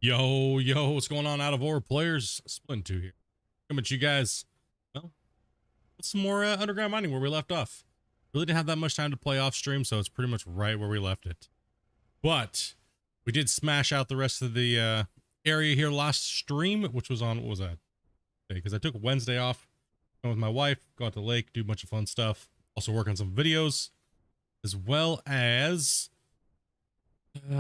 Yo, what's going on, Out of Ore players? Splitintwo here. Coming at you guys, well, with some more underground mining where we left off. Really didn't have that much time to play off stream, so it's pretty much right where we left it. But we did smash out the rest of the area here last stream, which was on, what was that? Because I took Wednesday off, went with my wife, go out to the lake, do a bunch of fun stuff. Also work on some videos, as well as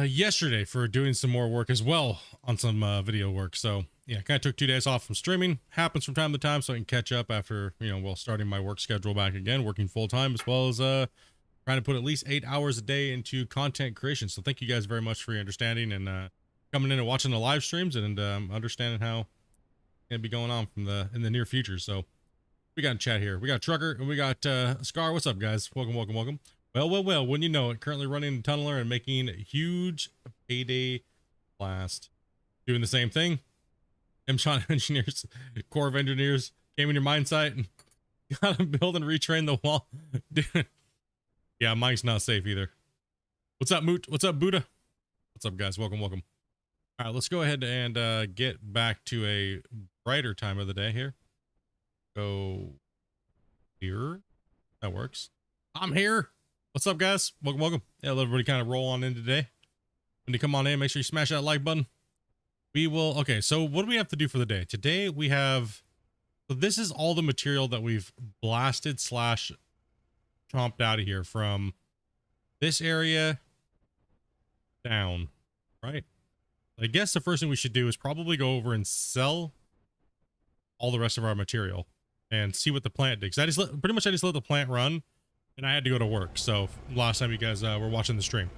yesterday for doing some more work as well on some video work. So yeah, kind of took 2 days off from streaming. Happens from time to time, so I can catch up after, well, starting my work schedule back again, working full time, as well as trying to put at least 8 hours a day into content creation. So thank you guys very much for your understanding and coming in and watching the live streams and understanding how it's gonna be going on from in the near future. So we got a chat here. We got Trucker and we got Scar. What's up, guys? Welcome. Well, wouldn't you know it, currently running the tunneler and making a huge payday blast. Doing the same thing. M-Shot Engineers, Corps of Engineers came in your mine site and got to build and retrain the wall. Dude. Yeah, mine's not safe either. What's up, Moot? What's up, Buddha? What's up, guys? Welcome. All right, let's go ahead and get back to a brighter time of the day here. Go here. That works. I'm here. What's up, guys? Welcome. Yeah, let everybody kind of roll on in today. When you come on in, make sure you smash that like button. We will, okay, so what do we have to do for the day? Today we have, so this is all the material that we've blasted / chomped out of here from this area down, right? I guess the first thing we should do is probably go over and sell all the rest of our material and see what the plant did. Because I just let the plant run. And I had to go to work, so last time you guys were watching the stream,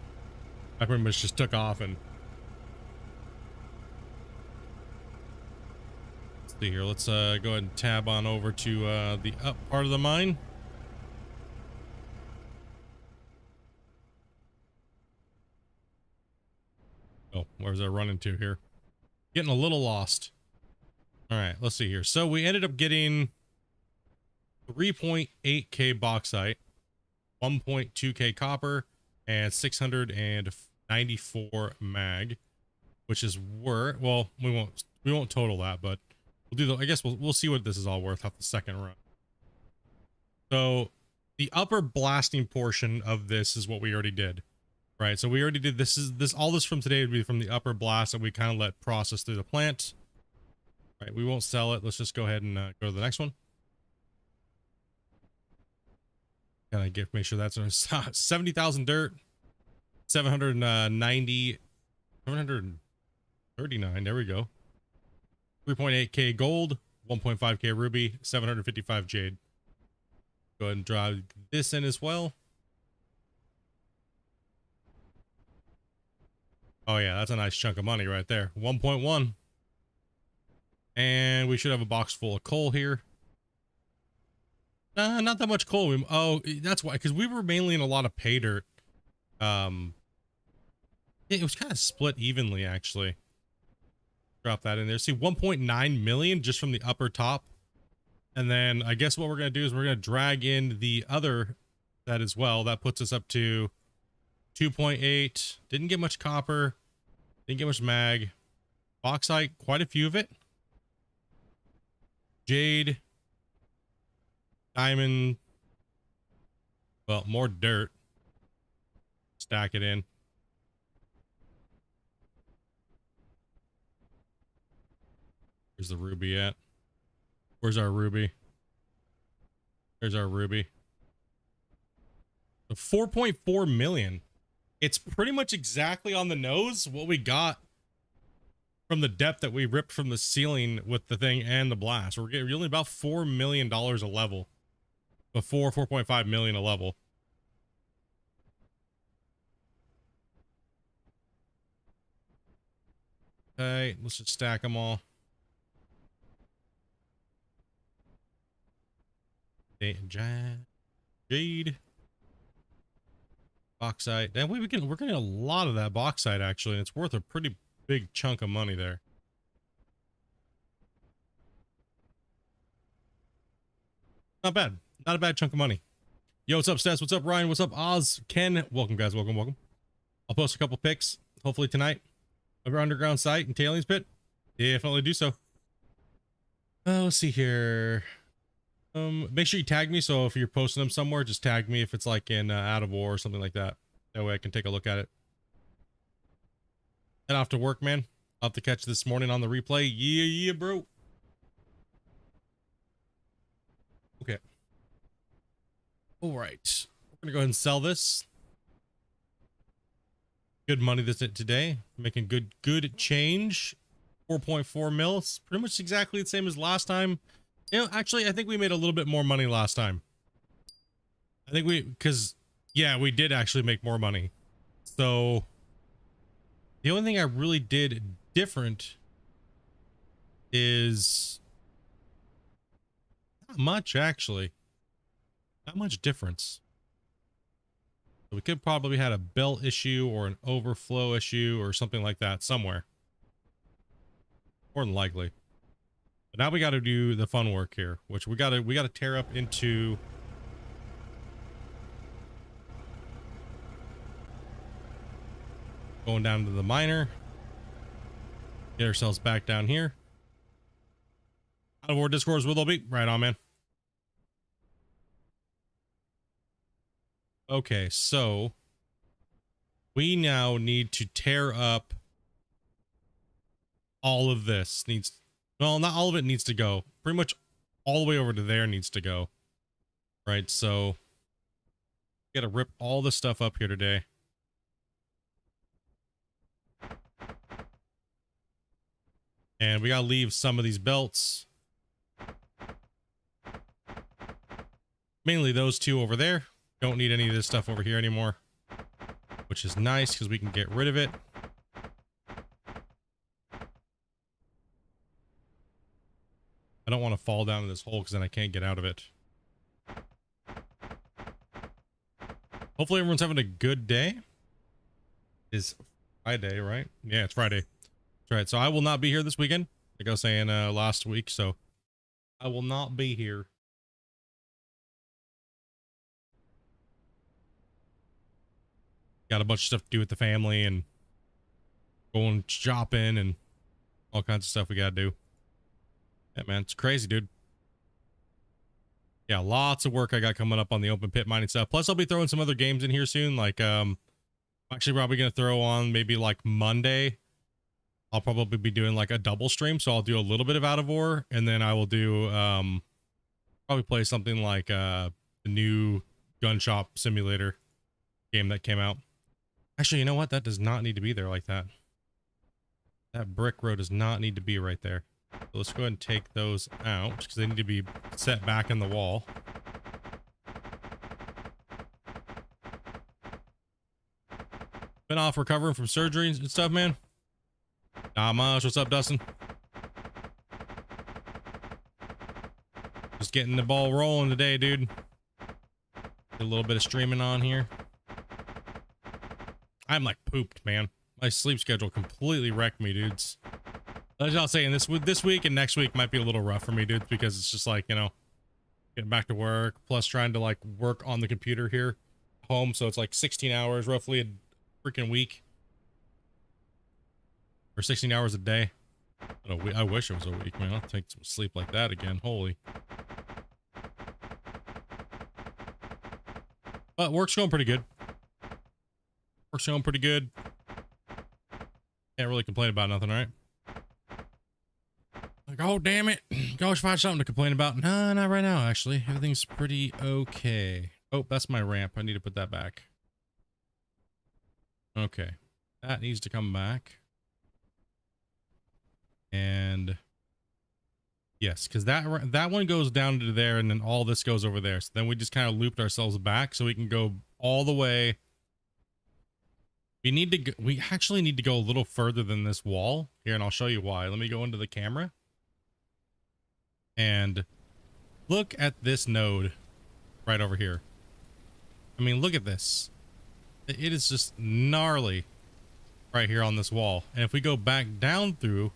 I pretty much just took off and... Let's see here, let's go ahead and tab on over to the up part of the mine. Oh, where's that running to here? Getting a little lost. All right, let's see here. So we ended up getting 3.8k bauxite, 1.2k copper, and 694 mag, which is worth, well, we won't total that, but we'll do the, I guess we'll see what this is all worth off the second run. So the upper blasting portion of this is what we already did, right? So we already did all this from today would be from the upper blast that we kind of let process through the plant, right? We won't sell it. Let's just go ahead and go to the next one. Gotta make sure that's 70,000 dirt, 739. There we go. 3.8k gold, 1.5k ruby, 755 jade. Go ahead and draw this in as well. Oh yeah, that's a nice chunk of money right there. 1.1. And we should have a box full of coal here. Not that much coal. Oh, that's why, because we were mainly in a lot of pay dirt. It was kind of split evenly, actually. Drop that in there. See, 1.9 million just from the upper top. And then I guess what we're going to do is we're going to drag in the other that as well. That puts us up to 2.8. Didn't get much copper. Didn't get much mag. Bauxite, quite a few of it. Jade. Diamond, well, more dirt. Stack it in. Where's the ruby at? Where's our ruby? There's our ruby. 4.4 million. It's pretty much exactly on the nose what we got from the depth that we ripped from the ceiling with the thing and the blast. We're getting really about $4 million a level. Before 4.5 million a level. Okay, let's just stack them all. Jade. Bauxite. That way we're getting a lot of that bauxite actually, and it's worth a pretty big chunk of money there. Not bad. Not a bad chunk of money. Yo, what's up, Stats? What's up, Ryan? What's up, Oz? Ken? Welcome, guys. Welcome. I'll post a couple pics, hopefully tonight. of our underground site and tailings pit, definitely do so. Let's see here. Make sure you tag me. So if you're posting them somewhere, just tag me if it's like in Out of War or something like that. That way I can take a look at it. Head off to work, man. I'll have to catch this morning on the replay. Yeah, bro. Okay. All right. We're gonna go ahead and sell this. Good money today. Making good change. 4.4 mil. It's pretty much exactly the same as last time. You know, actually, I think we made a little bit more money last time. I think because yeah, we did actually make more money. So the only thing I really did different is not much, actually. Not much difference. So we could probably had a belt issue or an overflow issue or something like that somewhere. More than likely. But now we got to do the fun work here, which we got to tear up into going down to the miner. Get ourselves back down here. Out of War Discords will be right on, man. Okay, so we now need to tear up all of this. Well, not all of it needs to go. Pretty much all the way over to there needs to go. Right, so we gotta rip all this stuff up here today. And we gotta leave some of these belts. Mainly those two over there. Don't need any of this stuff over here anymore. Which is nice because we can get rid of it. I don't want to fall down in this hole because then I can't get out of it. Hopefully everyone's having a good day. It's Friday, right? Yeah, it's Friday. That's right. So I will not be here this weekend. Like I was saying last week. So I will not be here. Got a bunch of stuff to do with the family and going shopping and all kinds of stuff we gotta do. Yeah, man, it's crazy, dude. Yeah, lots of work I got coming up on the open pit mining stuff. Plus, I'll be throwing some other games in here soon. Like, I'm actually probably gonna throw on maybe like Monday. I'll probably be doing like a double stream, so I'll do a little bit of Out of War, and then I will do probably play something like the new gun shop simulator game that came out. Actually, you know what? That does not need to be there like that. That brick road does not need to be right there. So let's go ahead and take those out because they need to be set back in the wall. Been off recovering from surgery and stuff, man. Not much. What's up, Dustin? Just getting the ball rolling today, dude. Get a little bit of streaming on here. I'm like pooped, man. My sleep schedule completely wrecked me, dudes. As y'all saying, this week and next week might be a little rough for me, dudes, because it's just like, you know, getting back to work, plus trying to like work on the computer here home. So it's like 16 hours roughly a freaking week. Or 16 hours a day. I wish it was a week, man. I'll take some sleep like that again. Holy. But work's going pretty good. Work's going pretty good. Can't really complain about nothing, right? Like, oh, damn it. Gosh, find something to complain about. No, not right now, actually. Everything's pretty okay. Oh, that's my ramp. I need to put that back. Okay. That needs to come back. And yes, because that one goes down to there, and then all this goes over there. So then we just kind of looped ourselves back so we can go all the way. We actually need to go a little further than this wall here, and I'll show you why. Let me go into the camera and look at this node right over here. I mean, look at this. It is just gnarly right here on this wall. And if we go back down through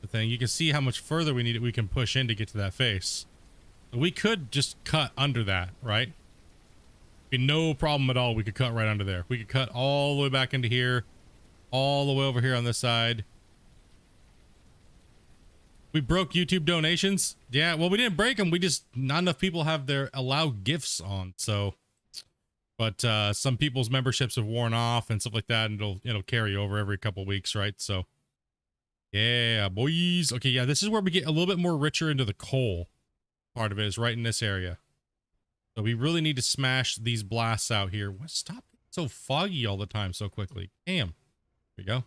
the thing, you can see how much further we can push in to get to that face. We could just cut under that, right? Be no problem at all. We could cut right under there. We could cut all the way back into here, all the way over here on this side. We broke YouTube donations. Yeah, well, we didn't break them. We just, not enough people have their allow gifts on. So, but some people's memberships have worn off and stuff like that, and it'll carry over every couple weeks, right? So, yeah, boys. Okay, yeah, this is where we get a little bit more richer into the coal part of it, is right in this area. So we really need to smash these blasts out here. What? Stop getting so foggy all the time so quickly. Damn. There we go.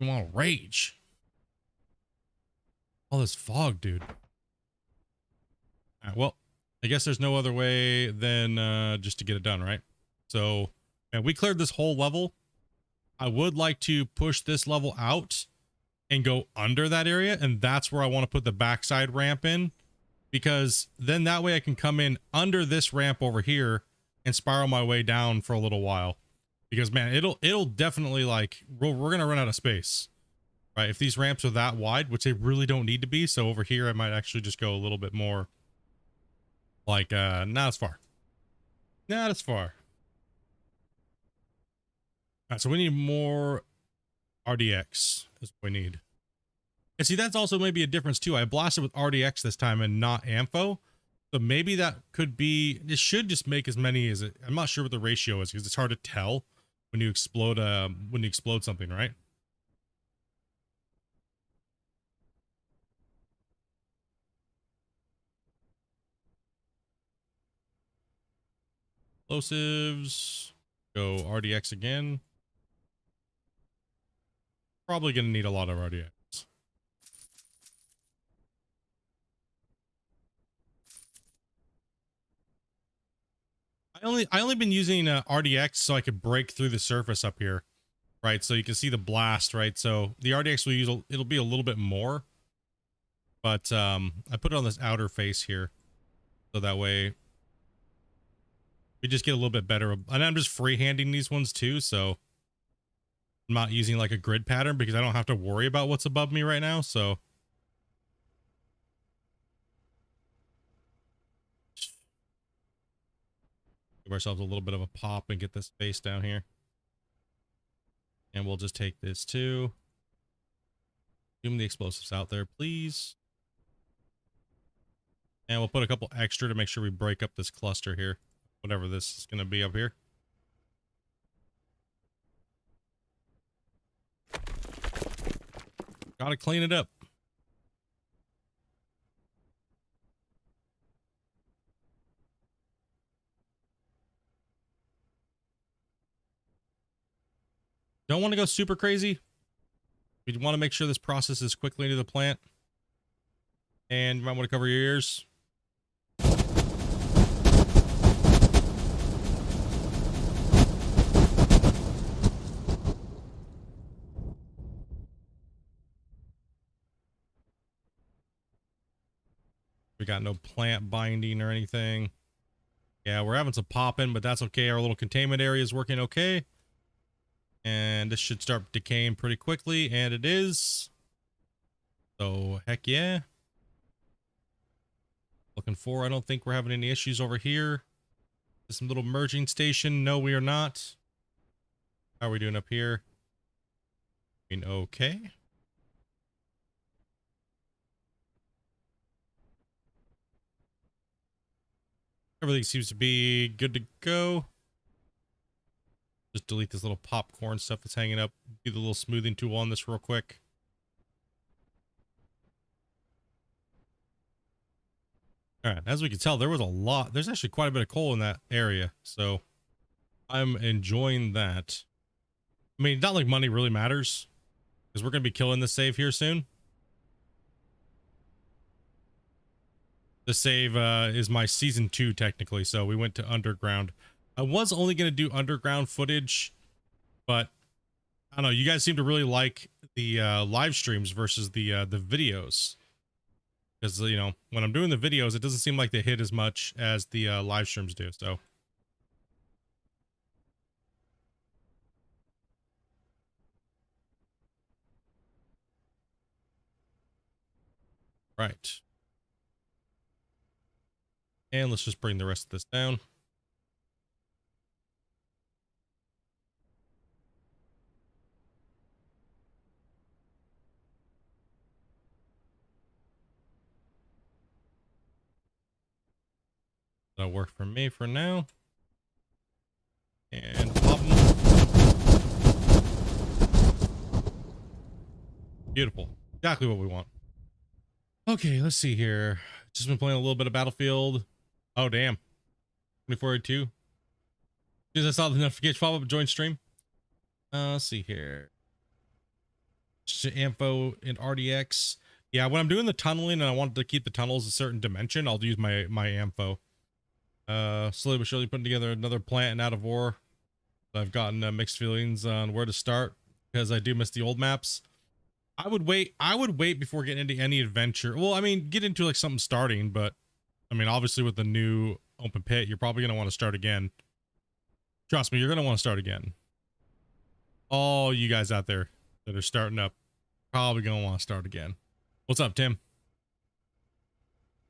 I want to rage. All this fog, dude. All right, well, I guess there's no other way than just to get it done, right? So, and we cleared this whole level. I would like to push this level out and go under that area, and that's where I want to put the backside ramp in, because then that way I can come in under this ramp over here and spiral my way down for a little while. Because man, it'll definitely, like, we're gonna run out of space, right? If these ramps are that wide, which they really don't need to be. So over here I might actually just go a little bit more like not as far, not as far. All right, so we need more RDX is what we need. And see, that's also maybe a difference too. I blasted with RDX this time and not Ampho. So maybe that could be, it should just make as many as it, I'm not sure what the ratio is, because it's hard to tell when you explode something, right? Explosives, go RDX again. Probably gonna need a lot of RDX. I only been using RDX so I could break through the surface up here, right? So you can see the blast, right? So the RDX will use, it'll be a little bit more, but I put it on this outer face here, so that way we just get a little bit better. And I'm just freehanding these ones too, so I'm not using like a grid pattern because I don't have to worry about what's above me right now. So give ourselves a little bit of a pop and get this face down here. And we'll just take this too. Zoom the explosives out there, please. And we'll put a couple extra to make sure we break up this cluster here, whatever this is going to be up here. Gotta clean it up. Don't want to go super crazy. We want to make sure this processes quickly into the plant. And you might want to cover your ears. We got no plant binding or anything. Yeah, we're having some popping, but that's okay. Our little containment area is working okay. And this should start decaying pretty quickly, and it is. So, heck yeah. Looking for, I don't think we're having any issues over here. This little merging station. No, we are not. How are we doing up here? I mean, okay. Everything seems to be good to go. Just delete this little popcorn stuff that's hanging up. Do the little smoothing tool on this real quick. All right, as we can tell, there was a lot. There's actually quite a bit of coal in that area, so I'm enjoying that. I mean, not like money really matters, because we're going to be killing the save here soon. The save is my season 2 technically, so we went to underground. I was only going to do underground footage, but I don't know. You guys seem to really like the live streams versus the videos, because you know, when I'm doing the videos, it doesn't seem like they hit as much as the live streams do. So right. And let's just bring the rest of this down. That'll work for me for now. And pop them. Beautiful. Exactly what we want. Okay, let's see here. Just been playing a little bit of Battlefield. Oh, damn. 2482. As I saw the notification pop up, join stream. Let's see here. Info and RDX. Yeah, when I'm doing the tunneling and I want to keep the tunnels a certain dimension, I'll use my info. Slowly but surely putting together another plant in Out of War. I've gotten mixed feelings on where to start because I do miss the old maps. I would wait before getting into any adventure. Well, I mean, get into like something starting, but I mean, obviously with the new open pit, you're probably going to want to start again. Trust me, you're going to want to start again. All you guys out there that are starting up, probably going to want to start again. What's up, Tim?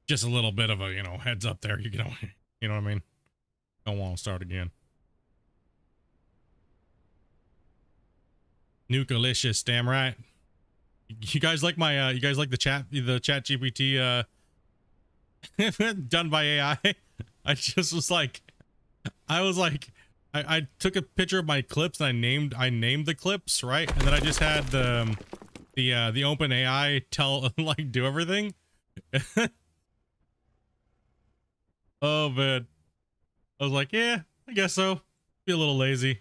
Just a little bit of a, you know, heads up there. You know what I mean? Don't want to start again. Nukalicious, damn right. You guys like my you guys like the chat GPT done by AI? I just was like I took a picture of my clips and I named the clips, right? And then I just had the open AI tell like do everything. Oh man. I was like, yeah, I guess so. Be a little lazy.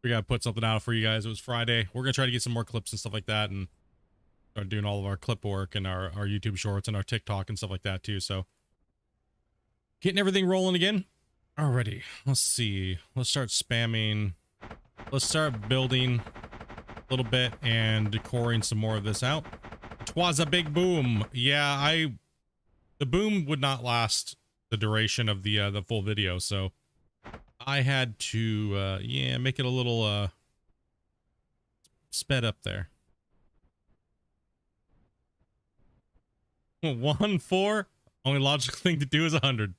We gotta put something out for you guys. It was Friday. We're gonna try to get some more clips and stuff like that and start doing all of our clip work and our YouTube shorts and our TikTok and stuff like that too. So getting everything rolling again. Alrighty, let's see. Let's start spamming. Let's start building a little bit and decoring some more of this out. Twas a big boom. Yeah, the boom would not last the duration of the full video, so I had to yeah, make it a little sped up there. 1-4. Only logical thing to do is 100.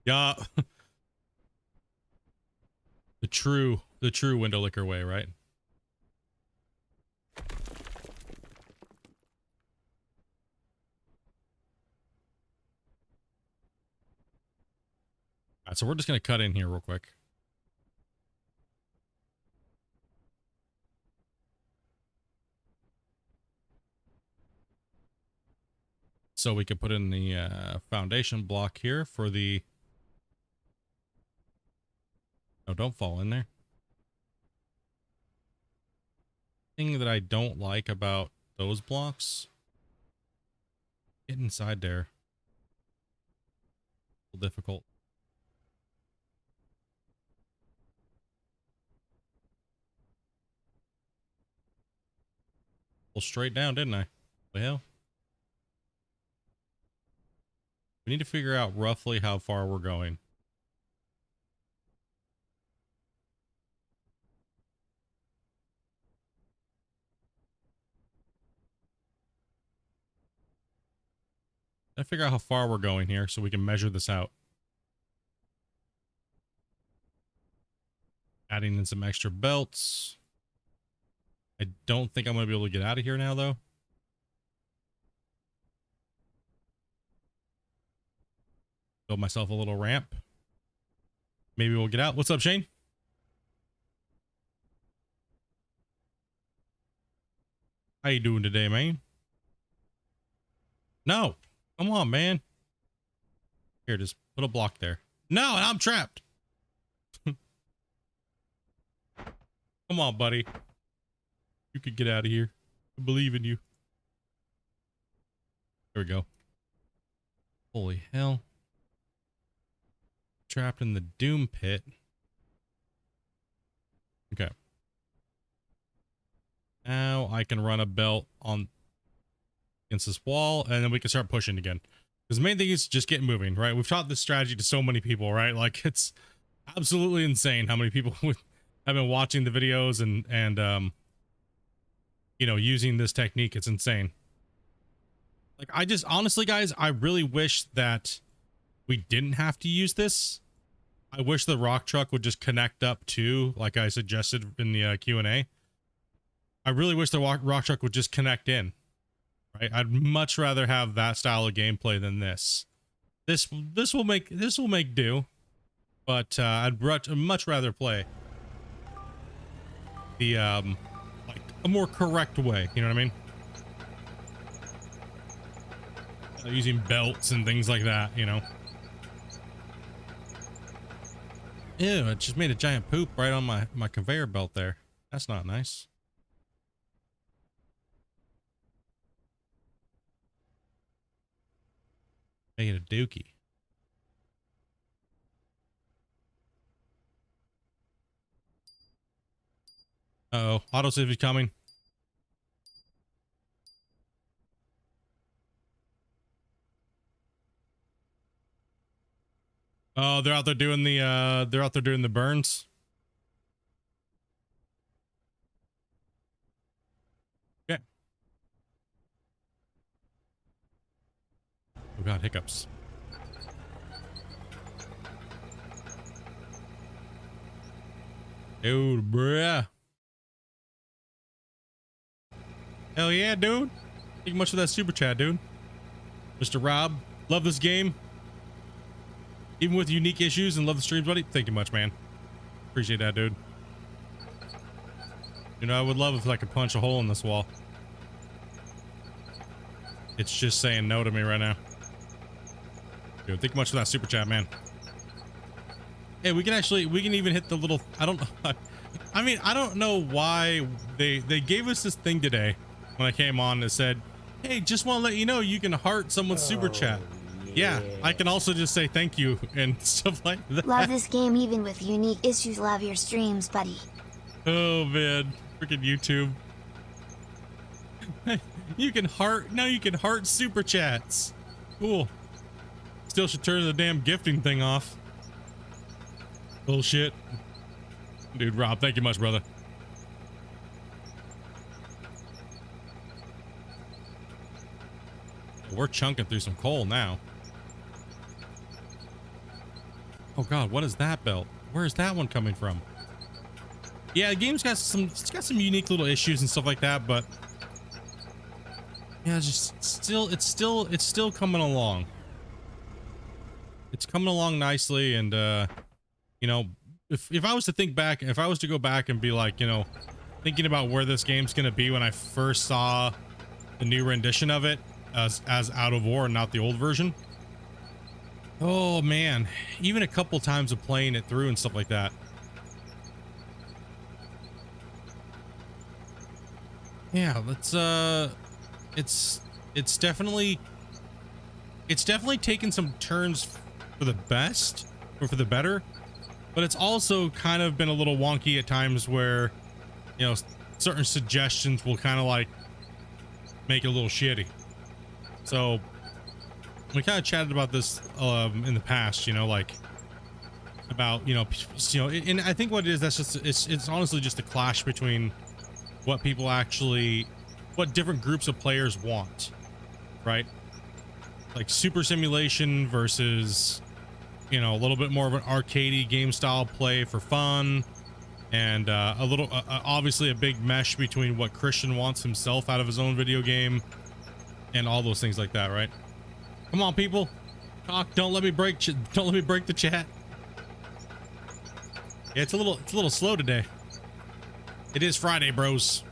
Yeah. the true window licker way, right? All right, so we're just gonna cut in here real quick. So we can put in the foundation block here for the... Oh, don't fall in there. Thing that I don't like about those blocks, get inside there. A little difficult. Well, straight down, didn't I? Well, we need to figure out roughly how far we're going. Gotta figure out how far we're going here so we can measure this out. Adding in some extra belts. I don't think I'm going to be able to get out of here now, though. Build myself a little ramp. Maybe we'll get out. What's up, Shane? How you doing today, man? No. Come on, man. Here, just put a block there. No, I'm trapped. Come on, buddy. You could get out of here. I believe in you. There we go. Holy hell. Trapped in the doom pit. Okay. Now I can run a belt on against this wall, and then we can start pushing again. Because the main thing is just get moving, right? We've taught this strategy to so many people, right? Like, it's absolutely insane how many people have been watching the videos and you know, using this technique. It's insane. Like, I just honestly, guys, I really wish that we didn't have to use this. I wish the rock truck would just connect up to, like I suggested in the Q&A. I really wish the rock truck would just connect in. right? I'd much rather have that style of gameplay than this. This will make do, but I'd much rather play the like a more correct way. You know what I mean? Using belts and things like that. You know. Ew! It just made a giant poop right on my conveyor belt there. That's not nice. Make it a dookie. Uh-oh, autosave is coming. Oh, they're out there doing the burns. Okay. Oh god, hiccups. Dude, bruh. Hell yeah, dude. Thank you much for that super chat, dude. Mr. Rob, love this game. Even with unique issues, and love the streams, buddy. Thank you much, man. Appreciate that, dude. You know, I would love if I could punch a hole in this wall. It's just saying no to me right now. Dude, thank you much for that super chat, man. Hey, we can even hit the little, I don't know why they gave us this thing today when I came on that said, hey, just want to let you know you can heart someone's super chat. Yeah, I can also just say thank you and stuff like that. Love this game even with unique issues. Love your streams, buddy. Oh man, freaking YouTube. You can heart super chats. Cool. Still should turn the damn gifting thing off. Bullshit. Dude, Rob, thank you much, brother. We're chunking through some coal now. Oh god, what is that belt? Where is that one coming from? Yeah, the game's got some unique little issues and stuff like that, but yeah, it's still coming along. It's coming along nicely, and you know, if I was to go back and be like, you know, thinking about where this game's gonna be when I first saw the new rendition of it as Out of War and not the old version. Oh man, even a couple times of playing it through and stuff like that. Yeah, let's it's definitely taken some turns for the best or for the better, but it's also kind of been a little wonky at times where, you know, certain suggestions will kind of like make it a little shitty. So we kind of chatted about this in the past, you know, like about, you know, and I think what it is, that's just, it's honestly just a clash between what different groups of players want, right? Like super simulation versus, you know, a little bit more of an arcadey game style play for fun, and obviously a big mesh between what Christian wants himself out of his own video game and all those things like that, right? Come on, people, talk. Don't let me break the chat. Yeah, it's a little slow today. It is Friday, bros.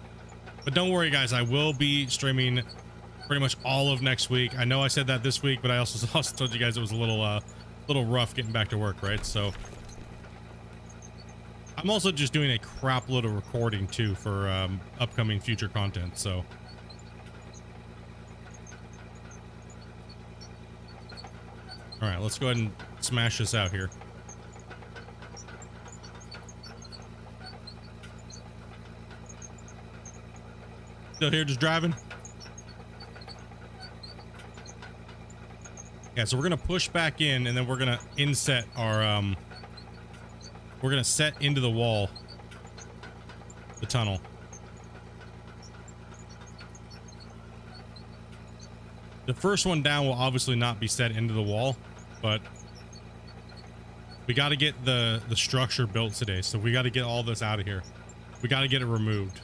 But don't worry, guys. I will be streaming pretty much all of next week. I know I said that this week, but I also told you guys it was a little rough getting back to work, right? So I'm also just doing a crap load of recording too for upcoming future content. So all right, let's go ahead and smash this out here. Still here, just driving. Yeah, so we're gonna push back in, and then we're gonna inset our we're gonna set into the wall, the tunnel. The first one down will obviously not be set into the wall, but we got to get the structure built today, so we got to get all this out of here. We got to get it removed,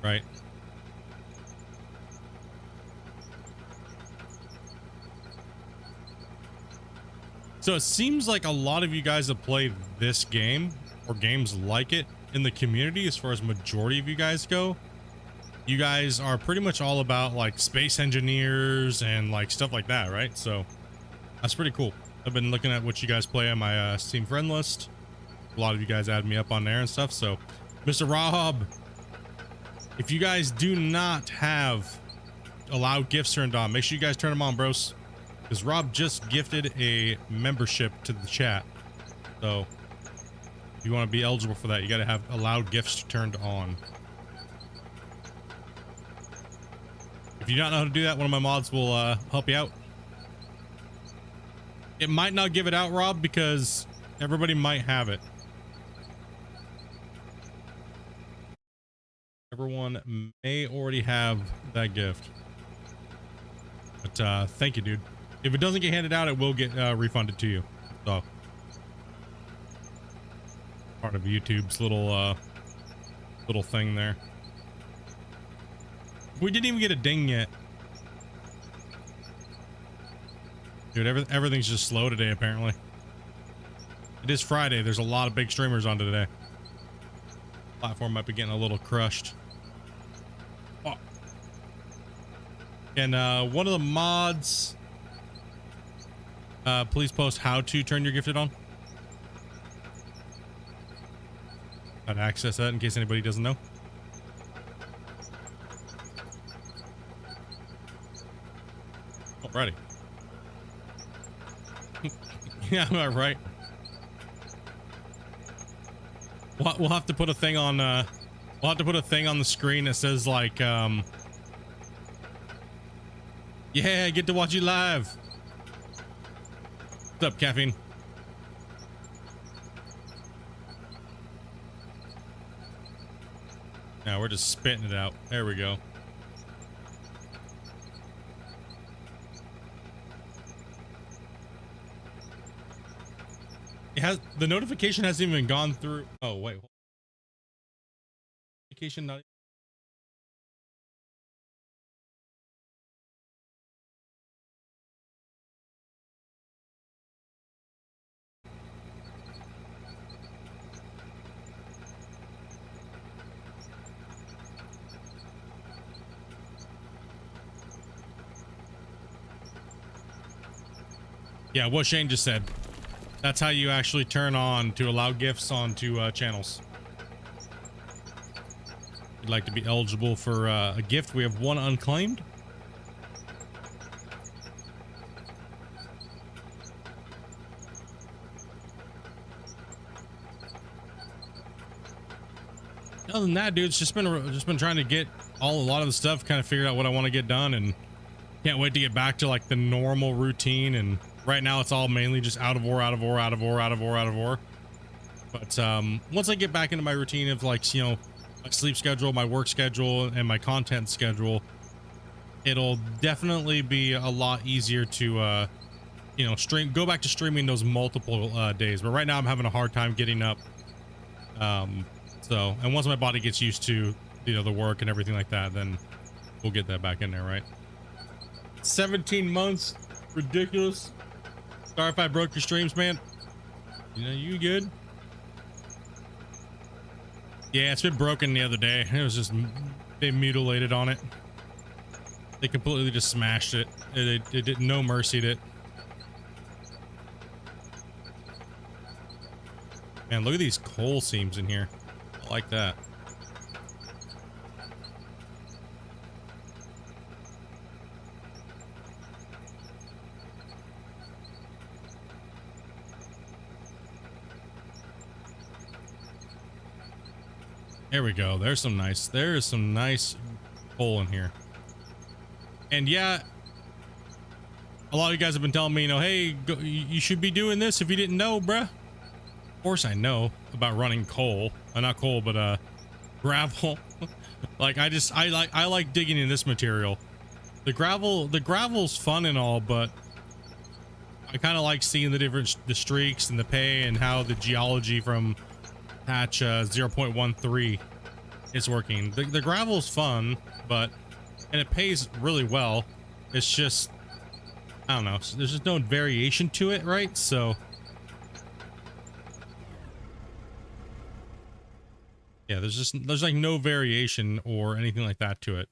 right? So it seems like a lot of you guys have played this game or games like it in the community. As far as majority of you guys go, you guys are pretty much all about like space engineers and like stuff like that, right? So that's pretty cool. I've been looking at what you guys play on my Steam friend list. A lot of you guys add me up on there and stuff. So Mr. Rob, if you guys do not have allowed gifts turned on, make sure you guys turn them on, bros, because Rob just gifted a membership to the chat. So if you want to be eligible for that, you got to have allowed gifts turned on. If you don't know how to do that, one of my mods will help you out. It might not give it out, Rob, because everybody might have it. Everyone may already have that gift. But thank you, dude. If it doesn't get handed out, it will get refunded to you. So part of YouTube's little thing there. We didn't even get a ding yet. Dude, everything's just slow today, apparently. It is Friday. There's a lot of big streamers on today. Platform might be getting a little crushed. Oh. And one of the mods, please post how to turn your gifted on. How to access that in case anybody doesn't know. Alrighty. Yeah, am I right? We'll have to put a thing on we'll have to put a thing on the screen that says like yeah, I get to watch you live. What's up, Caffeine? Now we're just spitting it out. There we go. It has, the notification hasn't even gone through. Oh wait, notification not. Yeah, what Shane just said. That's how you actually turn on to allow gifts onto channels. If you'd like to be eligible for a gift, we have one unclaimed. Other than that, dude, it's just been trying to get a lot of the stuff kind of figured out what I want to get done, and can't wait to get back to like the normal routine. And right now it's all mainly just out of ore. But once I get back into my routine of like, you know, my sleep schedule, my work schedule, and my content schedule, it'll definitely be a lot easier to you know, go back to streaming those multiple days. But right now I'm having a hard time getting up. So, and once my body gets used to, you know, the work and everything like that, then we'll get that back in there, right? 17 months, ridiculous. Sorry if I broke your streams, man. You know, you good? Yeah, it's been broken the other day. It was just, they mutilated on it. They completely just smashed it. They did no mercied it. Man, look at these coal seams in here. I like that. There we go. There is some nice coal in here. And yeah, a lot of you guys have been telling me, you know, hey, you should be doing this if you didn't know, bruh. Of course I know about running coal. Not coal, but gravel. Like I like digging in this material. The gravel's fun and all, but I kind of like seeing the streaks and the pay and how the geology from patch 0.13 is working. The gravel's fun, and it pays really well. It's just I don't know. There's just no variation to it, right? So yeah, there's like no variation or anything like that to it.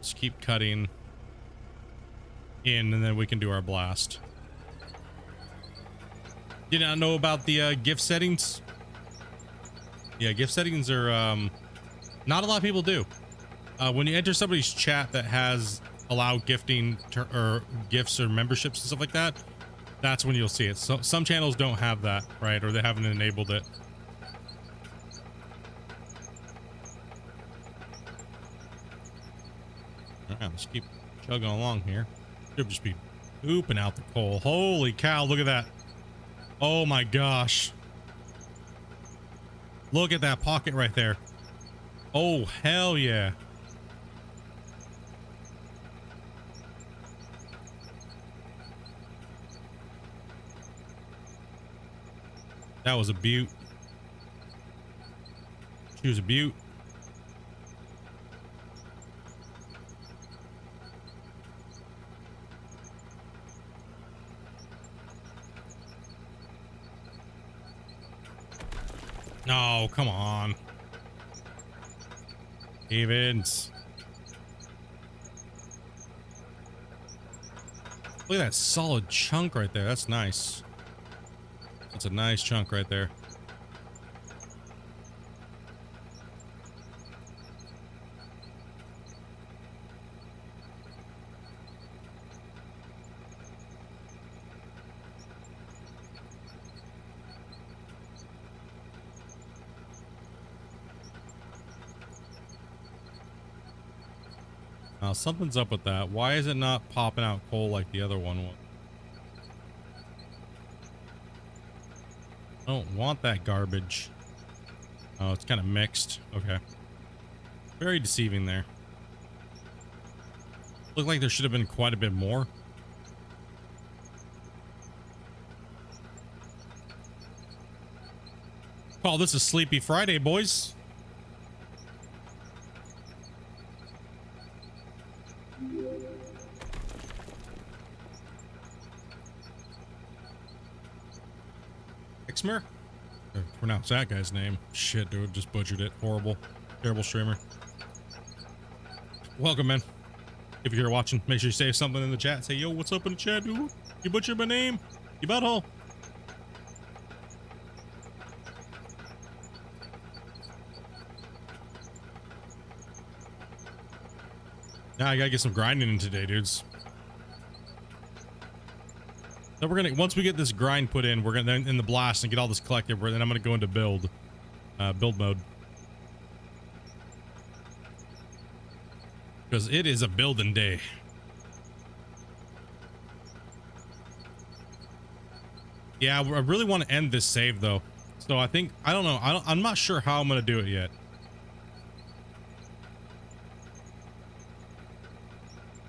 Just keep cutting in and then we can do our blast. Did not know about the gift settings. Yeah, gift settings are not a lot of people do. When you enter somebody's chat that has allowed gifting or gifts or memberships and stuff like that, that's when you'll see it. So some channels don't have that, right? Or they haven't enabled it. All right, let's keep chugging along here. Should just be ooping out the coal. Holy cow, look at that. Oh my gosh. Look at that pocket right there. Oh, hell yeah. That was a beaut. She was a beaut. No, come on. Evans. Look at that solid chunk right there. That's nice. That's a nice chunk right there. Now something's up with that. Why is it not popping out coal like the other one was? I don't want that garbage. Oh, it's kind of mixed. Okay. Very deceiving there. Looked like there should have been quite a bit more. Call this a sleepy Friday, boys. Exmer? Pronounce that guy's name. Shit, dude, just butchered it. Horrible. Terrible streamer. Welcome, man. If you're here watching, make sure you say something in the chat. Say, yo, what's up in the chat, dude? You butchered my name. You butthole. Now I gotta get some grinding in today, dudes. So we're gonna, once we get this grind put in, we're gonna in the blast and get all this collected. Then I'm gonna go into build mode, because it is a building day. Yeah, I really want to end this save though, so I think I don't know. I'm not sure how I'm gonna do it yet.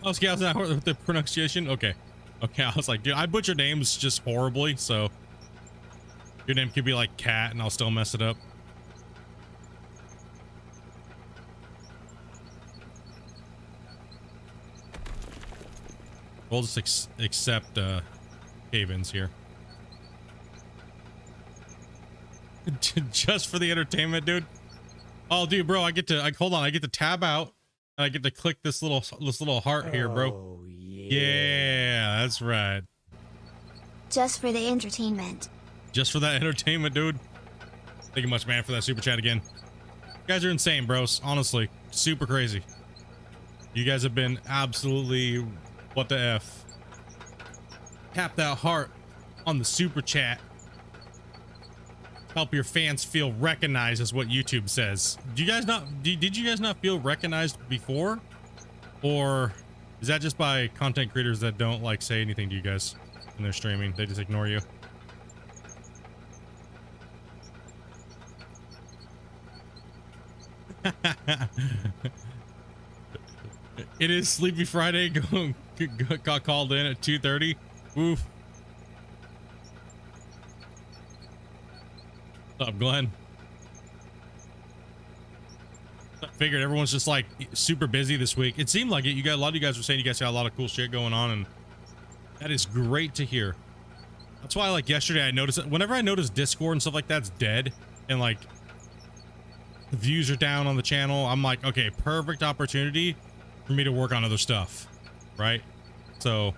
Oh, Scout's not with the pronunciation. Okay. Okay, I was like, dude, I butcher names just horribly, so your name could be like Cat and I'll still mess it up. We'll just accept cave-ins here. Just for the entertainment, dude. Oh, dude, bro, I get to tab out and I get to click this little heart here, bro. Oh, yeah. Yeah, that's right. Just for the entertainment. Just for that entertainment, dude. Thank you much, man, for that super chat again. You guys are insane, bros. Honestly, super crazy. You guys have been absolutely what the F. Tap that heart on the super chat. Help your fans feel recognized, is what YouTube says. Do you guys not? Did you guys not feel recognized before, or is that just by content creators that don't like say anything to you guys when they're streaming? They just ignore you. It is Sleepy Friday. Got called in at 2:30. Oof. What's up, Glenn? I figured everyone's just like super busy this week. It seemed like it. You got a lot of you guys were saying you guys got a lot of cool shit going on, and that is great to hear. That's why, like yesterday, I noticed that whenever I notice Discord and stuff like that's dead, and like the views are down on the channel, I'm like, okay, perfect opportunity for me to work on other stuff, right? So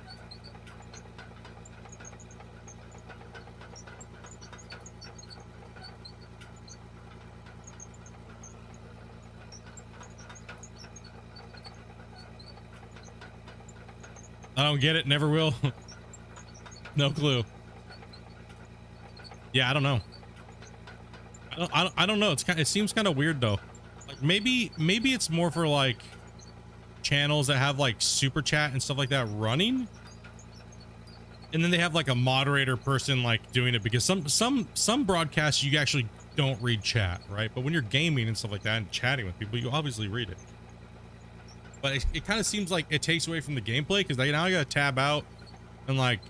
I don't get it, never will. No clue. Yeah, I don't know. I don't know. It seems kind of weird though. Like maybe it's more for like channels that have like super chat and stuff like that running, and then they have like a moderator person like doing it, because some broadcasts you actually don't read chat, right? But when you're gaming and stuff like that and chatting with people, you obviously read it. But it kind of seems like it takes away from the gameplay, because now I gotta tab out and like,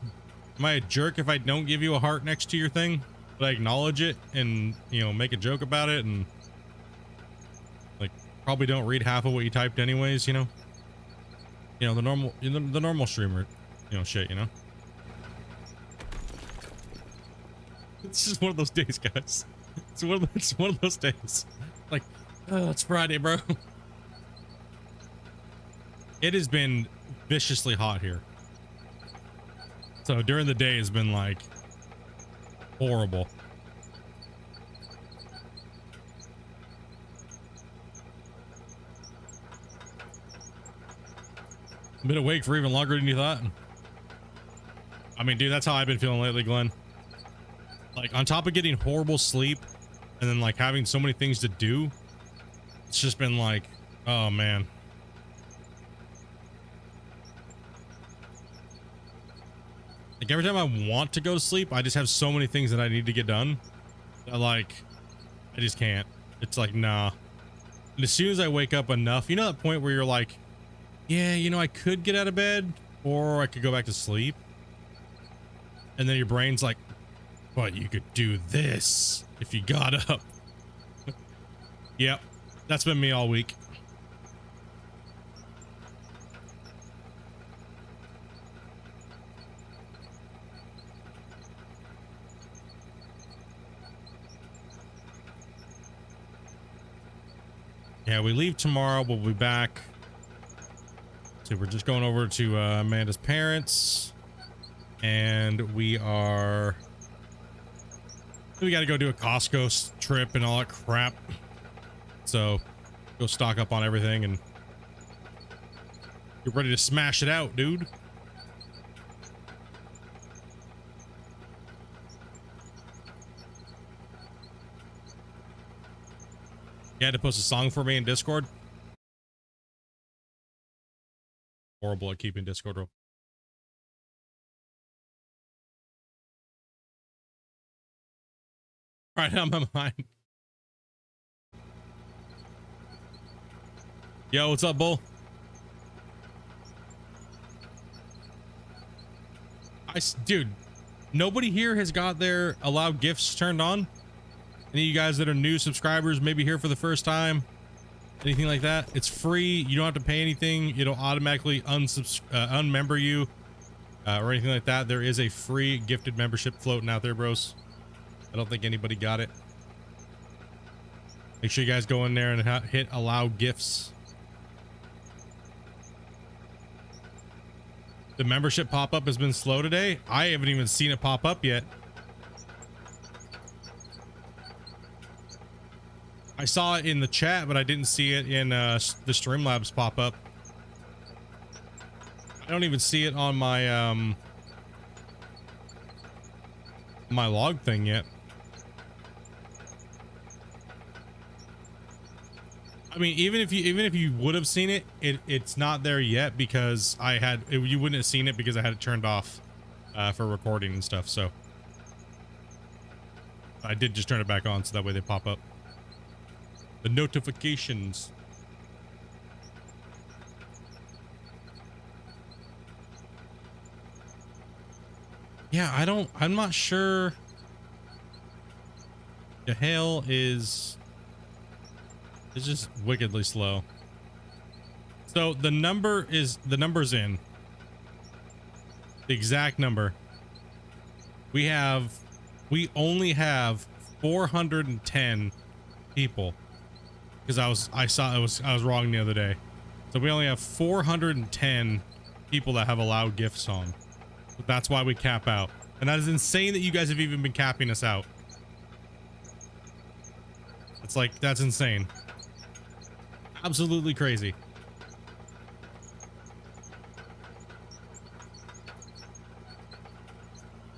am I a jerk if I don't give you a heart next to your thing, but I acknowledge it and, you know, make a joke about it, and like probably don't read half of what you typed anyways, you know? You know, the normal streamer, you know, shit, you know? It's just one of those days, guys. It's one of those days. Like, oh, it's Friday, bro. It has been viciously hot here. So during the day has been like horrible. Been awake for even longer than you thought. I mean, dude, that's how I've been feeling lately, Glenn. Like, on top of getting horrible sleep and then like having so many things to do, it's just been like, oh man. Like every time I want to go to sleep, I just have so many things that I need to get done that like, I just can't. It's like, nah. And as soon as I wake up enough, you know, that point where you're like, yeah, you know, I could get out of bed or I could go back to sleep. And then your brain's like, but you could do this if you got up. Yep. That's been me all week. Yeah, we leave tomorrow. We'll be back. So we're just going over to Amanda's parents, and we got to go do a Costco trip and all that crap. So go stock up on everything and get ready to smash it out, dude. You had to post a song for me in Discord. Horrible at keeping Discord real. Right on my mind. Yo, what's up, Bull? Dude, nobody here has got their allowed gifts turned on. Any of you guys that are new subscribers, maybe here for the first time, anything like that, it's free. You don't have to pay anything. It'll automatically unmember you or anything like that. There is a free gifted membership floating out there, bros. I don't think anybody got it. Make sure you guys go in there and hit allow gifts. The membership pop-up has been slow today. I haven't even seen it pop up yet. I saw it in the chat, but I didn't see it in the Streamlabs pop-up. I don't even see it on my my log thing yet. I mean, even if you would have seen it, it's not there yet because you wouldn't have seen it because I had it turned off for recording and stuff. So I did just turn it back on so that way they pop up. The notifications. Yeah, I'm not sure the hell is It's just wickedly slow. So the number's in. The exact number. We only have 410 people. Because I was wrong the other day. So we only have 410 people that have allowed gifts on. So that's why we cap out. And that is insane that you guys have even been capping us out. It's like, that's insane. Absolutely crazy.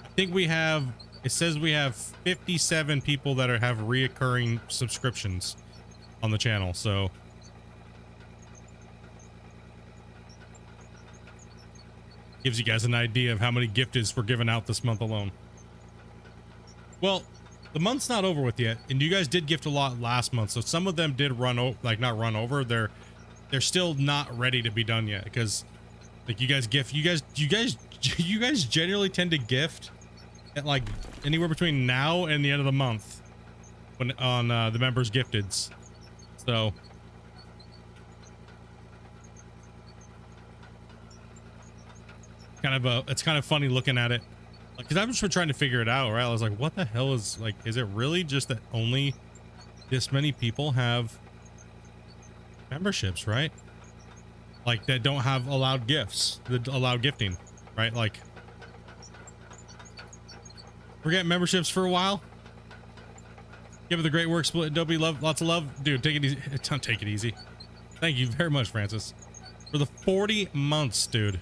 I think we have, it says we have 57 people that have reoccurring subscriptions on the channel, so gives you guys an idea of how many gifteds were given out this month alone. Well, the month's not over with yet, and you guys did gift a lot last month, so some of them did run over, like not run over. They're still not ready to be done yet, because like you guys generally tend to gift at like anywhere between now and the end of the month when on the members gifteds. So it's kind of funny looking at it, because I'm just trying to figure it out, right? I was like, what the hell is, like, is it really just that only this many people have memberships, right? Like that don't have allowed gifts, the allowed gifting, right? Like we're getting memberships for a while. Give it the great work, Splitintwo Tee. Love, lots of love, dude. Take it easy. Don't take it easy. Thank you very much, Francis, for the 40 months, dude.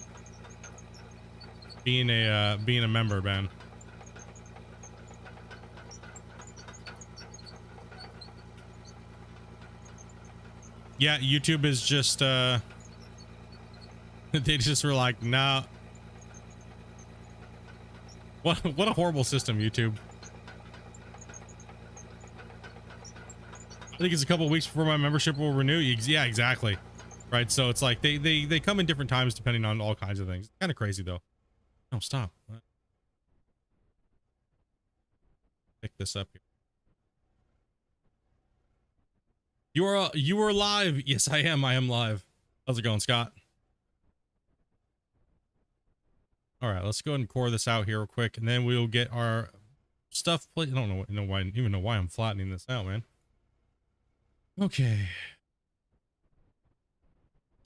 Being a member, man. Yeah, YouTube is just they just were like, nah. What a horrible system, YouTube. I think it's a couple of weeks before my membership will renew. Yeah, exactly. Right. So it's like they come in different times depending on all kinds of things. Kind of crazy though. No, stop. Pick this up here. You are live. Yes, I am. I am live. How's it going, Scott? All right, let's go ahead and core this out here real quick, and then we'll get our stuff played. I don't even know why I'm flattening this out, man. Okay.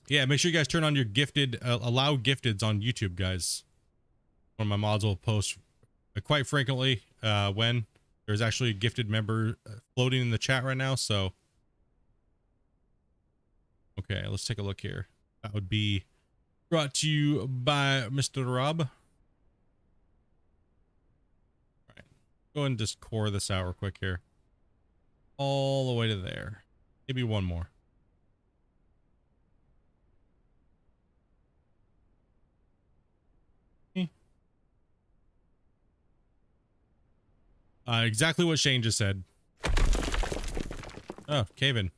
Yeah, make sure you guys turn on your gifted, allow gifteds on YouTube, guys. One of my mods will post quite frequently when there's actually a gifted member floating in the chat right now. So, okay, let's take a look here. That would be brought to you by Mr. Rob. All right, go ahead and just core this out real quick here. All the way to there. Maybe one more. Exactly what Shane just said. Oh, cave-in.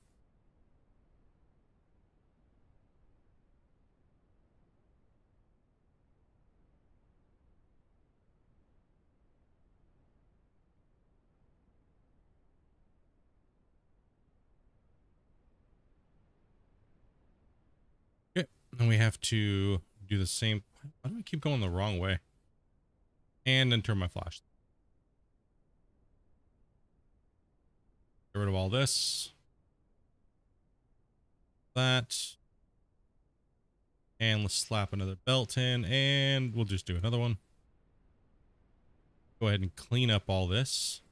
Okay, and we have to do the same. Why do I keep going the wrong way? And then turn my flash. Get rid of all this. That. And let's slap another belt in, and we'll just do another one. Go ahead and clean up all this.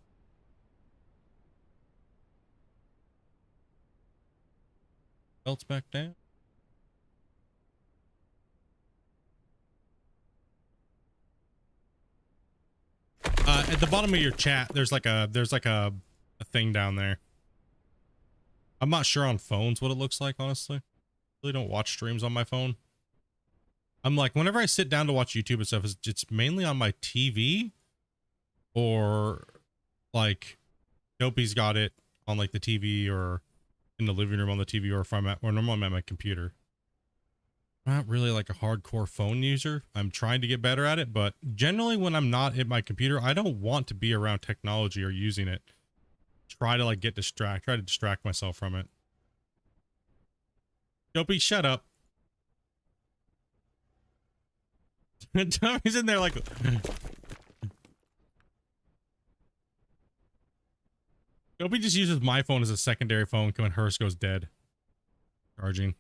Belts back down. At the bottom of your chat, there's like a thing down there. I'm not sure on phones what it looks like, honestly. I really don't watch streams on my phone. I'm like, whenever I sit down to watch YouTube and stuff, it's mainly on my TV, or like Dopey's got it on like the TV or in the living room on the TV, or if I'm normally I'm at my computer. I'm not really like a hardcore phone user. I'm trying to get better at it, but generally when I'm not at my computer, I don't want to be around technology or using it. Try to like try to distract myself from it. Dopey, shut up. Tommy's in there like... Dopey just uses my phone as a secondary phone when hers goes dead. Charging.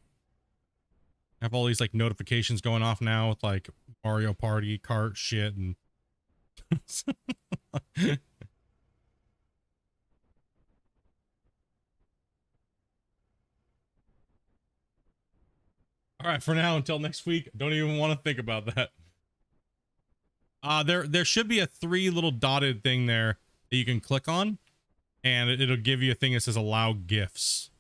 I have all these like notifications going off now with like Mario Party, kart shit, and... All right, for now, until next week, don't even want to think about that. There should be a 3 little dotted thing there that you can click on, and it'll give you a thing that says allow GIFs.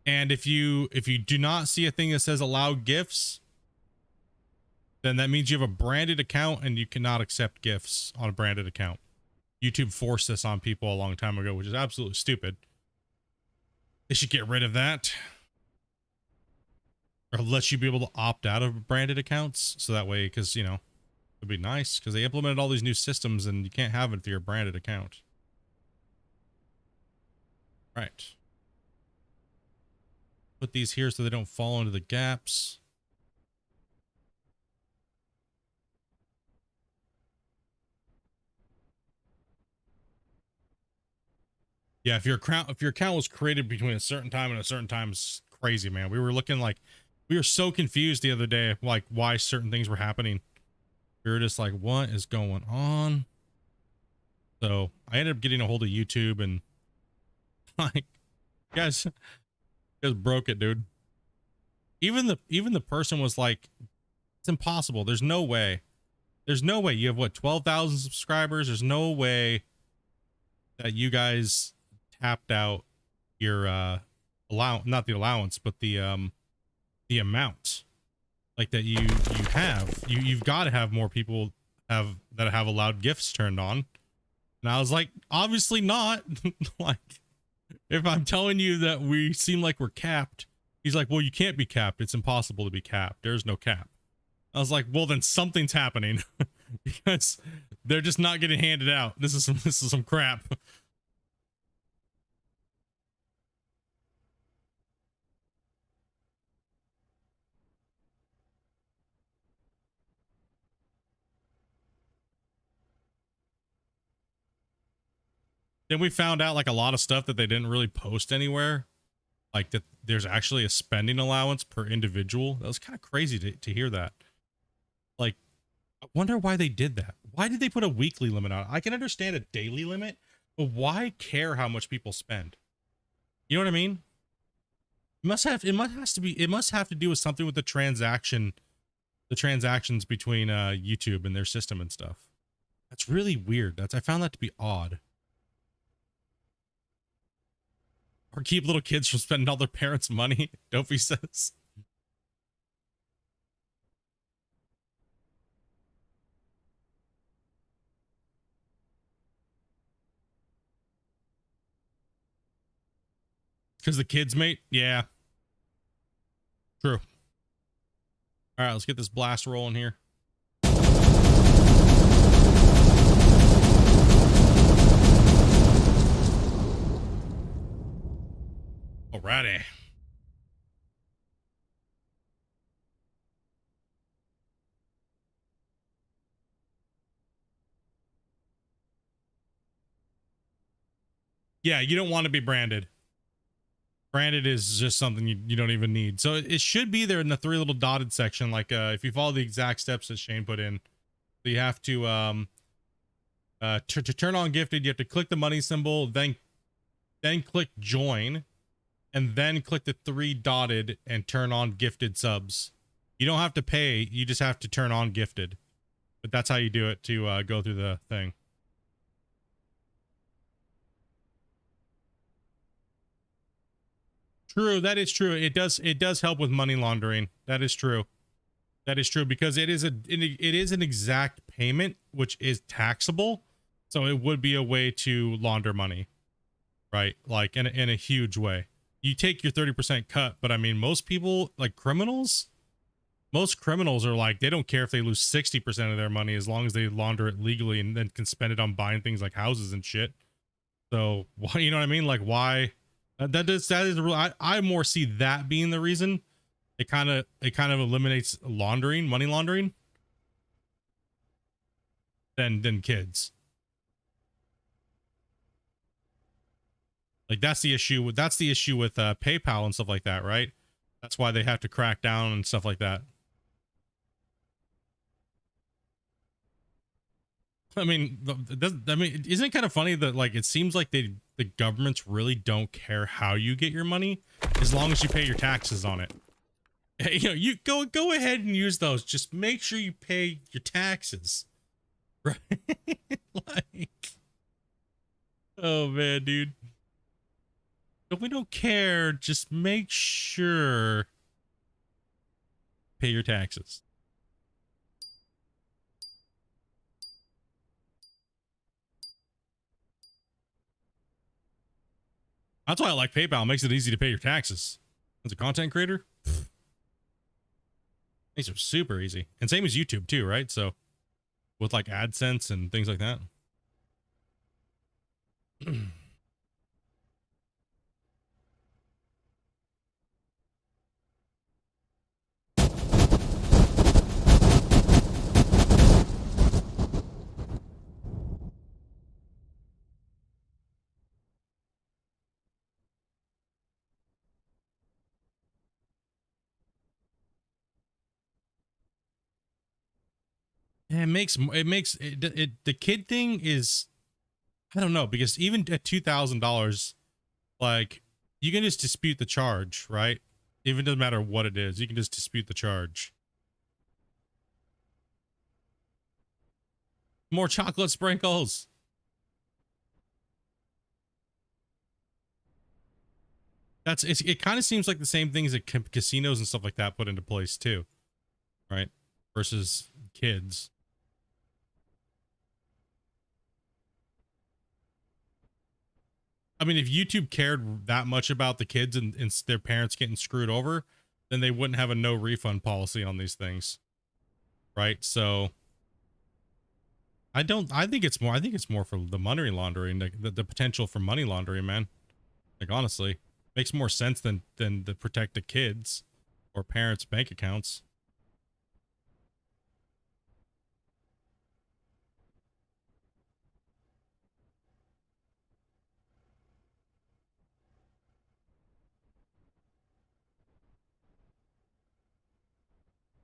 And if you do not see a thing that says allow GIFs, then that means you have a branded account and you cannot accept GIFs on a branded account. YouTube forced this on people a long time ago, which is absolutely stupid. They should get rid of that. Or let you be able to opt out of branded accounts. So that way, because, you know, it'd be nice because they implemented all these new systems and you can't have it if you're a branded account. Right. Put these here so they don't fall into the gaps. Yeah, if your account was created between a certain time and a certain time, it's crazy, man. We were so confused the other day, like why certain things were happening. We were just like, what is going on? So I ended up getting a hold of YouTube and like, guys broke it, dude. Even the person was like, it's impossible. There's no way. There's no way. You have what, 12,000 subscribers? There's no way that you guys tapped out your not the allowance, but the amount like that you've got to have more people that have allowed gifts turned on. And I was like, obviously not. Like, if I'm telling you that we seem like we're capped, he's like, well, you can't be capped. It's impossible to be capped. There's no cap. I was like, well, then something's happening because they're just not getting handed out. This is some crap. Then we found out like a lot of stuff that they didn't really post anywhere. Like that there's actually a spending allowance per individual. That was kind of crazy to hear that. Like, I wonder why they did that. Why did they put a weekly limit on it? I can understand a daily limit, but why care how much people spend? You know what I mean? It must have to do with something with the transactions between YouTube and their system and stuff. That's really weird. I found that to be odd. Or keep little kids from spending all their parents' money, Dopey says. Because the kids, mate? Yeah. True. All right, let's get this blast rolling here. Alrighty. Yeah, you don't want to be branded. Branded is just something you don't even need. So it should be there in the 3 little dotted section. Like if you follow the exact steps that Shane put in, so you have to turn on gifted, you have to click the money symbol, then click join, and then click the 3 dotted and turn on gifted subs. You don't have to pay, you just have to turn on gifted. But that's how you do it to go through the thing. True, that is true. It does help with money laundering. That is true. That is true because it is an exact payment which is taxable. So it would be a way to launder money. Right? Like in a huge way. You take your 30% cut, but I mean most people, like criminals, most criminals are like, they don't care if they lose 60% of their money as long as they launder it legally and then can spend it on buying things like houses and shit. So why, you know what I mean? Like why that is the real, I more see that being the reason. It kind of eliminates laundering, money laundering than kids. Like that's the issue with PayPal and stuff like that, right? That's why they have to crack down and stuff like that. I mean, isn't it kind of funny that like it seems like the governments really don't care how you get your money as long as you pay your taxes on it. You know, you go ahead and use those. Just make sure you pay your taxes, right? Like, oh man, dude. But we don't care. Just make sure pay your taxes. That's why I like PayPal. It makes it easy to pay your taxes. As a content creator, these are super easy. And same as YouTube too, right? So with like AdSense and things like that. Yeah, the kid thing is, I don't know, because even at $2,000, like you can just dispute the charge, right? Even doesn't matter what it is, you can just dispute the charge. More chocolate sprinkles. It kind of seems like the same things that casinos and stuff like that put into place too, right? Versus kids. I mean, if YouTube cared that much about the kids and their parents getting screwed over, then they wouldn't have a no refund policy on these things, right? So I think it's more for the money laundering, like the potential for money laundering, man. Like honestly, makes more sense than to protect the kids or parents' bank accounts.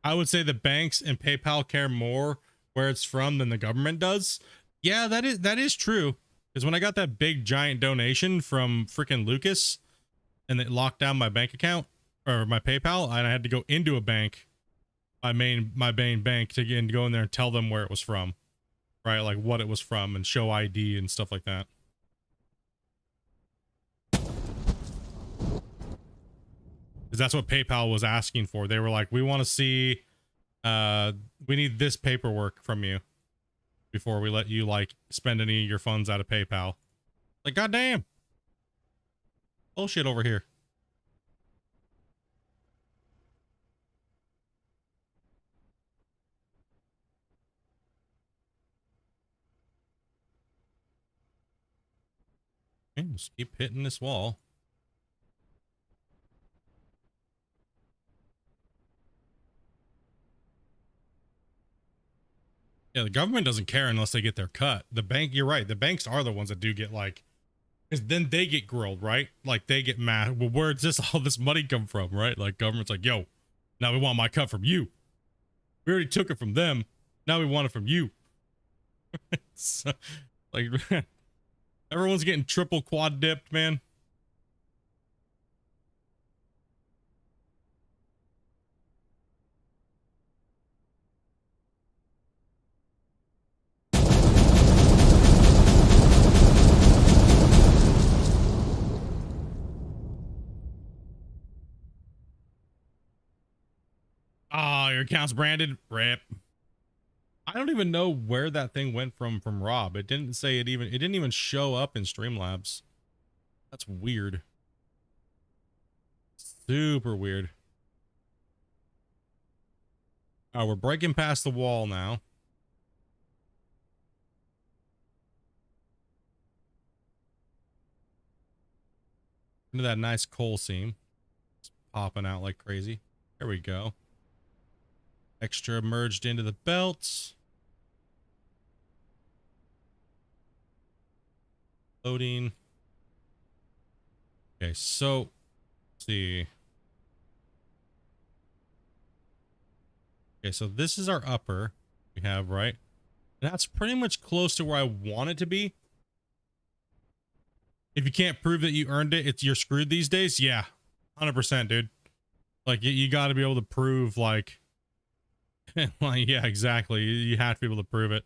I would say the banks and PayPal care more where it's from than the government does. Yeah, that is true. Because when I got that big giant donation from freaking Lucas and it locked down my bank account or my PayPal, and I had to go into a bank, my main bank, to go in there and tell them where it was from, right? Like what it was from and show ID and stuff like that. Because that's what PayPal was asking for. They were like, we want to see, we need this paperwork from you before we let you like spend any of your funds out of PayPal. Like, goddamn. Bullshit over here. Okay, just keep hitting this wall. Yeah, the government doesn't care unless they get their cut. The bank, you're right. The banks are the ones that do get like, because then they get grilled, right? Like they get mad. Well, where does all this money come from, right? Like government's like, yo, now we want my cut from you. We already took it from them. Now we want it from you. So, like, everyone's getting triple quad dipped, man. Oh, your account's branded. Rip. I don't even know where that thing went from Rob. It didn't say it didn't even show up in Streamlabs. That's weird. Super weird. Oh, we're breaking past the wall now. Into that nice coal seam. It's popping out like crazy. There we go. Extra merged into the belts. Loading. Okay, so let's see. Okay, so this is our upper we have, right? That's pretty much close to where I want it to be. If you can't prove that you earned it, you're screwed these days. Yeah, 100%, dude. Like you got to be able to prove like, like, yeah, exactly. You have to be able to prove it.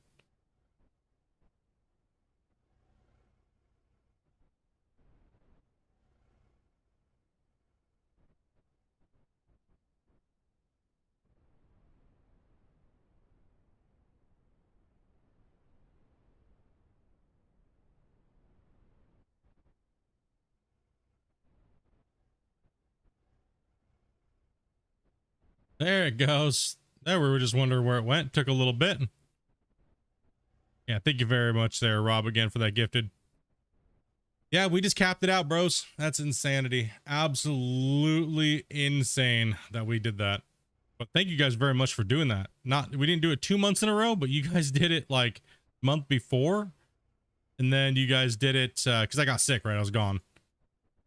There it goes. There, we were just wondering where it went. Took a little bit. Yeah, thank you very much there, Rob, again for that gifted. Yeah, we just capped it out, bros. That's insanity. Absolutely insane that we did that. But thank you guys very much for doing that. We didn't do it 2 months in a row, but you guys did it like month before. And then you guys did it because I got sick, right? I was gone.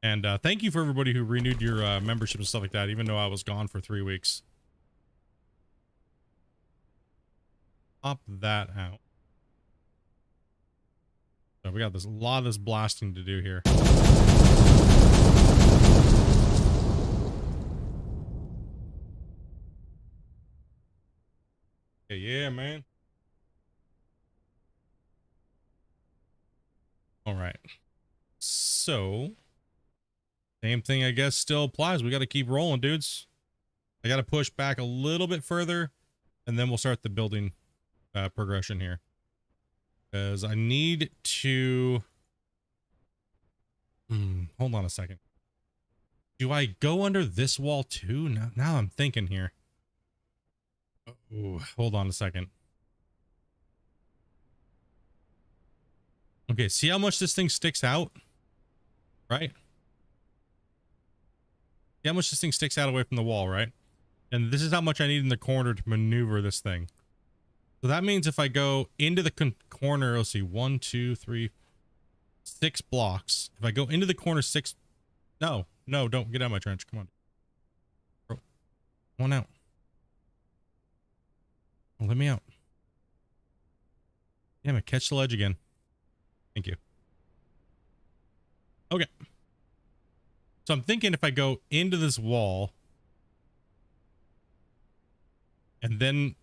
And thank you for everybody who renewed your membership and stuff like that, even though I was gone for 3 weeks. Pop that out. So we got a lot of this blasting to do here. Yeah, man. All right. So same thing, I guess, still applies. We got to keep rolling, dudes. I got to push back a little bit further, and then we'll start the building progression here. Because I need to... hold on a second. Do I go under this wall too? Now I'm thinking here. Oh, hold on a second. Okay, see how much this thing sticks out? Right? See how much this thing sticks out away from the wall, right? And this is how much I need in the corner to maneuver this thing. So that means if I go into the corner, let's see, 1, 2, 3, 6 blocks. If I go into the corner 6... No, don't get out of my trench. Come on. Bro, come on out. Oh, let me out. Damn it, catch the ledge again. Thank you. Okay. So I'm thinking if I go into this wall and then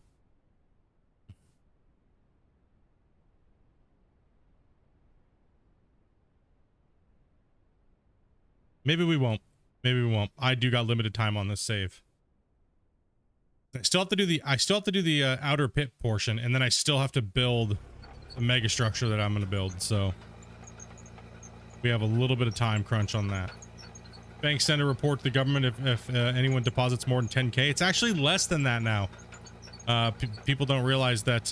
maybe we won't. Maybe we won't. I do got limited time on this save. I still have to do the outer pit portion, and then I still have to build the mega structure that I'm going to build. So we have a little bit of time crunch on that. Banks send a report to the government if anyone deposits more than 10K. It's actually less than that now. People don't realize that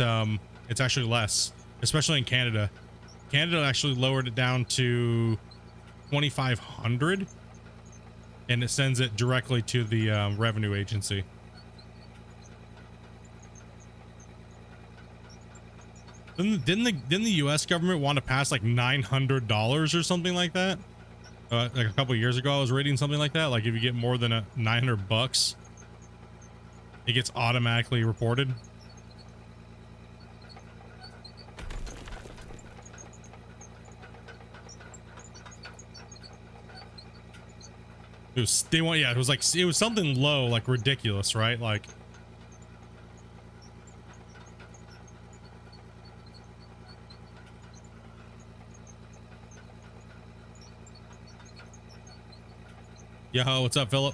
it's actually less, especially in Canada. Canada actually lowered it down to 2,500, and it sends it directly to the revenue agency. Didn't the U.S. government want to pass like $900 or something like that? Like a couple years ago, I was reading something like that. Like if you get more than $900, it gets automatically reported. It was something low, like ridiculous, right? Like. Yo, what's up, Philip?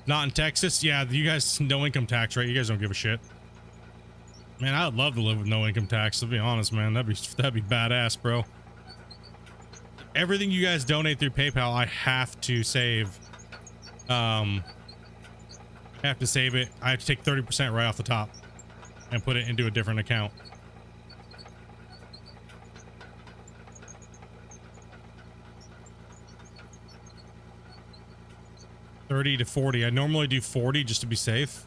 Not in Texas? Yeah, you guys, no income tax, right? You guys don't give a shit. Man, I would love to live with no income tax, to be honest, man. That'd be badass, bro. Everything you guys donate through PayPal, I have to save I have to save it. I have to take 30% right off the top and put it into a different account. $30 to $40. I normally do $40 just to be safe.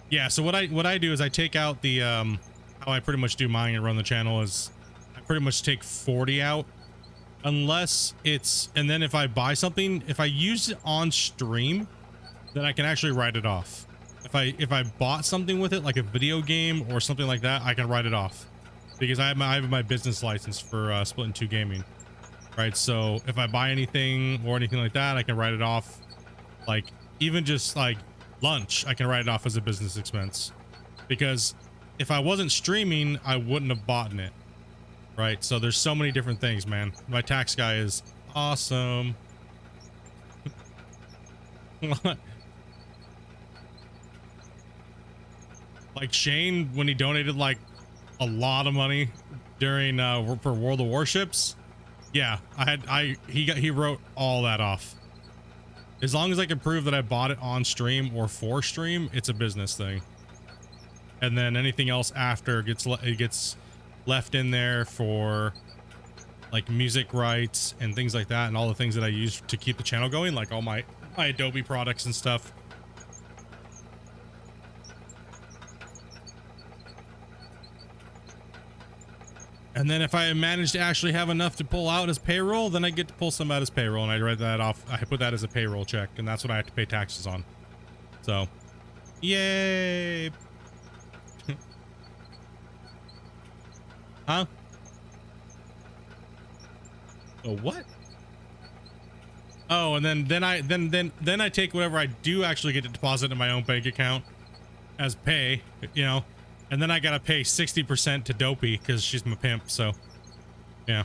Yeah, so what I do is I take out the how I pretty much do mine and run the channel is I pretty much take 40 out unless it's, and then if I buy something, if I use it on stream, then I can actually write it off. If I bought something with it, like a video game or something like that, I can write it off because I have my business license for Splitintwo Gaming, right? So if I buy anything or anything like that, I can write it off. Like even just like lunch, I can write it off as a business expense, because if I wasn't streaming, I wouldn't have bought it, right? So there's so many different things, man. My tax guy is awesome. Like Shane, when he donated like a lot of money during for World of Warships, yeah, he wrote all that off. As long as I can prove that I bought it on stream or for stream, it's a business thing. And then anything else after gets left in there for like music rights and things like that, and all the things that I use to keep the channel going, like all my Adobe products and stuff. And then if I manage to actually have enough to pull out as payroll, then I get to pull some out as payroll, and I write that off. I put that as a payroll check, and that's what I have to pay taxes on. So, yay. Huh? Oh, what? Oh, and then I take whatever I do actually get to deposit in my own bank account as pay, you know. And then I gotta pay 60% to Dopey because she's my pimp, so yeah.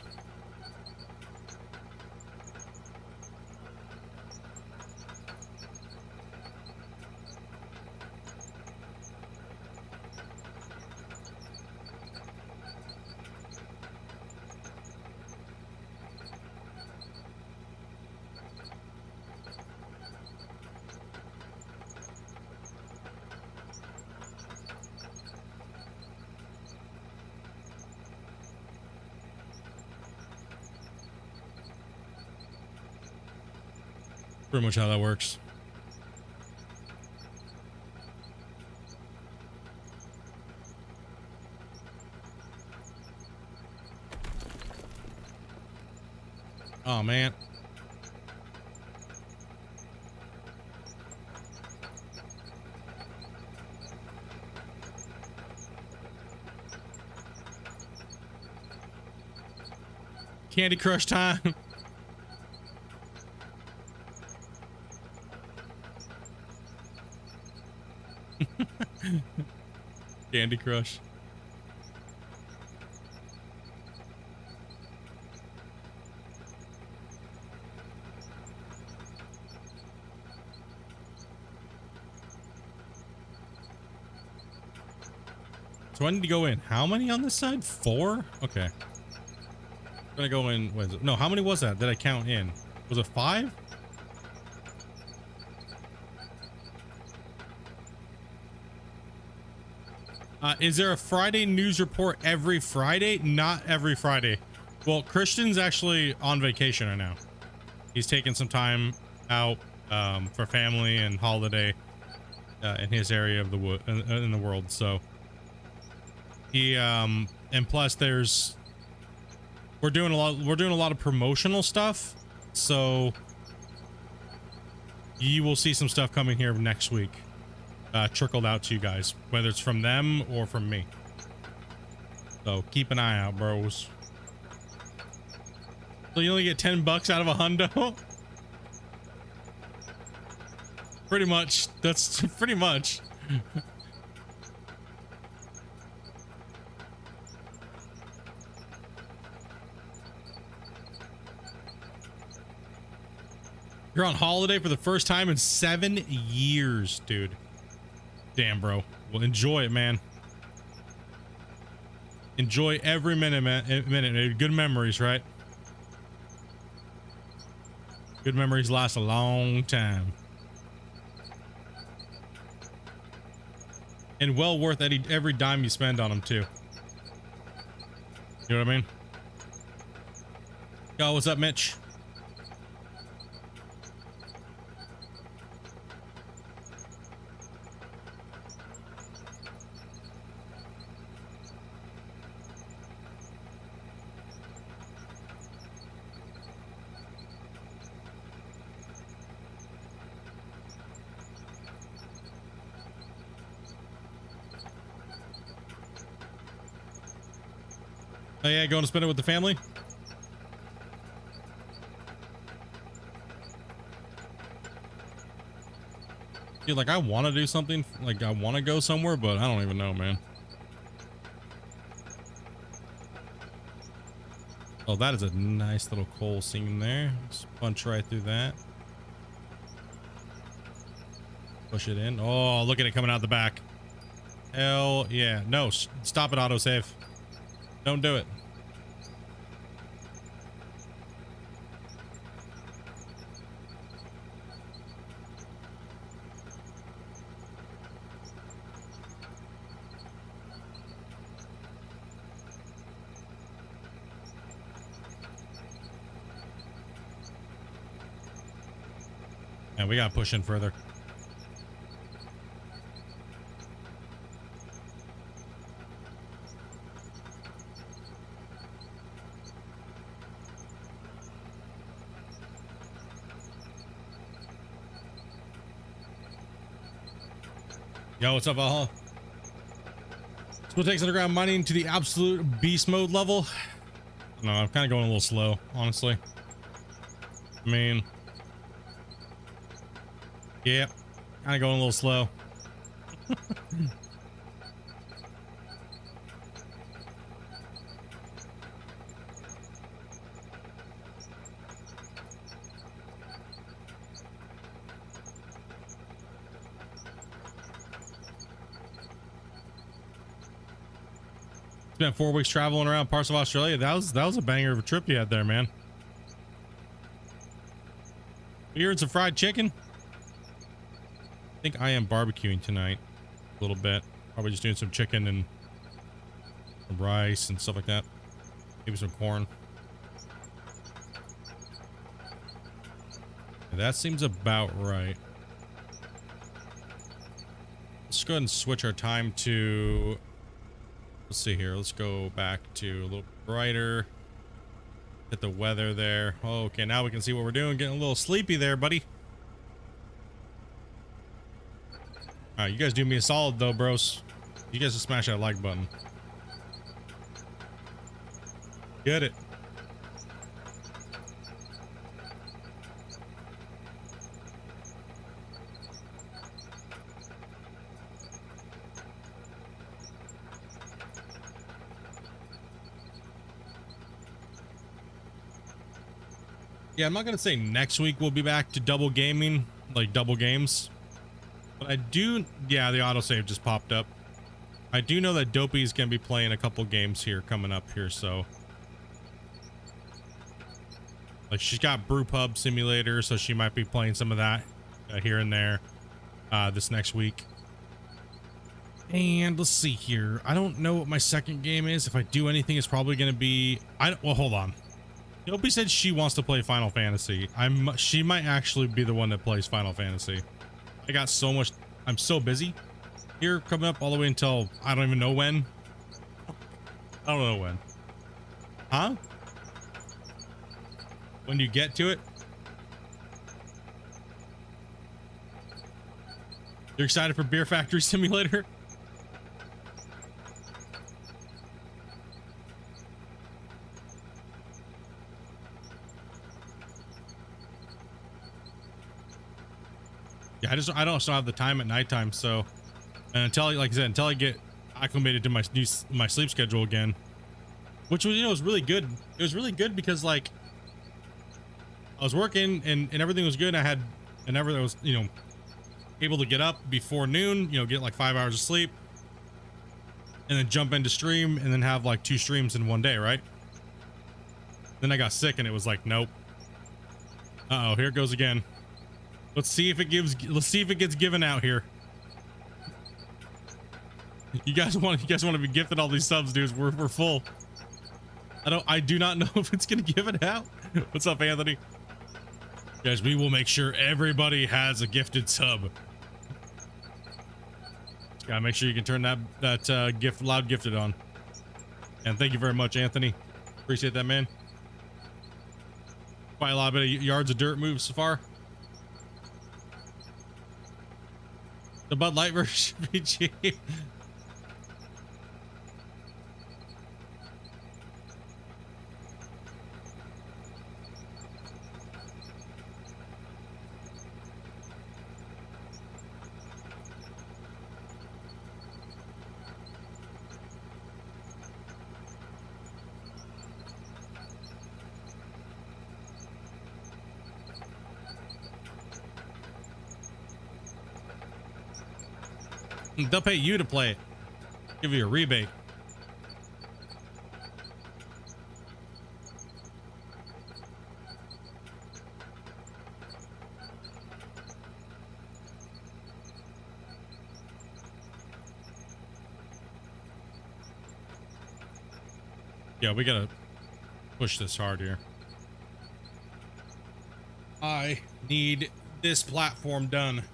Pretty much how that works. Oh man. Candy Crush time. Candy Crush. So I need to go in. How many on this side? 4? Okay. I'm gonna go in. What is it? No, how many was that? Did I count in? Was it 5? Is there a Friday news report every Friday? Not every Friday. Well, Christian's actually on vacation right now. He's taking some time out for family and holiday in his area of the in the world. So he and plus we're doing a lot of promotional stuff. So you will see some stuff coming here next week. Trickled out to you guys, whether it's from them or from me. So keep an eye out, bros. So you only get 10 bucks out of a hundo? Pretty much. That's pretty much. You're on holiday for the first time in 7 years, dude. Damn, bro. Well, enjoy it, man. Enjoy every minute, man. Good memories, right? Good memories last a long time. And well worth every dime you spend on them, too. You know what I mean? Yo, what's up, Mitch? Oh yeah, going to spend it with the family? Dude, like I want to do something, like I want to go somewhere, but I don't even know, man. Oh, that is a nice little coal seam there. Just punch right through that. Push it in. Oh, look at it coming out the back. Hell yeah. No, stop it, autosave. Don't do it. And we gotta push in further. Yo, what's up, Valhalla? Still takes underground mining to the absolute beast mode level. No, I'm kind of going a little slow, honestly. I mean, yeah, kind of going a little slow. Spent 4 weeks traveling around parts of Australia. That was a banger of a trip you had there, man. You eating some fried chicken? I think I am barbecuing tonight a little bit. Probably just doing some chicken and some rice and stuff like that. Maybe some corn. That seems about right. Let's go ahead and switch our time to... Let's see here. Let's go back to a little brighter. Hit the weather there. Okay, now we can see what we're doing. Getting a little sleepy there, buddy. All right, you guys do me a solid though, bros. You guys just smash that like button. Get it. Yeah, I'm not gonna say next week we'll be back to double gaming, like double games. But I do, yeah, the autosave just popped up. I do know that Dopey's gonna be playing a couple games here coming up here, so. Like she's got Brew Pub Simulator, so she might be playing some of that here and there this next week. And let's see here. I don't know what my second game is. If I do anything, it's probably gonna be, well, hold on. Dopey said she wants to play Final Fantasy. She might actually be the one that plays Final Fantasy. I got so much, I'm so busy here coming up all the way until I don't even know when. I don't know when. Huh? When you get to it? You're excited for Beer Factory Simulator? Yeah, I don't have the time at nighttime, so until, like I said, until I get acclimated to my sleep schedule again, which was, you know, was really good. It was really good because like I was working and everything was good. I was, you know, able to get up before noon, you know, get like 5 hours of sleep. and then jump into stream and then have like 2 streams in one day, right? Then I got sick and it was like, nope. Uh-oh, here it goes again. Let's see if it gets given out here. You guys want to be gifted all these subs, dudes. We're full. I do not know if it's gonna give it out. What's up, Anthony? Guys, we will make sure everybody has a gifted sub. Gotta make sure you can turn that gift loud gifted on. And thank you very much, Anthony. Appreciate that, man. Quite a lot of yards of dirt moves so far. The Bud Light version should be cheap. They'll pay you to play it. Give you a rebate. Yeah, we gotta push this hard here. I need this platform done.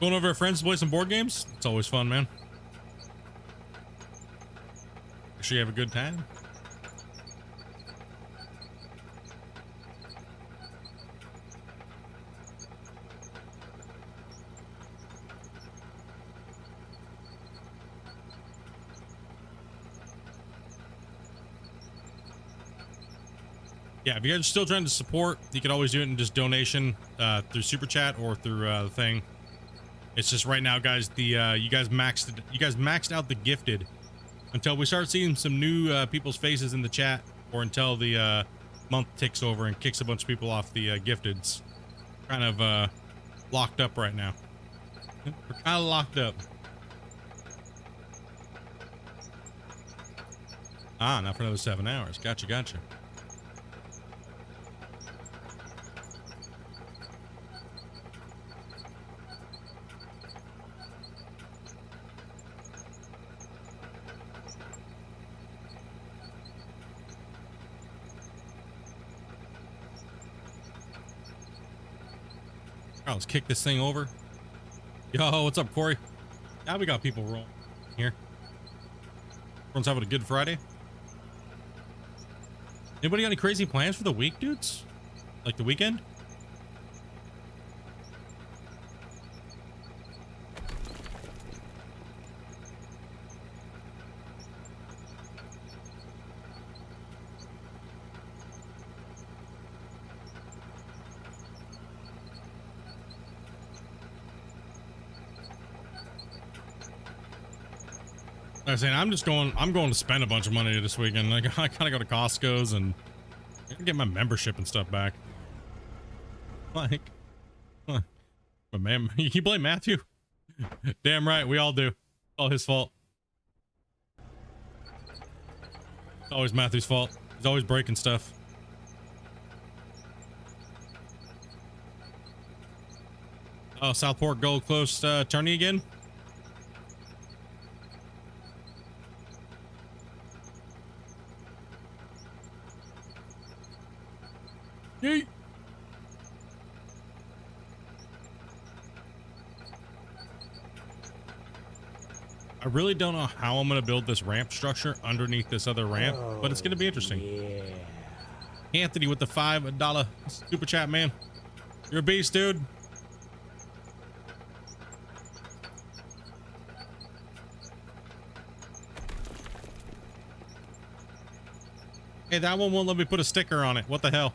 Going over to friends to play some board games? It's always fun, man. Make sure you have a good time. Yeah, if you guys are still trying to support, you can always do it in just donation through Super Chat or through the thing. It's just right now, guys, the you guys maxed out the gifted until we start seeing some new people's faces in the chat, or until the month ticks over and kicks a bunch of people off the gifteds. Kind of locked up right now. We're kind of locked up. Ah, not for another 7 hours. Gotcha, gotcha. All right, let's kick this thing over. Yo, what's up, Corey? Now we got people rolling here. Everyone's having a good Friday. Anybody got any crazy plans for the week, dudes? Like the weekend? I was saying, I'm going to spend a bunch of money this weekend. Like, I gotta go to Costco's and get my membership and stuff back. Like, but man, you blame Matthew? Damn right, we all do. It's all his fault. It's always Matthew's fault. He's always breaking stuff. Oh, Southport Gold Coast tourney again? Yeet. I really don't know how I'm going to build this ramp structure underneath this other ramp, but it's going to be interesting. Yeah. Anthony with the $5 super chat, man. You're a beast, dude. Hey, that one won't let me put a sticker on it. What the hell?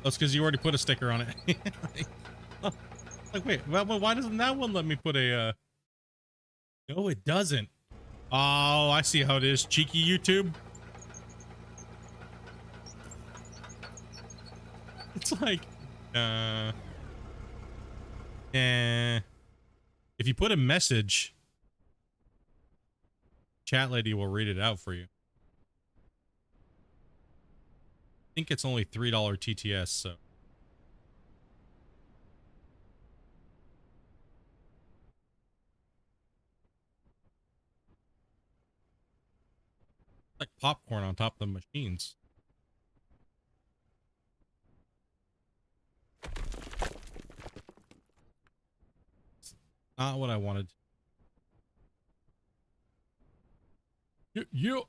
That's because you already put a sticker on it. Like, wait, why doesn't that one let me put a, No, it doesn't. Oh, I see how it is. Cheeky YouTube. It's like, if you put a message, chat lady will read it out for you. I think it's only $3 TTS, so. Like popcorn on top of the machines. It's not what I wanted. You.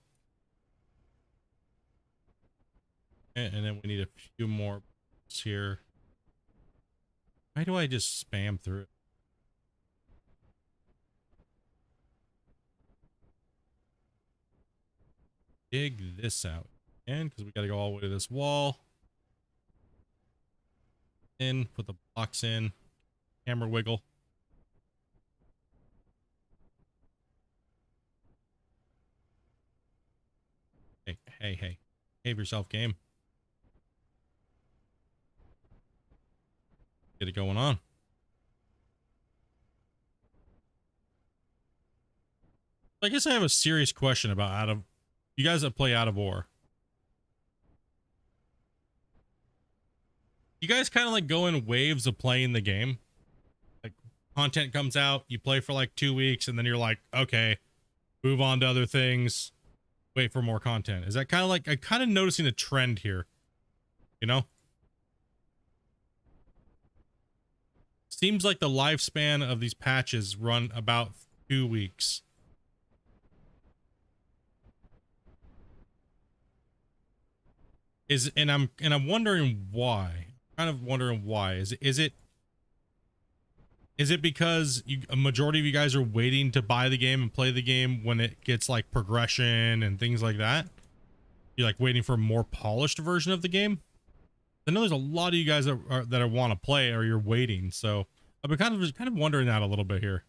And then we need a few more here. Why do I just spam through it? Dig this out again, because we got to go all the way to this wall. In, put the blocks in, hammer wiggle. Hey, behave yourself, game. Get it going on. I guess I have a serious question about you guys that play Out of War. You guys kind of like go in waves of playing the game. Like content comes out, you play for like 2 weeks, and then you're like, okay, move on to other things, wait for more content. Is that kind of like, I'm kind of noticing a trend here, you know? Seems like the lifespan of these patches run about 2 weeks. And I'm wondering why. Kind of wondering why. Is it because a majority of you guys are waiting to buy the game and play the game when it gets like progression and things like that? You're like waiting for a more polished version of the game? I know there's a lot of you guys that want to play, or you're waiting. So I've been kind of wondering that a little bit here.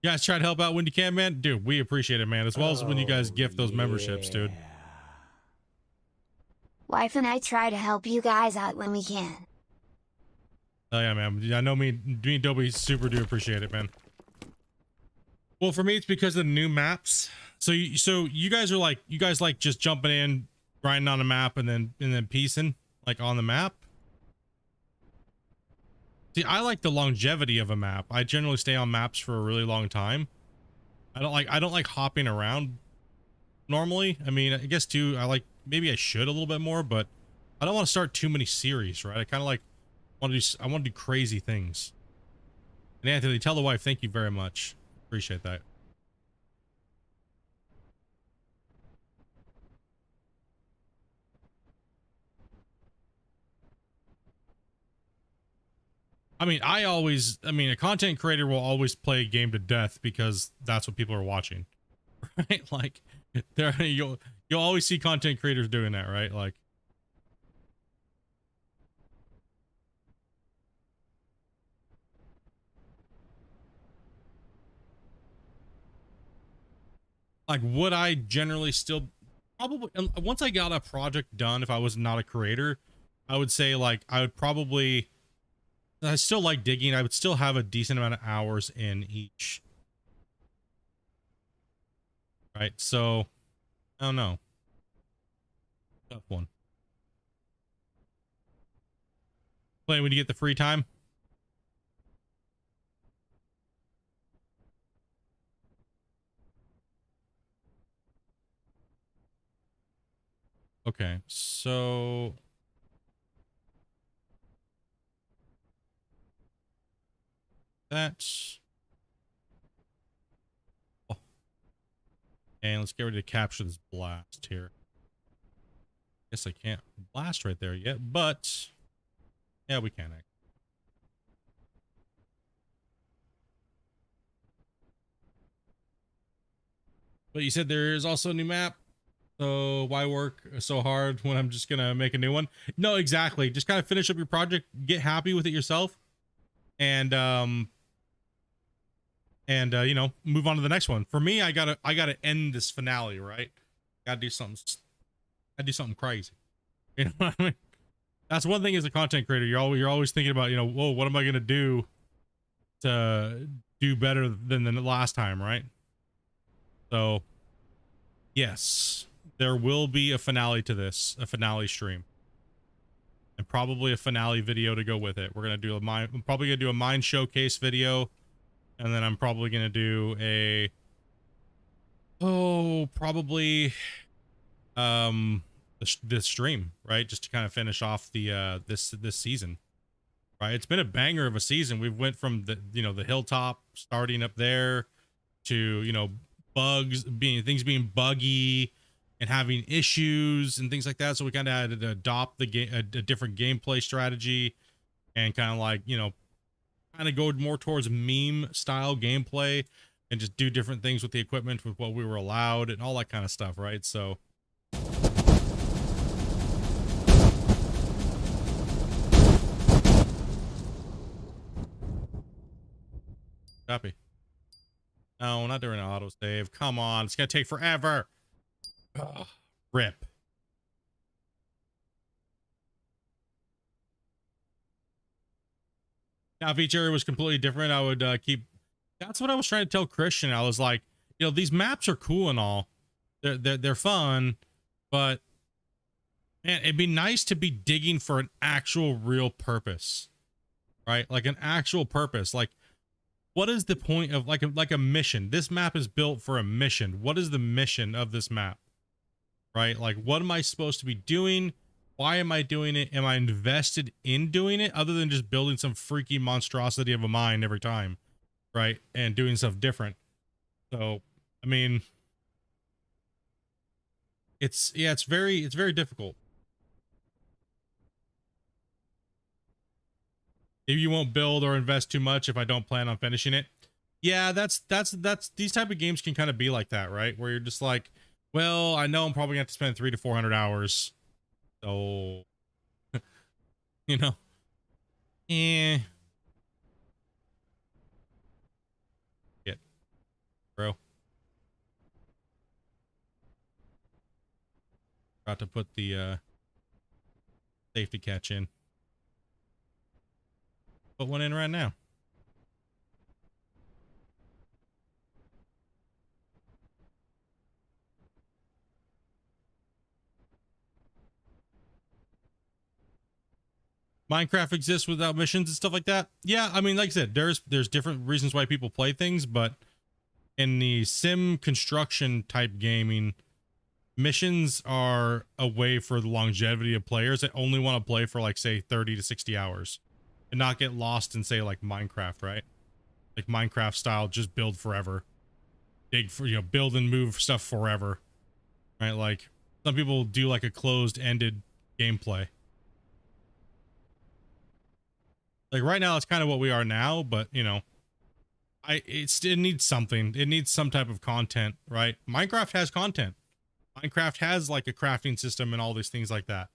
You guys try to help out when you can, man. Dude, we appreciate it, man. As well as when you guys gift those memberships, dude. Wife and I try to help you guys out when we can. Oh yeah, man. I know me and Dobie super do appreciate it, man. Well, for me, it's because of the new maps. So you guys are like, just jumping in, grinding on a map, and then piecing like on the map. See, I like the longevity of a map. I generally stay on maps for a really long time. I don't like hopping around normally. I mean, I guess too, maybe I should a little bit more, but I don't want to start too many series, right? I kind of like I want to do crazy things. And Anthony, tell the wife, thank you very much. Appreciate that. I mean, a content creator will always play a game to death because that's what people are watching, right? Like, you'll always see content creators doing that, right? Like would I generally still probably, once I got a project done, if I was not a creator, I would say like I still like digging. I would still have a decent amount of hours in each. Right. So I don't know. Tough one. Play when you get the free time. Okay. So that's, oh. And let's get ready to capture this blast here. Guess I can't blast right there yet, but yeah, we can. But you said there is also a new map. So why work so hard when I'm just gonna make a new one? No, exactly. Just kind of finish up your project, get happy with it yourself, and you know, move on to the next one. For me, I gotta end this finale, right? Gotta do something. Gotta do something crazy. You know what I mean? That's one thing as a content creator. You're always thinking about, you know, whoa, what am I gonna do to do better than the last time, right? So yes, there will be a finale to this, a finale stream, and probably a finale video to go with it. We're gonna do a mine. I'm probably gonna do a mine showcase video, and then I'm probably gonna do a probably this stream, right? Just to kind of finish off the this season, right? It's been a banger of a season. We've went from the, you know, the hilltop starting up there to, you know, things being buggy and having issues and things like that. So we kind of had to adopt the game, a different gameplay strategy, and kind of like, you know, kind of go more towards meme style gameplay and just do different things with the equipment with what we were allowed and all that kind of stuff, right? So copy. No, not during an autosave. Come on, it's gonna take forever. Ugh. Rip. Now, if each area was completely different, I would keep. That's what I was trying to tell Christian. I was like, you know, these maps are cool and all, they're fun, but man, it'd be nice to be digging for an actual real purpose, right? Like an actual purpose. Like, what is the point of like a mission? This map is built for a mission. What is the mission of this map? Right? Like, what am I supposed to be doing? Why am I doing it? Am I invested in doing it other than just building some freaky monstrosity of a mine every time, right? And doing stuff different. So, I mean, it's very difficult. If you won't build or invest too much if I don't plan on finishing it. Yeah, that's these type of games can kind of be like that, right? Where you're just like, well, I know I'm probably gonna have to spend 300 to 400 hours. So, you know, get, bro. About to put the safety catch in. Put one in right now. Minecraft exists without missions and stuff like that. Yeah, I mean, like I said, there's different reasons why people play things, but in the sim construction type gaming, missions are a way for the longevity of players that only want to play for like, say, 30 to 60 hours and not get lost in, say, like Minecraft, right? Like Minecraft style, just build forever. Dig for, you know, build and move stuff forever, right? Like some people do like a closed-ended gameplay. Like right now, it's kind of what we are now, but you know, it needs something. It needs some type of content, right? Minecraft has content. Minecraft has like a crafting system and all these things like that,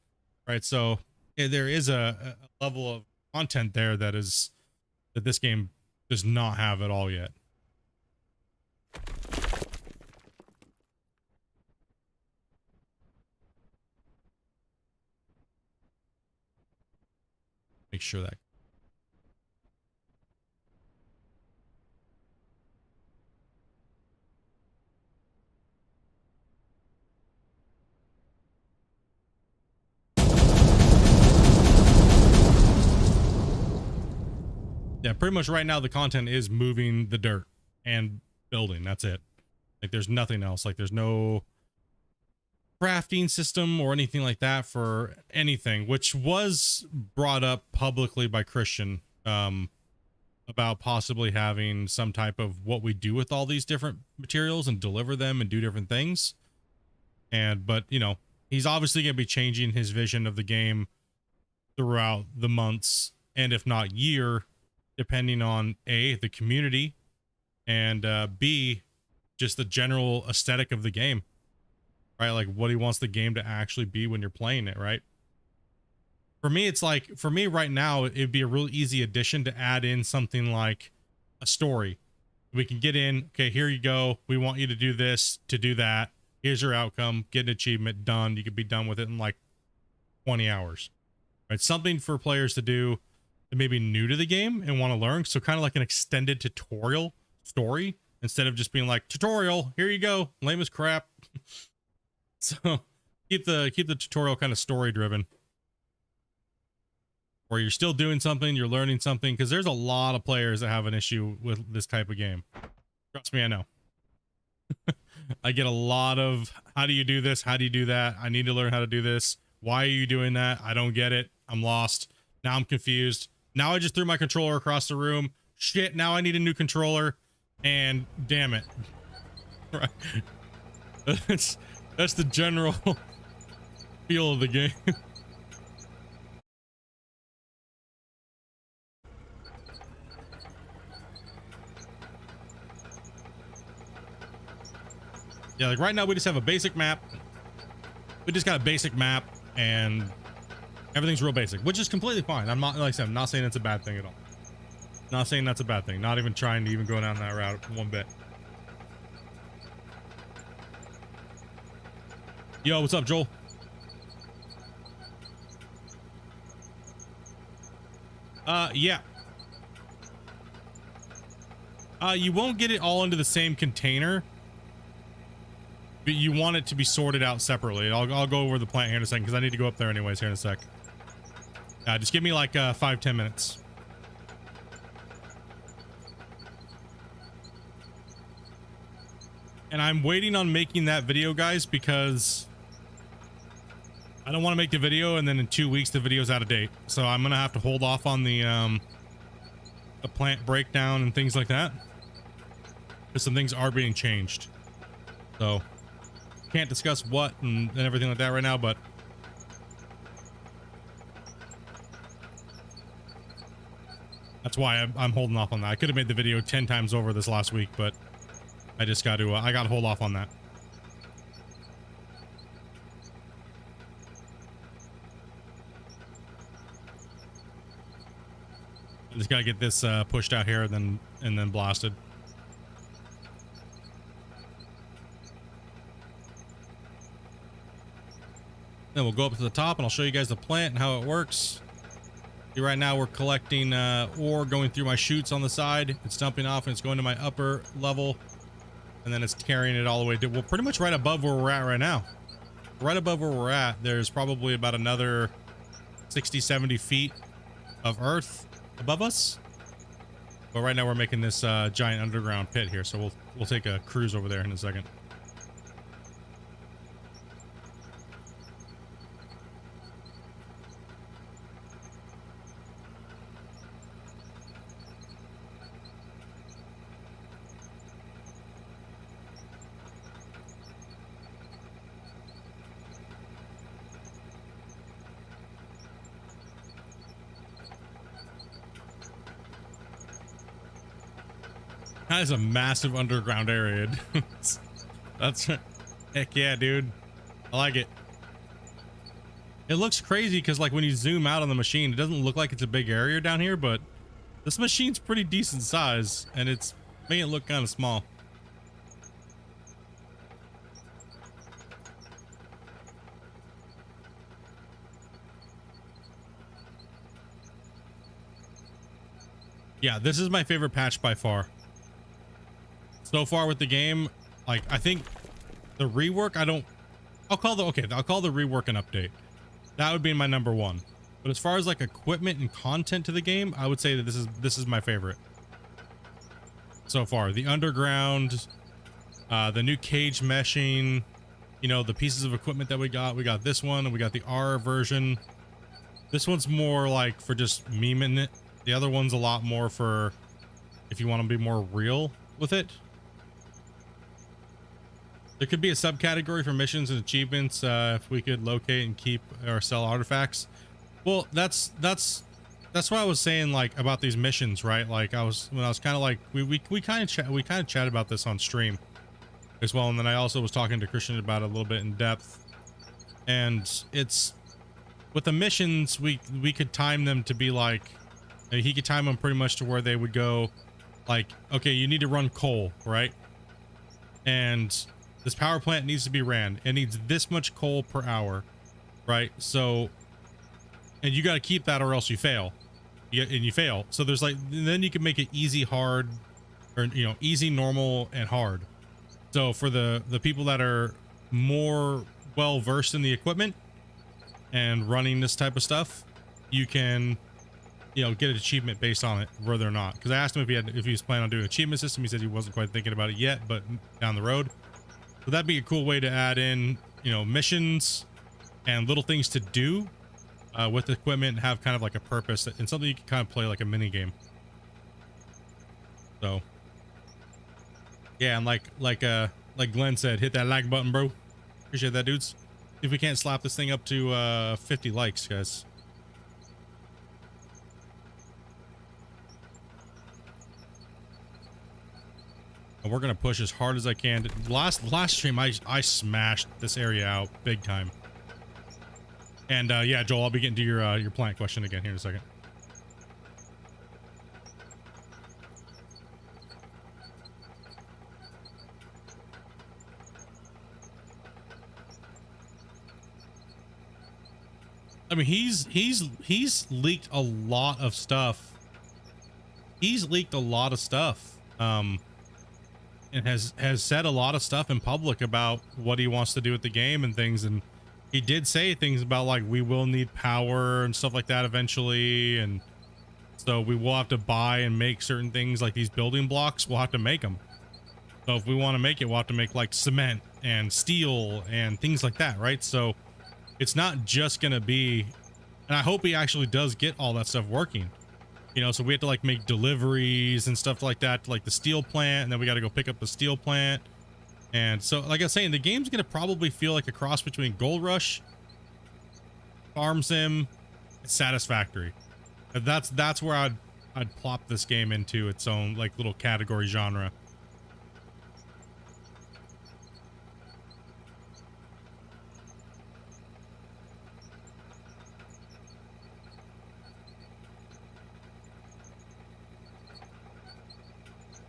right? So yeah, there is a level of content there that this game does not have at all yet. Make sure that. Yeah, pretty much right now the content is moving the dirt and building. That's it. Like there's nothing else. Like there's no crafting system or anything like that for anything, which was brought up publicly by Christian about possibly having some type of what we do with all these different materials and deliver them and do different things. But you know, he's obviously going to be changing his vision of the game throughout the months and if not year, depending on A, the community, and B, just the general aesthetic of the game. right? Like what he wants the game to actually be when you're playing it, right? For me, it's like, for me right now, it'd be a real easy addition to add in something like a story. We can get in, okay, here you go. We want you to do this, to do that. Here's your outcome, get an achievement, done. You could be done with it in like 20 hours, right? Something for players to do that may be new to the game and want to learn. So kind of like an extended tutorial story instead of just being like, tutorial, here you go, lame as crap. So keep the tutorial kind of story driven, where you're still doing something, you're learning something, because there's a lot of players that have an issue with this type of game. Trust me, I know. I get a lot of, how do you do this? How do you do that? I need to learn how to do this. Why are you doing that? I don't get it. I'm lost. Now I'm confused. Now I just threw my controller across the room. Shit, now I need a new controller. And damn it. Right. That's the general feel of the game. Yeah, like right now we just have a basic map. We just got a basic map and everything's real basic, which is completely fine. I'm not, like I said, I'm not saying it's a bad thing at all. Not saying that's a bad thing. Not even trying to even go down that route one bit. Yo, what's up, Joel? Yeah. You won't get it all into the same container, but you want it to be sorted out separately. I'll go over the plant here in a second because I need to go up there anyways here in a sec. Just give me like 5-10 minutes. And I'm waiting on making that video, guys, because I don't want to make the video and then in 2 weeks the video's out of date. So I'm gonna have to hold off on the plant breakdown and things like that, because some things are being changed. So can't discuss what and everything like that right now, but that's why I'm holding off on that. I could have made the video 10 times over this last week, but I just got to I got to hold off on that. I just got to get this pushed out here and then blasted. Then we'll go up to the top and I'll show you guys the plant and how it works. See, right now we're collecting ore going through my chutes on the side. It's dumping off and it's going to my upper level. And then it's carrying it all the way to, well, pretty much right above where we're at right now. Right above where we're at, there's probably about another 60, 70 feet of earth above us. But right now we're making this giant underground pit here. So we'll take a cruise over there in a second. That is a massive underground area. That's heck yeah, dude. I like it. It looks crazy because like when you zoom out on the machine, it doesn't look like it's a big area down here, but this machine's pretty decent size and it's making it look kind of small. Yeah, this is my favorite patch by far. So far with the game, like I think the rework, I'll call the rework an update. That would be my number one. But as far as like equipment and content to the game, I would say that this is my favorite so far. The underground, the new cage meshing, you know, the pieces of equipment that we got this one and we got the R version. This one's more like for just memeing it. The other one's a lot more for if you want to be more real with it. There could be a subcategory for missions and achievements if we could locate and keep or sell artifacts. Well, that's what I was saying, like about these missions, right? Like when I was kind of like we kind of chatted about this on stream, as well. And then I also was talking to Christian about it a little bit in depth, and it's with the missions, we could time them to be like, he could time them pretty much to where they would go like, okay, you need to run coal, right? And this power plant needs to be ran. It needs this much coal per hour, right? So, and you got to keep that or else you fail. You fail. So there's like, then you can make it easy, hard, or, you know, easy, normal, and hard. So for the people that are more well versed in the equipment and running this type of stuff, you can, you know, get an achievement based on it, whether or not. Because I asked him if he was planning on doing an achievement system. He said he wasn't quite thinking about it yet, but down the road. So that'd be a cool way to add in, you know, missions and little things to do with the equipment, and have kind of like a purpose and something you can kind of play like a mini game. So yeah, and like Glenn said, hit that like button, bro. Appreciate that, dudes. See if we can't slap this thing up to 50 likes, guys. And we're gonna push as hard as I can. Last stream, I smashed this area out big time. And yeah, Joel, I'll be getting to your plant question again here in a second. I mean, he's leaked a lot of stuff. He's leaked a lot of stuff. And has said a lot of stuff in public about what he wants to do with the game and things. And he did say things about like, we will need power and stuff like that eventually. And so we will have to buy and make certain things like these building blocks. We'll have to make them. So if we want to make it, we'll have to make like cement and steel and things like that. Right. So it's not just going to be, and I hope he actually does get all that stuff working. You know, so we have to like make deliveries and stuff like that to like the steel plant, and then we got to go pick up the steel plant. And so, like I was saying, the game's gonna probably feel like a cross between Gold Rush, Farm Sim, and Satisfactory. And that's where I'd plop this game into its own like little category genre.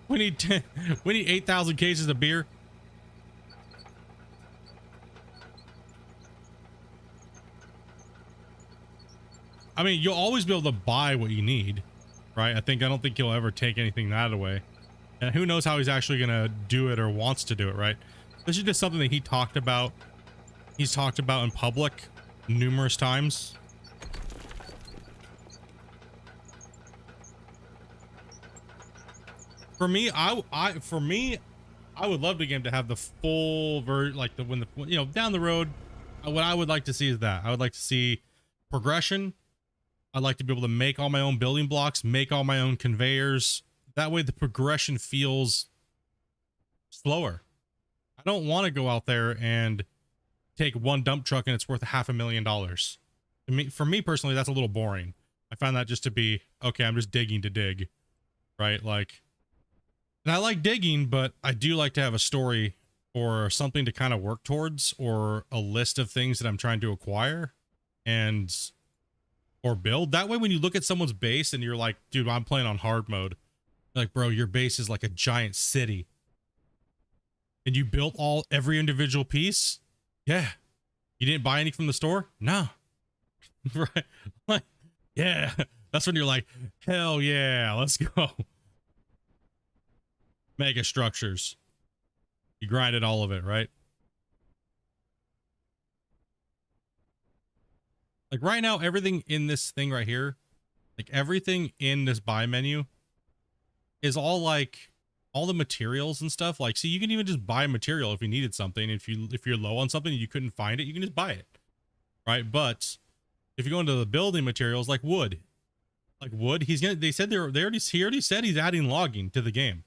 We need 8,000 cases of beer. I mean, you'll always be able to buy what you need, right? I don't think he'll ever take anything that away. And who knows how he's actually gonna do it or wants to do it, right? This is just something that he talked about. He's talked about in public numerous times. For me, I would love the game to have the full version, like you know, down the road. What I would like to see is that I would like to see progression. I'd like to be able to make all my own building blocks, make all my own conveyors. That way the progression feels slower. I don't want to go out there and take one dump truck and it's worth $500,000. For me personally, that's a little boring. I find that just to be, okay, I'm just digging to dig, right? Like, and I like digging, but I do like to have a story or something to kind of work towards, or a list of things that I'm trying to acquire or build. That way, when you look at someone's base and you're like, dude, I'm playing on hard mode. Like, bro, your base is like a giant city. And you built every individual piece? Yeah. You didn't buy any from the store? No. Right. Like, yeah. That's when you're like, hell yeah, let's go. Mega structures. You grinded all of it, right? Like right now, everything in this thing right here, like everything in this buy menu is all like all the materials and stuff. Like, see, you can even just buy material if you needed something. If you're low on something and you couldn't find it, you can just buy it, right? But if you go into the building materials, like wood, he already said he's adding logging to the game.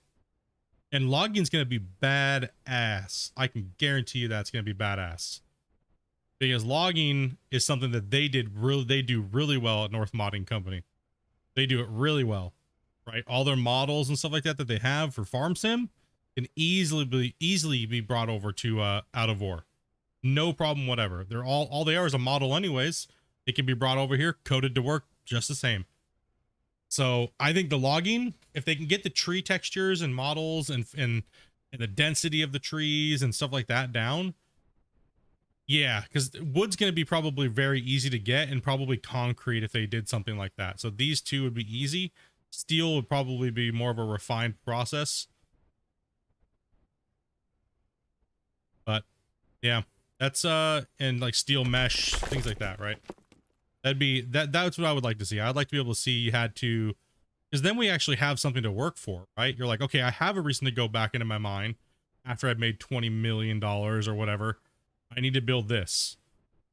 And logging's going to be badass. I can guarantee you that's going to be badass. Because logging is something that they do really well at North Modding Company. They do it really well, right? All their models and stuff like that they have for Farm Sim, can easily be brought over to out of ore. No problem whatever. They're all they are is a model anyways. It can be brought over here, coded to work just the same. So I think the logging, if they can get the tree textures and models and the density of the trees and stuff like that down, yeah, because wood's going to be probably very easy to get, and probably concrete if they did something like that. So these two would be easy. Steel would probably be more of a refined process. But yeah, that's and like steel mesh, things like that, right? That's what I would like to see. I'd like to be able to see you had to, because then we actually have something to work for, right? You're like, okay, I have a reason to go back into my mine after I've made $20 million or whatever. I need to build this.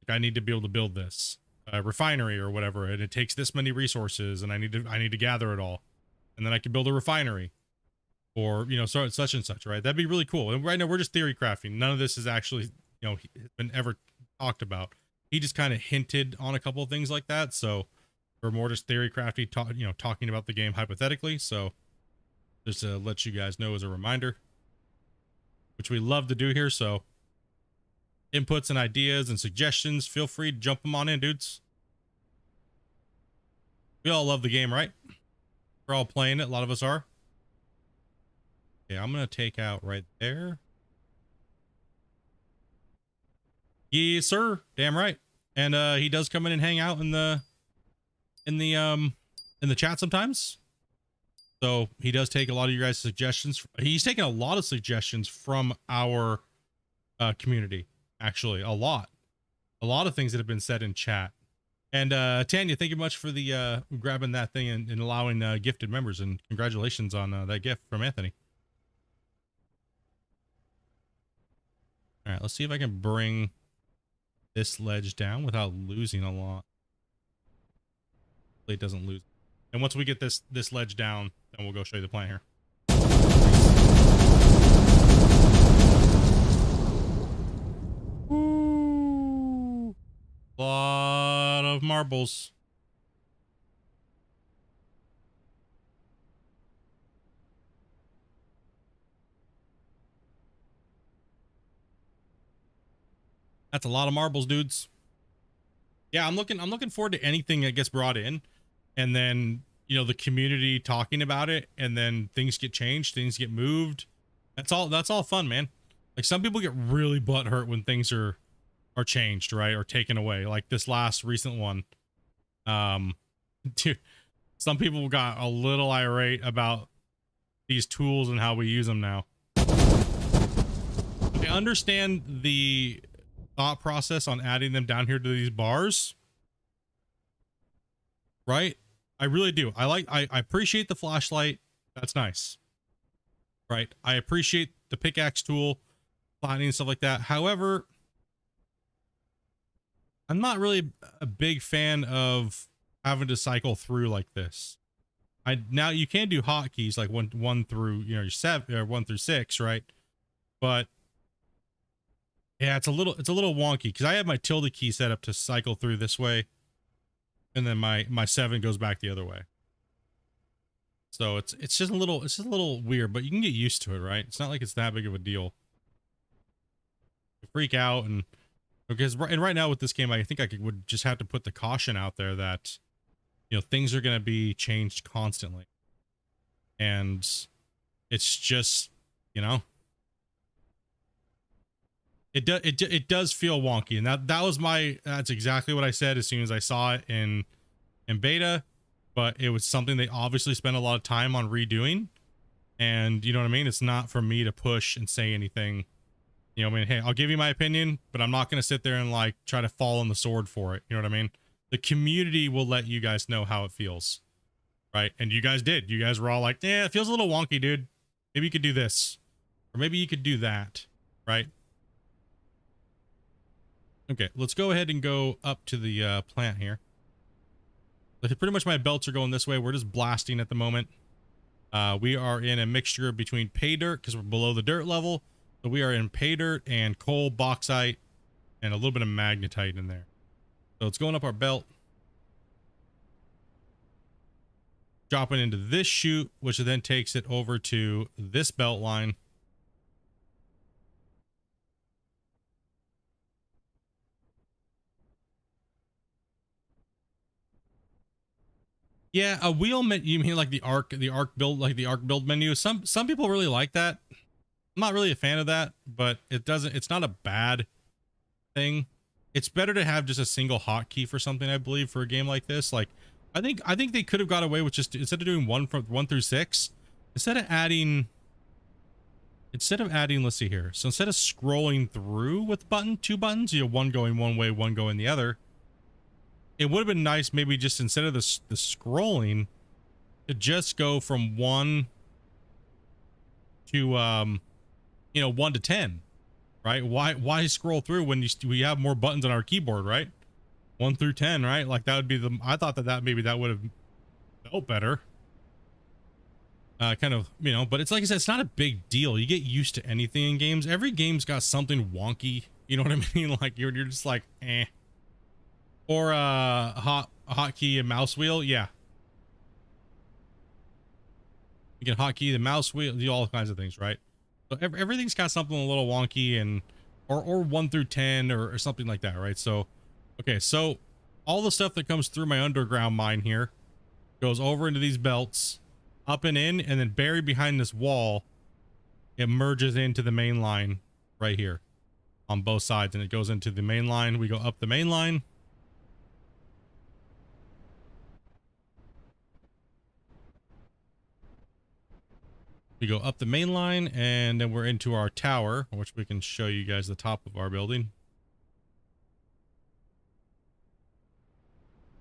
Like, I need to be able to build this refinery or whatever, and it takes this many resources, and I need to gather it all, and then I can build a refinery, or you know, such and such, right? That'd be really cool. And right now we're just theory crafting. None of this is actually, you know, been ever talked about. He just kind of hinted on a couple of things like that, so we're more just theory crafty, talking about the game hypothetically. So just to let you guys know as a reminder, which we love to do here. So inputs and ideas and suggestions, feel free to jump them on in, dudes. We all love the game, right? We're all playing it. A lot of us are. Okay, I'm gonna take out right there. Yes, sir. Damn right. And he does come in and hang out in the chat sometimes. So he does take a lot of your guys' suggestions. He's taken a lot of suggestions from our community. Actually, a lot of things that have been said in chat. And Tanya, thank you much for the grabbing that thing and allowing gifted members, and congratulations on that gift from Anthony. All right, let's see if I can bring this ledge down without losing a lot. Hopefully it doesn't lose. And once we get this ledge down, then we'll go show you the plant here. Ooh, lot of marbles. That's a lot of marbles, dudes. Yeah, I'm looking forward to anything that gets brought in, and then, you know, the community talking about it, and then things get changed, things get moved. That's all fun, man. Like, some people get really butthurt when things are changed, right, or taken away. Like this last recent one. Dude, some people got a little irate about these tools and how we use them now. I understand the thought process on adding them down here to these bars, right? I really do. I appreciate the flashlight. That's nice, right? I appreciate the pickaxe tool, finding and stuff like that. However, I'm not really a big fan of having to cycle through like this. Now you can do hotkeys like one through, you know, your 7 or 1 through 6, right? But yeah, it's a little wonky because I have my tilde key set up to cycle through this way, and then my 7 goes back the other way. So it's just a little weird, but you can get used to it, right? It's not like it's that big of a deal. You freak out, and because right now with this game, I think would just have to put the caution out there that, you know, things are going to be changed constantly, and it's just, you know, it does feel wonky, and that's exactly what I said as soon as I saw it in beta. But it was something they obviously spent a lot of time on redoing, and you know what I mean? It's not for me to push and say anything. You know what I mean? Hey, I'll give you my opinion, but I'm not going to sit there and like try to fall on the sword for it. You know what I mean? The community will let you guys know how it feels, right? And you guys did. You guys were all like, yeah, it feels a little wonky, dude. Maybe you could do this, or maybe you could do that, right? Okay, let's go ahead and go up to the plant here. Pretty much my belts are going this way. We're just blasting at the moment. We are in a mixture between pay dirt because we're below the dirt level. So we are in pay dirt and coal, bauxite, and a little bit of magnetite in there. So it's going up our belt. Dropping into this chute, which then takes it over to this belt line. Yeah, a wheel you mean like the arc build, like the arc build menu. Some people really like that. I'm not really a fan of that, but it's not a bad thing. It's better to have just a single hotkey for something, I believe, for a game like this. Like, I think they could have got away with just, instead of doing one through 6, instead of adding, let's see here. So instead of scrolling through with two buttons, you know, one going one way, one going the other. It would have been nice, maybe just instead of the scrolling, to just go from 1 to, you know, 1 to 10. Right? Why scroll through when we have more buttons on our keyboard, right? 1 through 10, right? Like that would be I thought that maybe that would have felt better. Kind of, you know, but it's like I said, it's not a big deal. You get used to anything in games. Every game's got something wonky. You know what I mean? Like you're just like, eh. Or a hotkey and mouse wheel. Yeah. You can hotkey the mouse wheel, do all kinds of things, right? So everything's got something a little wonky, and or 1 through 10 or something like that, right? So, okay, so all the stuff that comes through my underground mine here goes over into these belts, up and in, and then buried behind this wall, it merges into the main line right here on both sides, and it goes into the main line. We go up the main line. We go up the main line, and then we're into our tower, which we can show you guys the top of our building.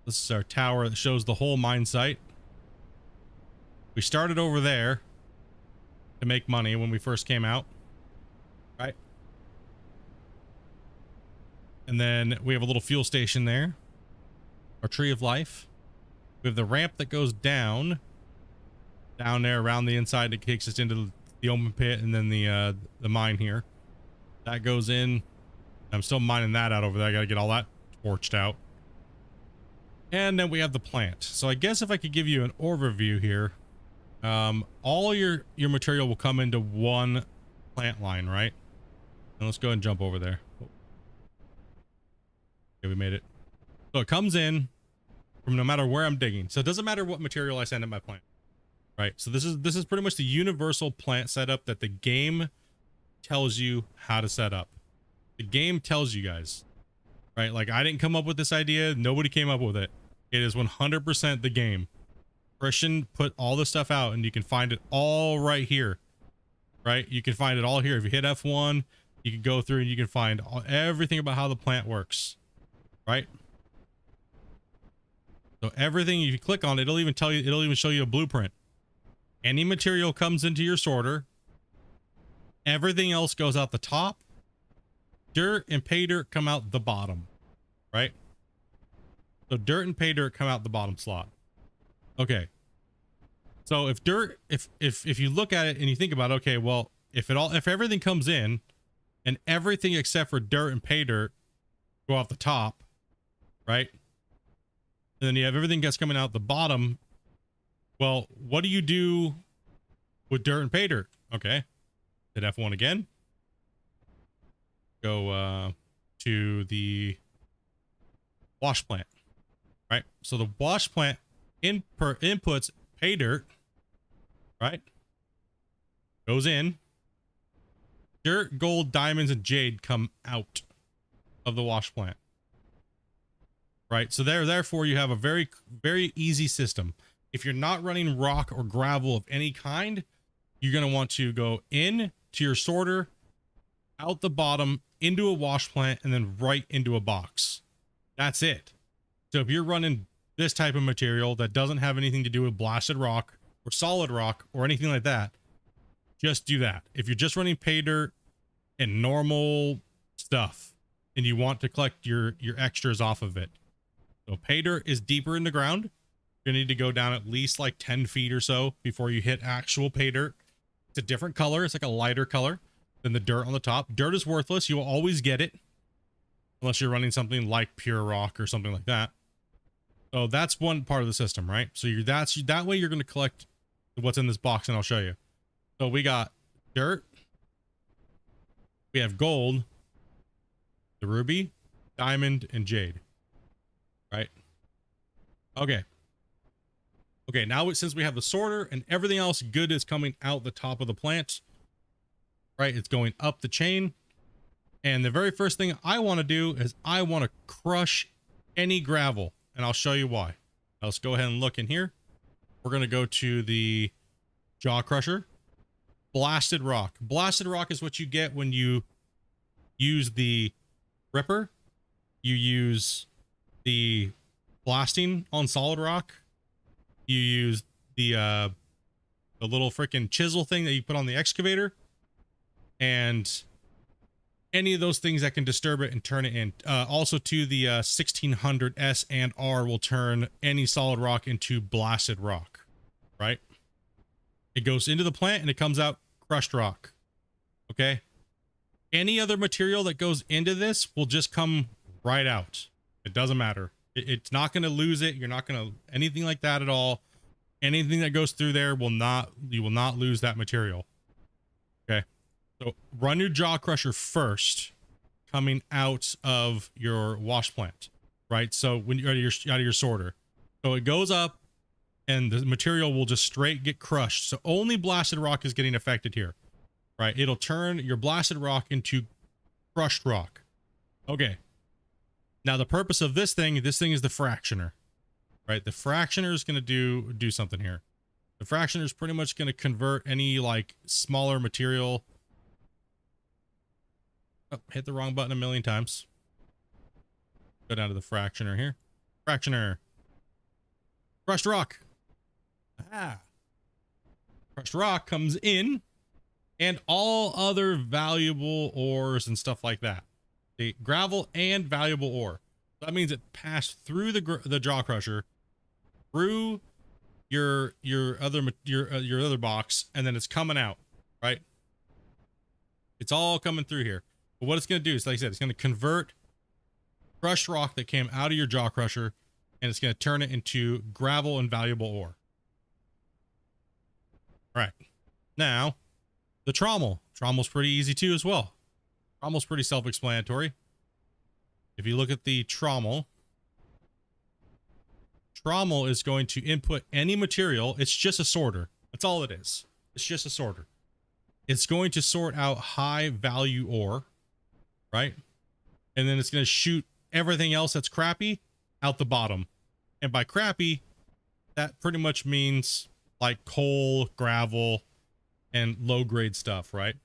This is our tower that shows the whole mine site. We started over there to make money when we first came out, right? And then we have a little fuel station there. Our tree of life. We have the ramp that goes down there around the inside that takes us into the open pit, and then the mine here. That goes in. I'm still mining that out over there. I gotta get all that torched out. And then we have the plant. So I guess if I could give you an overview here, all your material will come into one plant line, right? And let's go ahead and jump over there. Okay, we made it. So it comes in from no matter where I'm digging. So it doesn't matter what material I send in my plant. Right, so this is pretty much the universal plant setup that the game tells you how to set up. The game tells you guys, right? Like, I didn't come up with this idea. Nobody came up with it. It is 100% the game. Christian put all this stuff out, and you can find it all right here, right? You can find it all here. If you hit F1, you can go through and you can find everything about how the plant works, right? So everything, if you click on it, it'll even tell you, it'll even show you a blueprint. Any material comes into your sorter. Everything else goes out the top. Dirt and pay dirt come out the bottom, right? So dirt and pay dirt come out the bottom slot. Okay. So if you look at it and you think about, okay, well, if everything comes in and everything except for dirt and pay dirt go off the top, right? And then you have everything that's coming out the bottom. Well, what do you do with dirt and pay dirt? Okay. Hit F1 again. Go to the wash plant, right? So the wash plant inputs pay dirt, right? Goes in. Dirt, gold, diamonds, and jade come out of the wash plant, right? So therefore you have a very, very easy system. If you're not running rock or gravel of any kind, you're going to want to go in to your sorter, out the bottom, into a wash plant, and then right into a box. That's it. So if you're running this type of material that doesn't have anything to do with blasted rock or solid rock or anything like that, just do that. If you're just running pay dirt and normal stuff and you want to collect your extras off of it. So pay dirt is deeper in the ground. You're gonna need to go down at least like 10 feet or so before you hit actual pay dirt. It's a different color. It's like a lighter color than the dirt on the top. Dirt is worthless. You will always get it unless you're running something like pure rock or something like that. So that's one part of the system, right? So that way you're going to collect what's in this box, and I'll show you. So we got dirt. We have gold, the ruby, diamond, and jade, right? Okay. Okay, now since we have the sorter and everything else good is coming out the top of the plant, right? It's going up the chain. And the very first thing I want to do is I want to crush any gravel, and I'll show you why. Now let's go ahead and look in here. We're going to go to the jaw crusher. Blasted rock. Blasted rock is what you get when you use the ripper. You use the blasting on solid rock. You use the little freaking chisel thing that you put on the excavator, and any of those things that can disturb it and turn it in. Also to the 1600 S and R will turn any solid rock into blasted rock, right? It goes into the plant and it comes out crushed rock. Okay. Any other material that goes into this will just come right out. It doesn't matter. It's not going to lose it. You're not going to anything like that at all. Anything that goes through there will not, you will not lose that material. Okay. So run your jaw crusher first coming out of your wash plant, right? So when you're out of your sorter, so it goes up and the material will just straight get crushed. So only blasted rock is getting affected here, right? It'll turn your blasted rock into crushed rock. Okay. Now the purpose of this thing is the fractioner, right? The fractioner is going to do something here. The fractioner is pretty much going to convert any like smaller material. Oh, hit the wrong button a million times. Go down to the fractioner here. Fractioner. Crushed rock. Ah. Crushed rock comes in, and all other valuable ores and stuff like that. The gravel and valuable ore. That means it passed through the jaw crusher, through your other box, and then it's coming out, right? It's all coming through here. But what it's going to do is, like I said, it's going to convert crushed rock that came out of your jaw crusher, and it's going to turn it into gravel and valuable ore. All right. Now, the trommel. Trommel's pretty easy too as well. Trommel's pretty self-explanatory. If you look at the trommel, trommel is going to input any material. It's just a sorter. That's all it is. It's just a sorter. It's going to sort out high value ore, right? And then it's going to shoot everything else that's crappy out the bottom. And by crappy, that pretty much means like coal, gravel, and low grade stuff, right?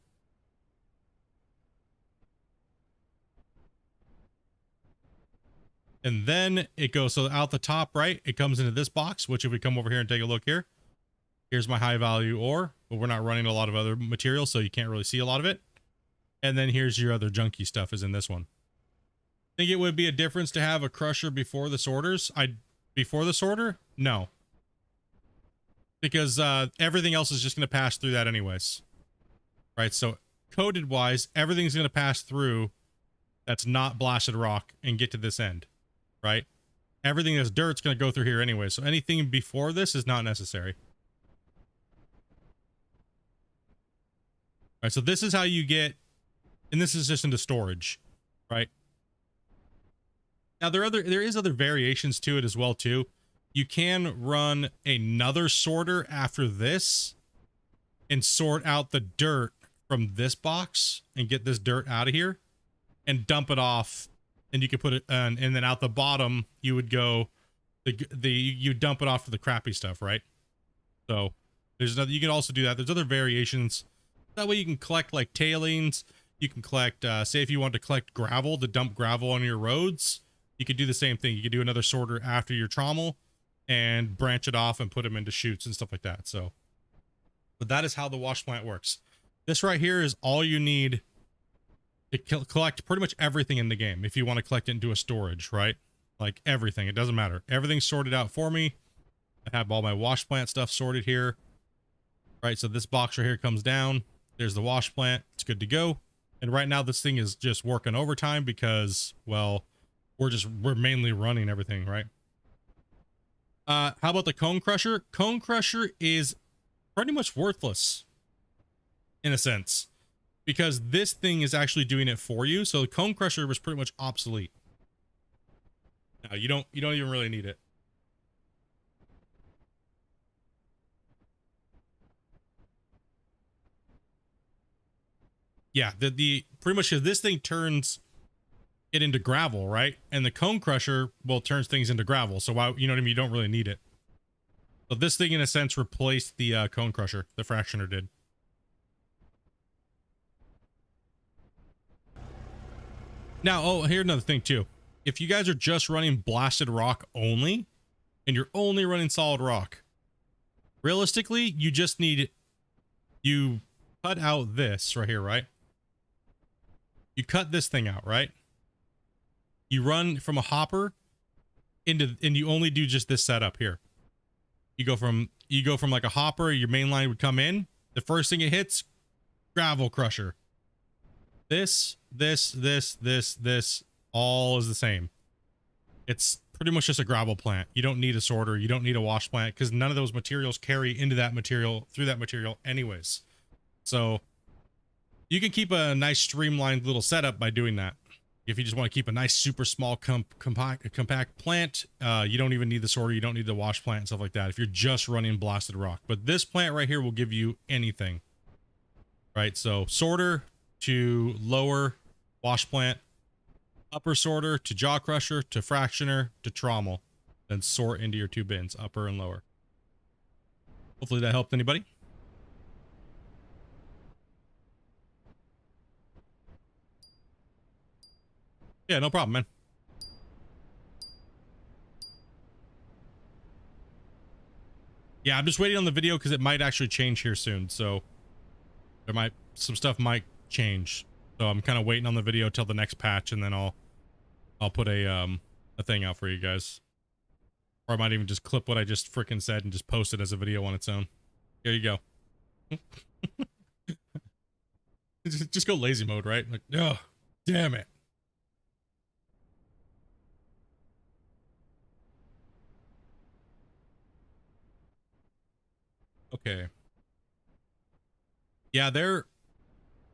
And then it goes, so out the top, right? It comes into this box, which if we come over here and take a look here, here's my high value ore, but we're not running a lot of other materials, so you can't really see a lot of it. And then here's your other junky stuff is in this one. Think it would be a difference to have a crusher before the sorters? Before the sorter? No. Because everything else is just going to pass through that anyways. Right, so coded wise, everything's going to pass through that's not blasted rock and get to this end. Right? Everything that's dirt's going to go through here anyway, so anything before this is not necessary. All right, so this is how you get, and this is just into storage, right? Now there is other variations to it as well too. You can run another sorter after this and sort out the dirt from this box and get this dirt out of here and dump it off, and you could put it and then out the bottom you would go you dump it off for the crappy stuff, right? So there's another, you can also do that. There's other variations. That way you can collect like tailings. You can collect, say if you want to collect gravel to dump gravel on your roads, you could do the same thing. You could do another sorter after your trommel and branch it off and put them into chutes and stuff like that. So, but that is how the wash plant works. This right here is all you need to collect pretty much everything in the game. If you want to collect it into a storage, right? Like everything, it doesn't matter. Everything's sorted out for me. I have all my wash plant stuff sorted here. Right, so this box right here comes down. There's the wash plant. It's good to go. And right now this thing is just working overtime because, well, we're mainly running everything, right? How about the cone crusher? Cone crusher is pretty much worthless in a sense because this thing is actually doing it for you. So the cone crusher was pretty much obsolete. Now you don't even really need it. Yeah, the pretty much if this thing turns it into gravel, right? And the cone crusher, well, turns things into gravel. So why, you know what I mean? You don't really need it. So this thing, in a sense, replaced the cone crusher. The fractioner did. Now, oh, here's another thing too. If you guys are just running blasted rock only, and you're only running solid rock, realistically, you just need, you cut out this right here, right? You cut this thing out, right? You run from a hopper into, and you only do just this setup here. You go from like a hopper, your main line would come in. The first thing it hits, gravel crusher. This, all is the same. It's pretty much just a gravel plant. You don't need a sorter. You don't need a wash plant because none of those materials carry into that material, through that material anyways. So you can keep a nice streamlined little setup by doing that. If you just want to keep a nice, super small, compact plant, you don't even need the sorter. You don't need the wash plant and stuff like that if you're just running blasted rock. But this plant right here will give you anything, right? So sorter to lower wash plant, upper sorter to jaw crusher to fractioner to trommel, then sort into your two bins, upper and lower. Hopefully that helped anybody. Yeah, no problem, man. Yeah, I'm just waiting on the video because it might actually change here soon. So there might, some stuff might change. So I'm kind of waiting on the video till the next patch, and then I'll put a thing out for you guys. Or I might even just clip what I just freaking said and just post it as a video on its own. Here you go. just go lazy mode, right? Like, oh, damn it. Okay. Yeah,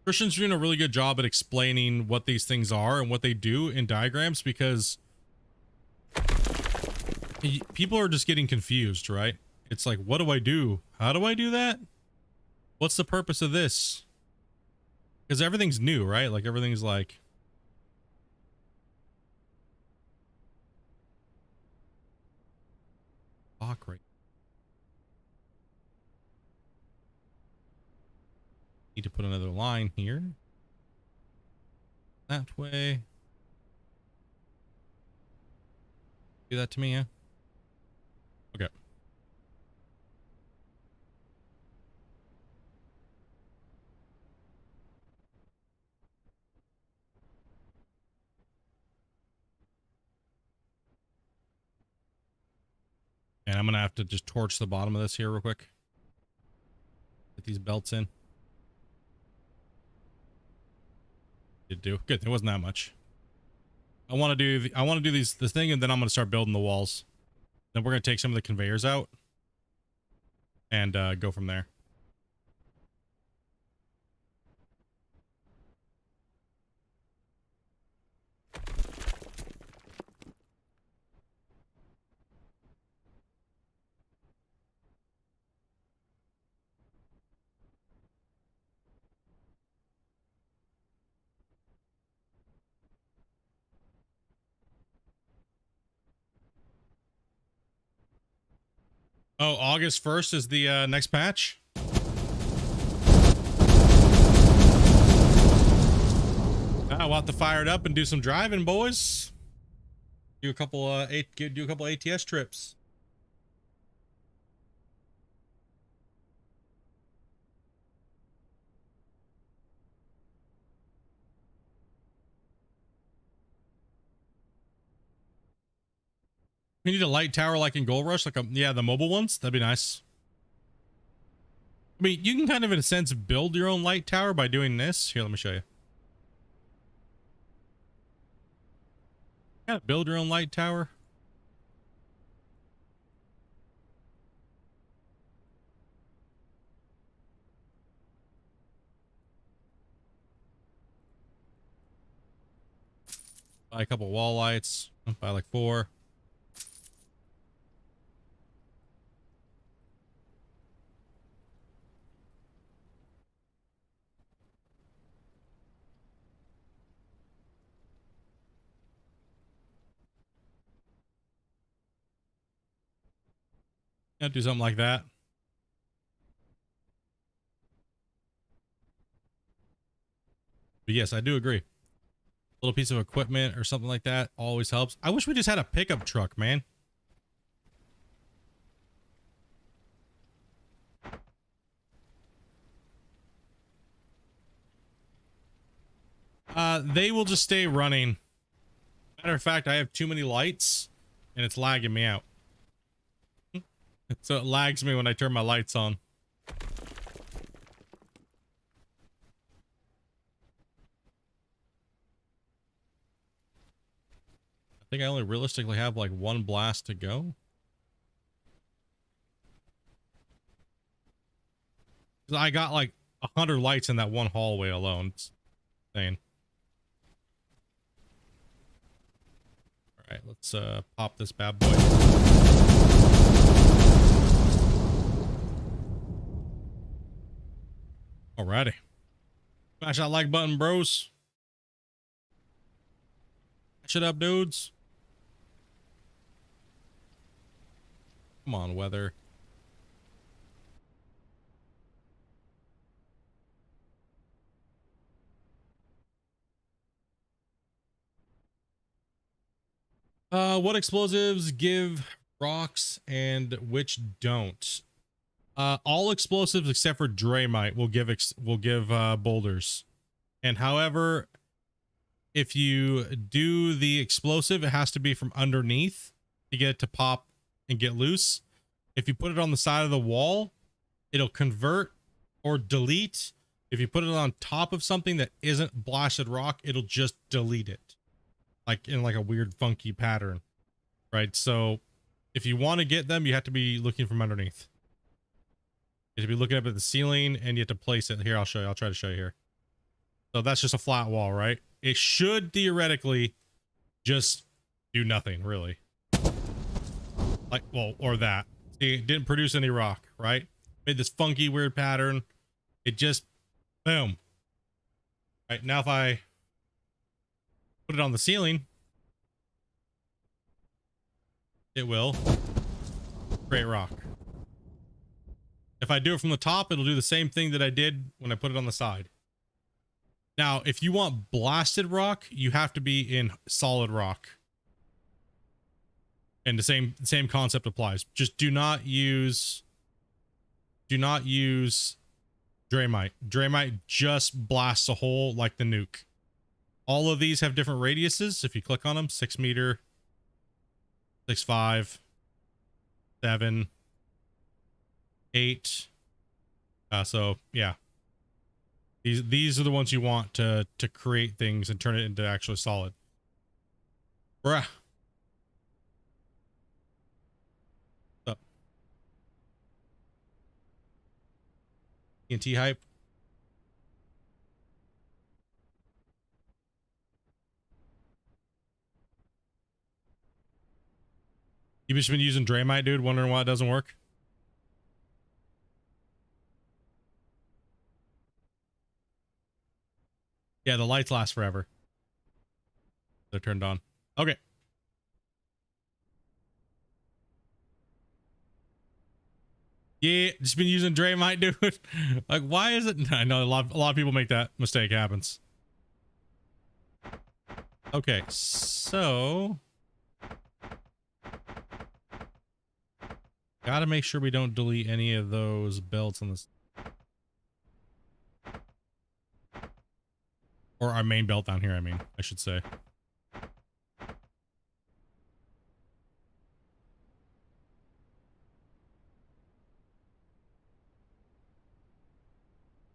Christian's doing a really good job at explaining what these things are and what they do in diagrams, because people are just getting confused, right? It's like, what do I do? How do I do that? What's the purpose of this? Because everything's new, right? Like everything's like, fuck, right? Need to put another line here. That way. Do that to me, yeah? Okay. And I'm gonna have to just torch the bottom of this here real quick. Get these belts in. Did do good. It wasn't that much. I want to do this thing, and then I'm gonna start building the walls. Then we're gonna take some of the conveyors out and go from there. Oh, August 1st is the next patch. We'll have to fire it up and do some driving, boys. Do a couple ATS trips. We need a light tower like in Gold Rush, like yeah, the mobile ones. That'd be nice. I mean, you can kind of, in a sense, build your own light tower by doing this. Here, let me show you. Yeah, build your own light tower. Buy a couple wall lights. Buy like 4. I'd do something like that. But yes, I do agree. A little piece of equipment or something like that always helps. I wish we just had a pickup truck, man. They will just stay running. Matter of fact, I have too many lights and it's lagging me out. So it lags me when I turn my lights on. I think I only realistically have like one blast to go. I got like 100 lights in that one hallway alone. It's insane. All right, let's pop this bad boy. Alrighty. Smash that like button, bros. Smash it up, dudes. Come on, weather. What explosives give rocks and which don't? All explosives except for Draymite will give boulders. And however, if you do the explosive, it has to be from underneath to get it to pop and get loose. If you put it on the side of the wall, it'll convert or delete. If you put it on top of something that isn't blasted rock, it'll just delete it. Like in like a weird funky pattern, right? So if you want to get them, you have to be looking from underneath. You have to be looking up at the ceiling and you have to place it. Here, I'll show you. I'll try to show you here. So that's just a flat wall, right? It should theoretically just do nothing, really. Like, well, or that. See, it didn't produce any rock, right? Made this funky, weird pattern. It just, boom. Right, now if I put it on the ceiling, it will create rock. If I do it from the top, it'll do the same thing that I did when I put it on the side. Now, if you want blasted rock, you have to be in solid rock. And the same concept applies. Just do not use Draymite. Draymite just blasts a hole like the nuke. All of these have different radiuses. If you click on them, 6 meter, 6.5, 7, 8. So yeah, these are the ones you want to create things and turn it into actually solid. Bruh. What's up? TNT hype. You've just been using Draymite, dude, wondering why it doesn't work? Yeah, the lights last forever. They're turned on. Okay. Yeah, just been using Draymite, dude. Like, why is it? I know a lot of people make that mistake. Happens. Okay, so gotta make sure we don't delete any of those belts on this, or our main belt down here. I mean, I should say.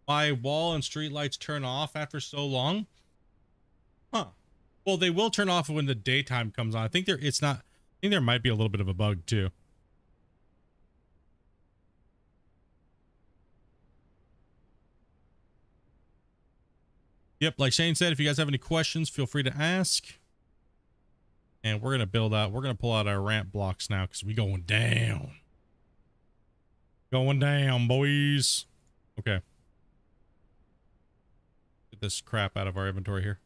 Why wall and street lights turn off after so long? Huh. Well, they will turn off when the daytime comes on. I think there might be a little bit of a bug too. Yep, like Shane said, if you guys have any questions, feel free to ask. And we're gonna pull out our ramp blocks now because we going down. Going down, boys. Okay. Get this crap out of our inventory here.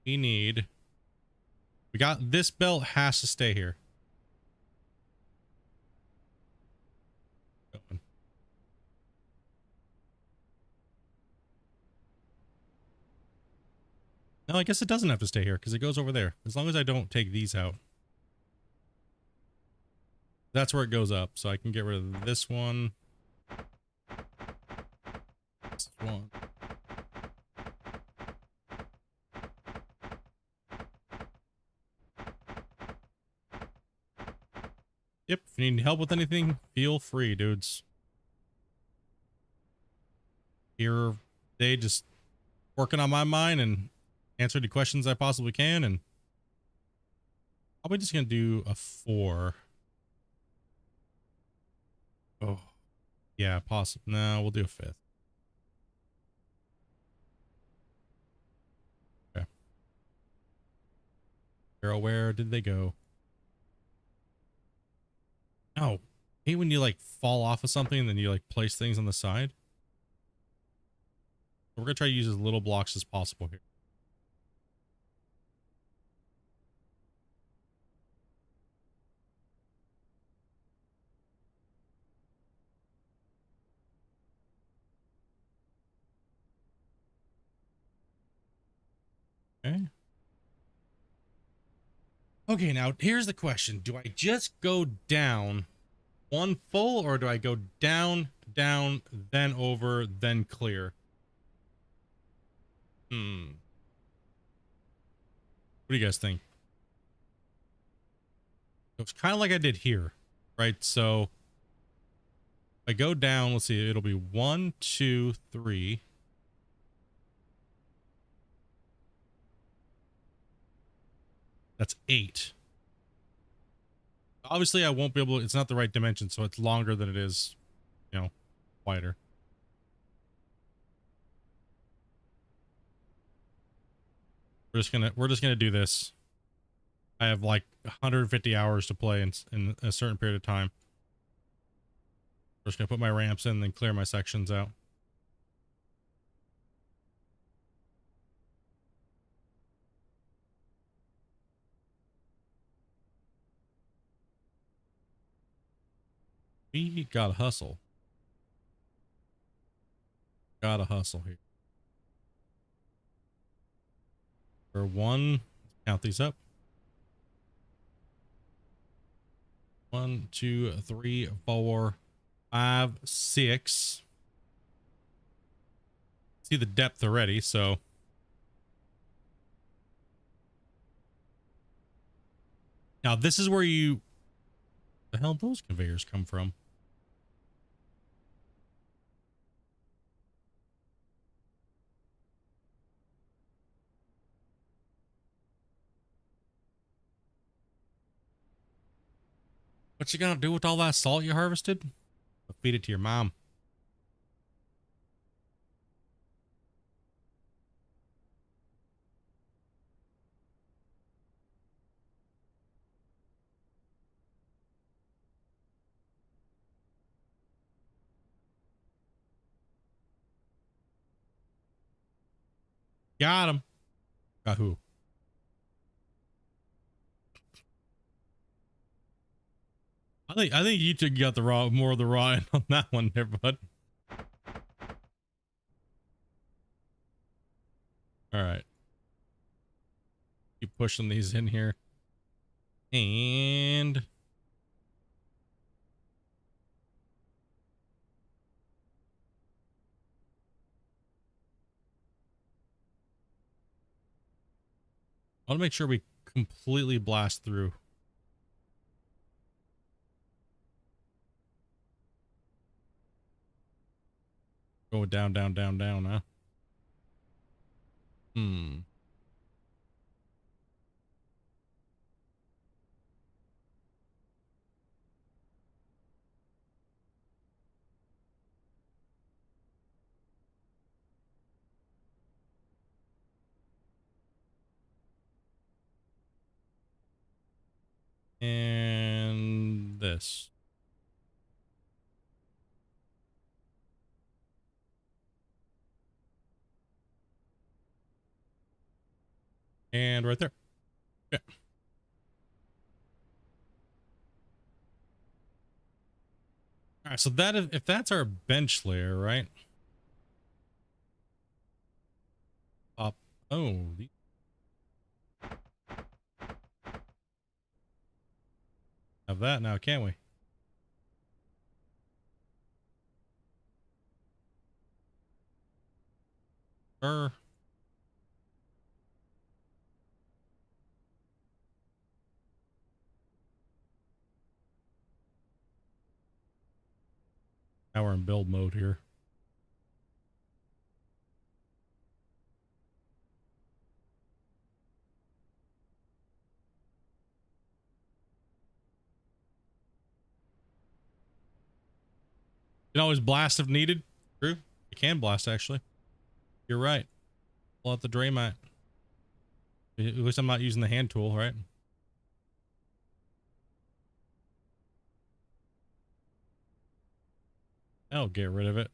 We got this belt has to stay here. No, I guess it doesn't have to stay here because it goes over there. As long as I don't take these out. That's where it goes up. So I can get rid of this one. This one. Yep, if you need help with anything, feel free, dudes. Here, they just working on my mind and answer the questions I possibly can, and probably just gonna do a 4. Oh, yeah, possible. No, we'll do a 5th. Okay. Girl, where did they go? Oh, hate when you like fall off of something and then you like place things on the side. We're gonna try to use as little blocks as possible here. Okay. Okay, now here's the question. Do I just go down one full, or do I go down, down, then over, then clear? What do you guys think? It's kind of like I did here, right? So if I go down, let's see, it'll be 1, 2, 3. That's 8. Obviously, I won't be able to, it's not the right dimension, so it's longer than it is, you know, wider. We're just gonna do this. I have like 150 hours to play in a certain period of time. I'm just gonna put my ramps in and then clear my sections out. We gotta hustle. Gotta hustle here. For 1, count these up. 1, 2, 3, 4, 5, 6. See the depth already, so now this is where you, the hell those conveyors come from? What you gonna do with all that salt you harvested? Feed it to your mom. Got him. Got who? I think you two got the raw, more of the raw end on that one there, bud. All right. Keep pushing these in here. And I want to make sure we completely blast through. Go down, down, down, down, huh? And this. And right there. Yeah. All right, so that if that's our bench layer, right? Up. Oh, Have that now, can't we? Sure. Now we're in build mode here. You can always blast if needed. True. You can blast, actually. You're right. Pull out the Dray mat. At least I'm not using the hand tool, right? I'll get rid of it.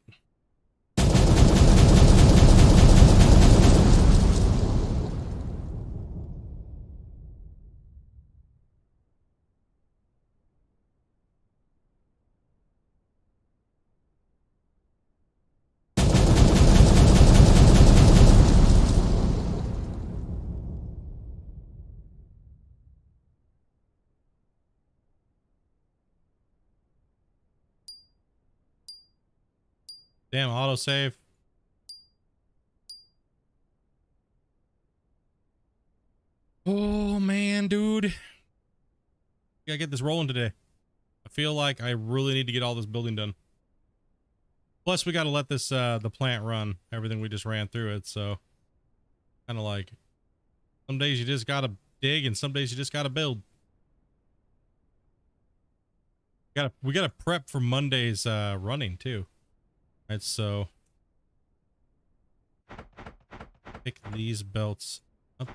Damn, autosave. Oh, man, dude. Gotta get this rolling today. I feel like I really need to get all this building done. Plus, we gotta let this, the plant run. Everything we just ran through it, so... Kind of like... Some days you just gotta dig, and some days you just gotta build. We gotta prep for Monday's, running, too. Right, so... Pick these belts up.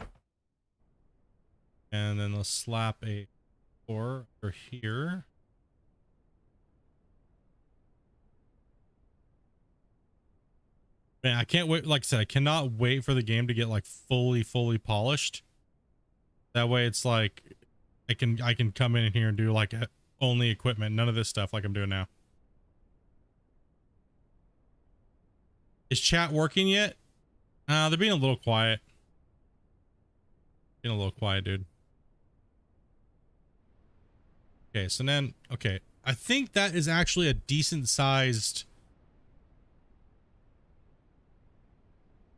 And then let's slap a core over here. Man, I can't wait. Like I said, I cannot wait for the game to get like fully polished. That way it's like I can come in here and do like only equipment, none of this stuff like I'm doing now. Is chat working yet? They're being a little quiet. Being a little quiet, dude. Okay, so then, okay. I think that is actually a decent sized...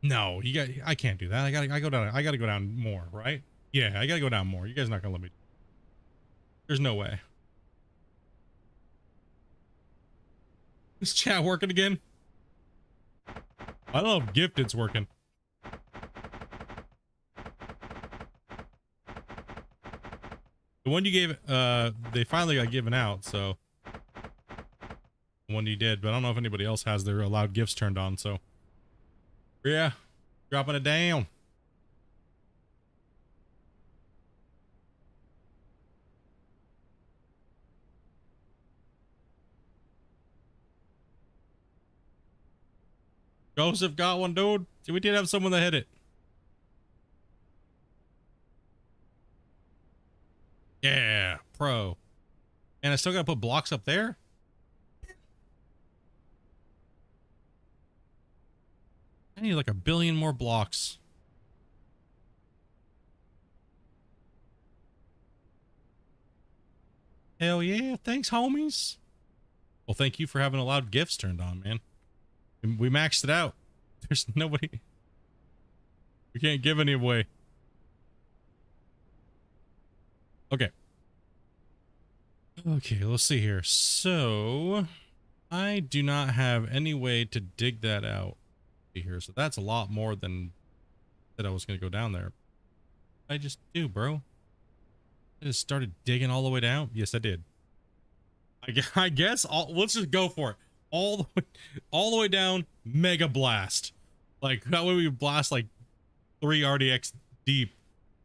No, I can't do that. I gotta go down more, right? Yeah, I gotta go down more. You guys are not gonna let me. There's no way. Is chat working again? I don't know if Gifted's working. The one you gave, they finally got given out, so. The one you did, but I don't know if anybody else has their allowed gifts turned on, so. Yeah, dropping it down. Joseph got one, dude. We did have someone that hit it. Yeah, pro. And I still gotta put blocks up there? I need like 1 billion more blocks. Hell yeah, thanks homies. Well, thank you for having allowed gifts turned on, man. We maxed it out. There's nobody. We can't give any away. Okay. Okay, let's see here. So, I do not have any way to dig that out here. So that's a lot more than that I was going to go down there. I just do, bro. I just started digging all the way down. Yes, I did. I guess let's just go for it. All the way down, mega blast. Like that way we blast like 3 RDX deep.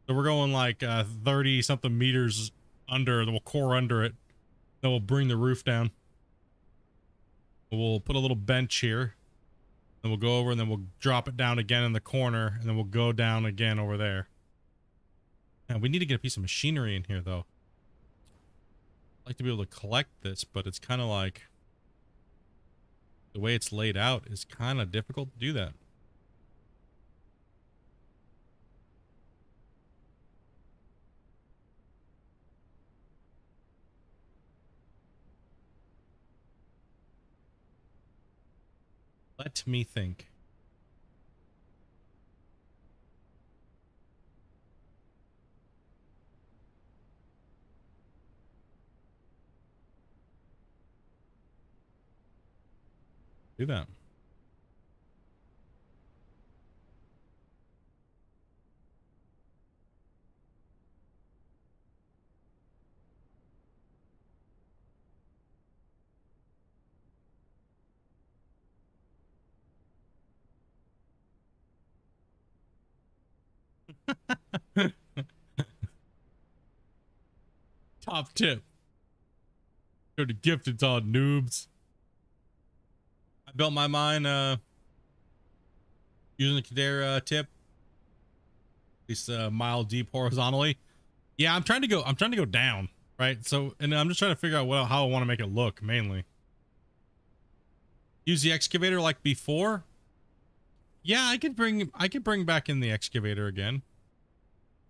So we're going like 30 something meters under, then we'll core under it. Then we'll bring the roof down. We'll put a little bench here. Then we'll go over and then we'll drop it down again in the corner, and then we'll go down again over there. And we need to get a piece of machinery in here though. I'd like to be able to collect this, but it's kind of like the way it's laid out is kind of difficult to do that. Let me think. Do that. Top tip. Go to gifted on noobs. I built my mine using the Kadera tip. At least a mile deep horizontally. Yeah, I'm trying to go down, right? So, and I'm just trying to figure out how I want to make it look mainly. Use the excavator like before. Yeah, I could bring back in the excavator again.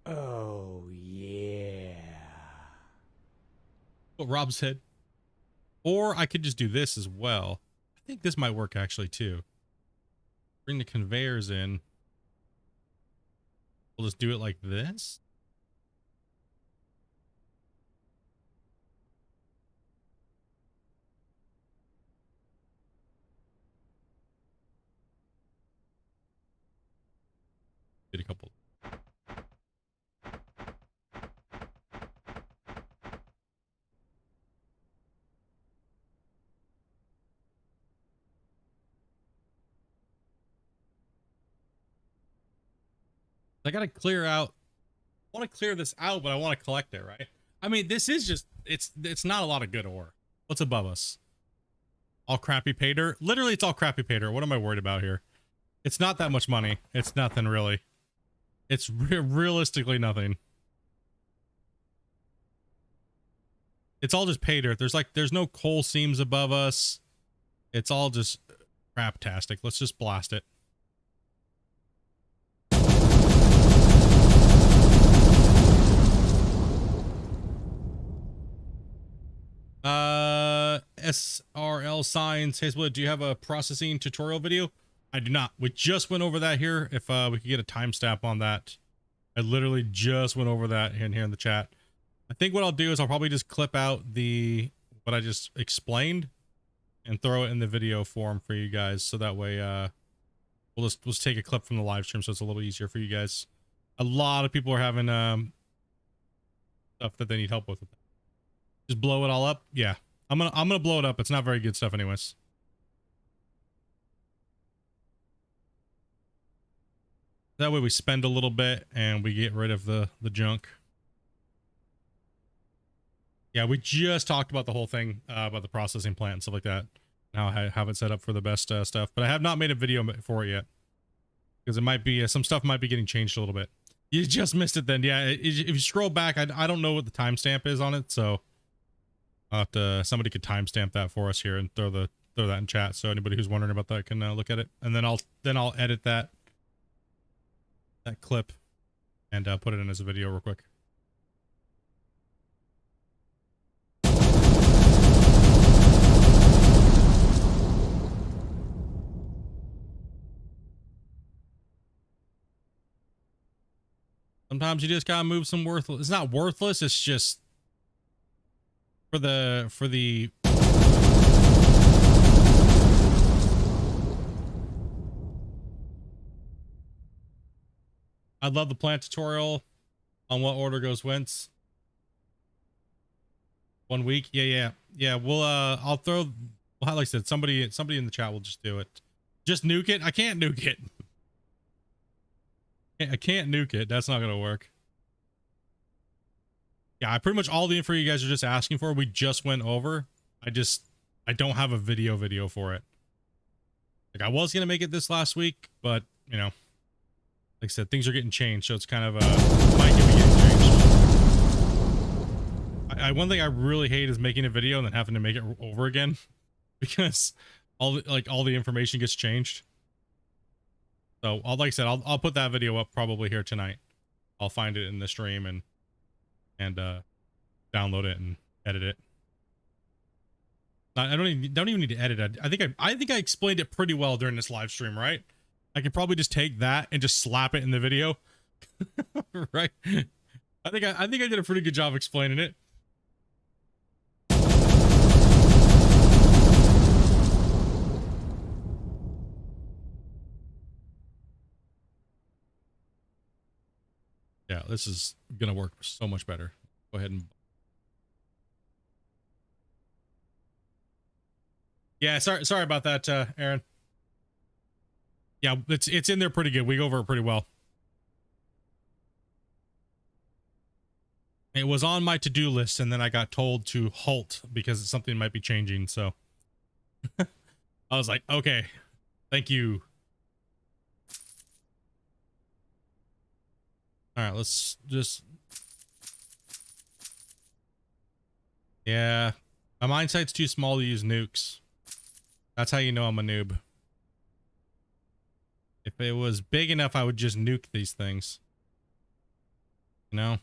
Oh, yeah. What Rob said. Or I could just do this as well. I think this might work actually too. Bring the conveyors in. We'll just do it like this. Did a couple. I gotta clear out. I want to clear this out, but I want to collect it, right? I mean, this is just it's not a lot of good ore. What's above us? All crappy pay dirt. Literally, it's all crappy pay dirt. What am I worried about here? It's not that much money. It's nothing really. It's realistically nothing. It's all just pay dirt. There's no coal seams above us. It's all just craptastic. Let's just blast it. SRL Signs. Hey, Split, do you have a processing tutorial video? I do not. We just went over that here. If we could get a timestamp on that. I literally just went over that in here in the chat. I think what I'll do is I'll probably just clip out what I just explained and throw it in the video form for you guys. So that way, we'll just take a clip from the live stream. So it's a little easier for you guys. A lot of people are having, stuff that they need help with. Just blow it all up. Yeah. I'm gonna blow it up. It's not very good stuff anyways. That way we spend a little bit and we get rid of the junk. Yeah, we just talked about the whole thing about the processing plant and stuff like that. Now I have it set up for the best stuff, but I have not made a video for it yet because it might be some stuff might be getting changed a little bit. You just missed it then. Yeah, if you scroll back, I don't know what the timestamp is on it, so I'll have to, somebody could timestamp that for us here and throw that in chat so anybody who's wondering about that can look at it. And then I'll edit that clip and put it in as a video real quick. Sometimes you just gotta move some worthless. It's not worthless. It's just for the I love the plant tutorial on what order goes whence. 1 week. Yeah. We'll I'll throw, well, like I said, somebody in the chat will just do it. Just nuke it. I can't nuke it. I can't nuke it. That's not gonna work. Yeah, pretty much all the info you guys are just asking for, we just went over. I don't have a video for it. Like I was gonna make it this last week, but you know, like I said, things are getting changed, so it's kind of might be getting changed. One thing I really hate is making a video and then having to make it over again because all the information gets changed. So like I said, I'll put that video up probably here tonight. I'll find it in the stream and download it and edit it. I don't even need to edit it. I think I explained it pretty well during this live stream, right? I could probably just take that and just slap it in the video. Right? I think I did a pretty good job explaining it. Yeah, this is gonna work so much better. Go ahead and yeah, sorry about that, Aaron. Yeah, it's in there pretty good. We go over it pretty well. It was on my to-do list, and then I got told to halt because something might be changing. So I was like, okay, thank you. All right, let's just. Yeah, my mine site's too small to use nukes. That's how you know I'm a noob. If it was big enough, I would just nuke these things. You know?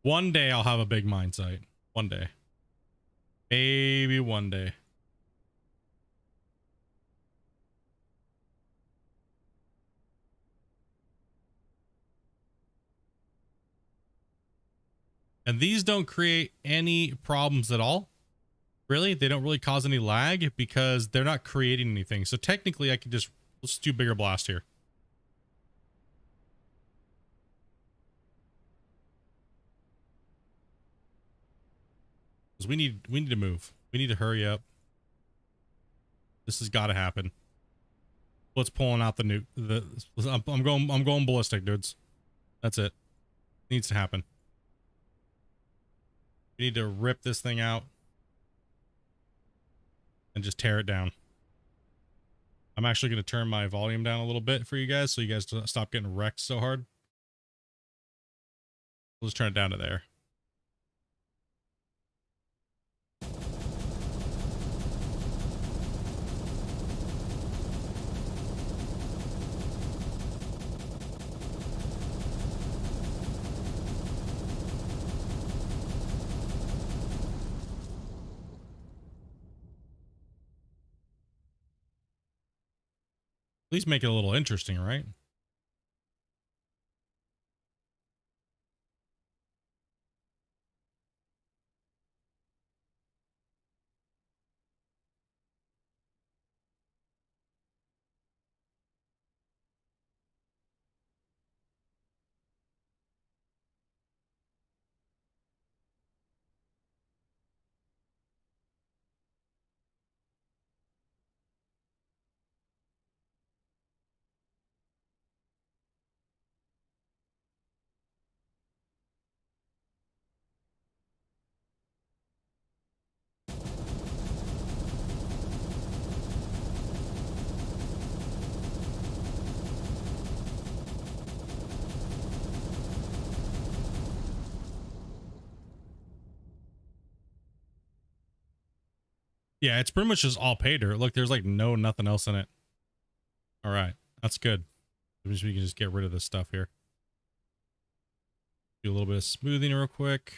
One day I'll have a big mine site. One day. Maybe one day. And these don't create any problems at all. Really? They don't really cause any lag because they're not creating anything. So technically I could just, let's do bigger blast here. Because we need to move. We need to hurry up. This has got to happen. What's pulling out the nuke? I'm going ballistic, dudes. That's it. Needs to happen. We need to rip this thing out and just tear it down. I'm actually going to turn my volume down a little bit for you guys so you guys stop getting wrecked so hard. We'll just turn it down to there. At least make it a little interesting, right? Yeah, it's pretty much just all pay dirt. Look, there's like nothing else in it. All right, that's good. We can just get rid of this stuff here. Do a little bit of smoothing real quick.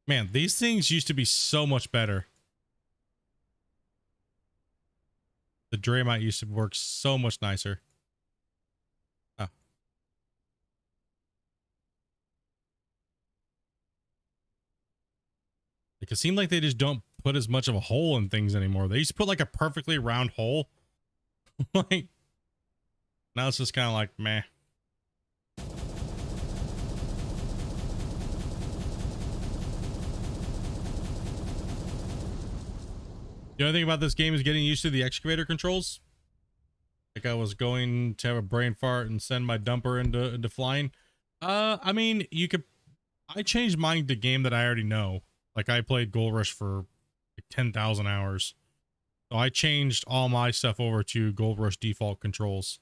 Man, these things used to be so much better. The Draymite used to work so much nicer. Oh. Like, it seemed like they just don't put as much of a hole in things anymore. They used to put like a perfectly round hole. Like, now it's just kind of like, meh. The only thing about this game is getting used to the excavator controls. Like, I was going to have a brain fart and send my dumper into flying. I mean, I changed mine to game that I already know. Like, I played Gold Rush for like 10,000 hours. So I changed all my stuff over to Gold Rush default controls.